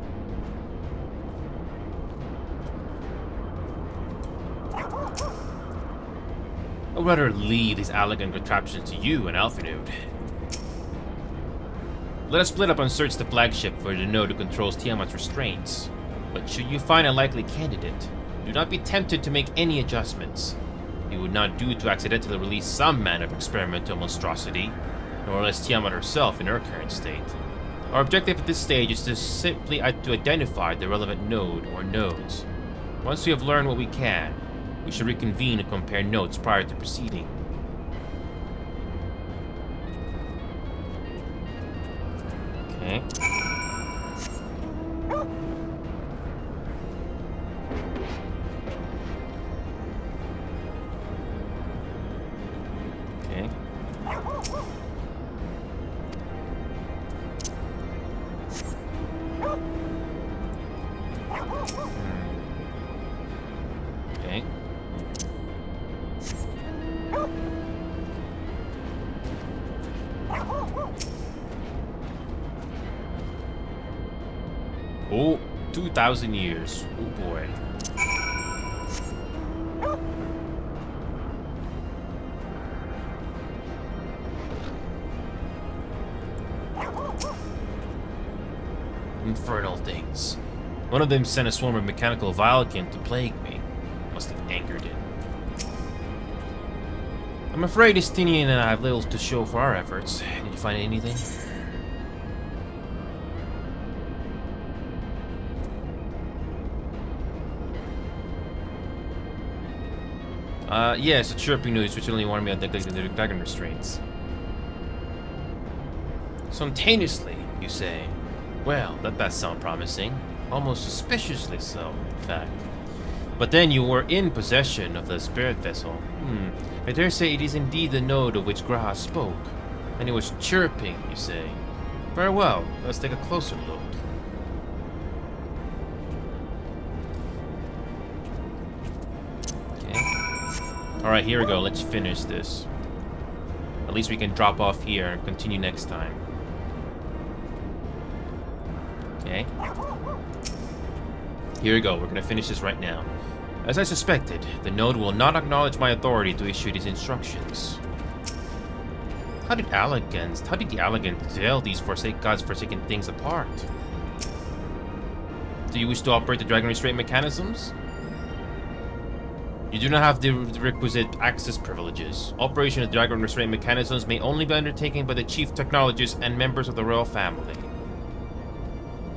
I'd rather leave these elegant contraptions to you and Alphinood. Let us split up and search the flagship for the node who controls Tiamat's restraints. But should you find a likely candidate, do not be tempted to make any adjustments. It would not do to accidentally release some manner of experimental monstrosity, nor less Tiamat herself in her current state. Our objective at this stage is to simply to identify the relevant node or nodes. Once we have learned what we can, we should reconvene and compare notes prior to proceeding. Okay. Okay. Okay. Oh, 2,000 years. Oh boy. infernal things. One of them sent a swarm of mechanical Vilekin to plague me. Must have angered it. I'm afraid Estinian and I have little to show for our efforts. Did you find anything? Yes, a chirping noise which only warned me of the dragon restraints. Spontaneously, you say? Well, that does sound promising. Almost suspiciously so, in fact. But then you were in possession of the spirit vessel. I dare say it is indeed the node of which Graha spoke. And it was chirping, you say? Very well, let's take a closer look. Alright, here we go. Let's finish this. At least we can drop off here and continue next time. Okay. Here we go. We're gonna finish this right now. As I suspected, the node will not acknowledge my authority to issue these instructions. How did the Allagans tell these God's forsaken things apart? Do you wish to operate the dragon restraint mechanisms? You do not have the requisite access privileges. Operation of dragon restraint mechanisms may only be undertaken by the chief technologists and members of the royal family.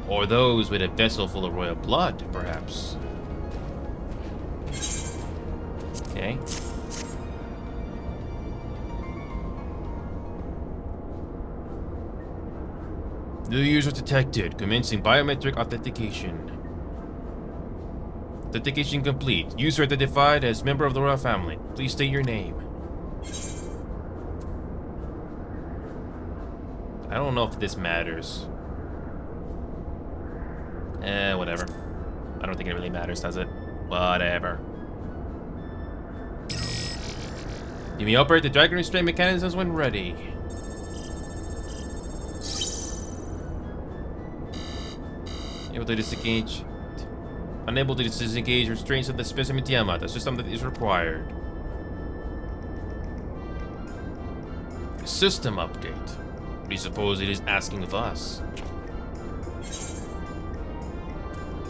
Or those with a vessel full of royal blood, perhaps. Okay. New user detected. Commencing biometric authentication. Authentication complete. User identified as member of the royal family. Please state your name. I don't know if this matters. Whatever. I don't think it really matters, does it? Whatever. You may operate the dragon restraint mechanisms when ready. Able to disengage. Unable to disengage restraints of the specimen Tiamat, a system that is required. A system update. What do you suppose it is asking of us?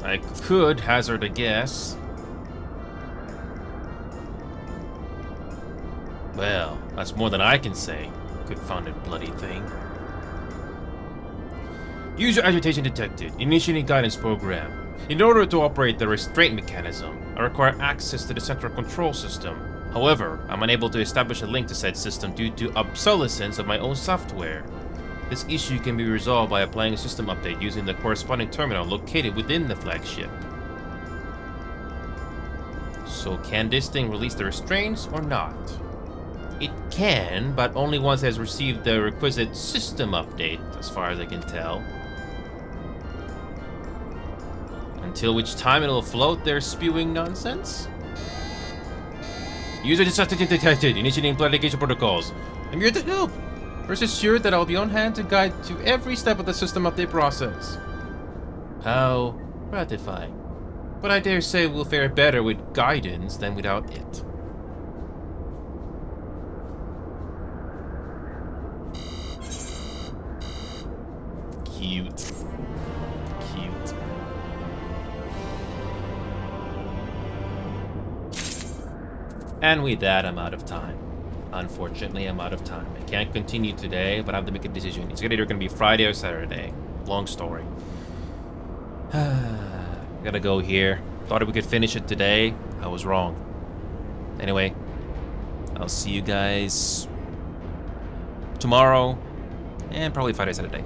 I could hazard a guess. Well, that's more than I can say. Confounded bloody thing. User agitation detected. Initiating guidance program. In order to operate the restraint mechanism, I require access to the central control system. However, I'm unable to establish a link to said system due to obsolescence of my own software. This issue can be resolved by applying a system update using the corresponding terminal located within the flagship. So can this thing release the restraints or not? It can, but only once it has received the requisite system update, as far as I can tell. Until which time it'll float their spewing nonsense? User detected. Initiating implementation protocols. I'm here to help. Rest assured that I'll be on hand to guide to every step of the system update process. How gratifying. But I dare say we'll fare better with guidance than without it. Cute. Cute. And with that, I'm out of time. Unfortunately, I'm out of time. I can't continue today, but I have to make a decision. It's either going to be Friday or Saturday. Long story. Gotta go here. Thought we could finish it today. I was wrong. Anyway, I'll see you guys tomorrow and probably Friday, Saturday.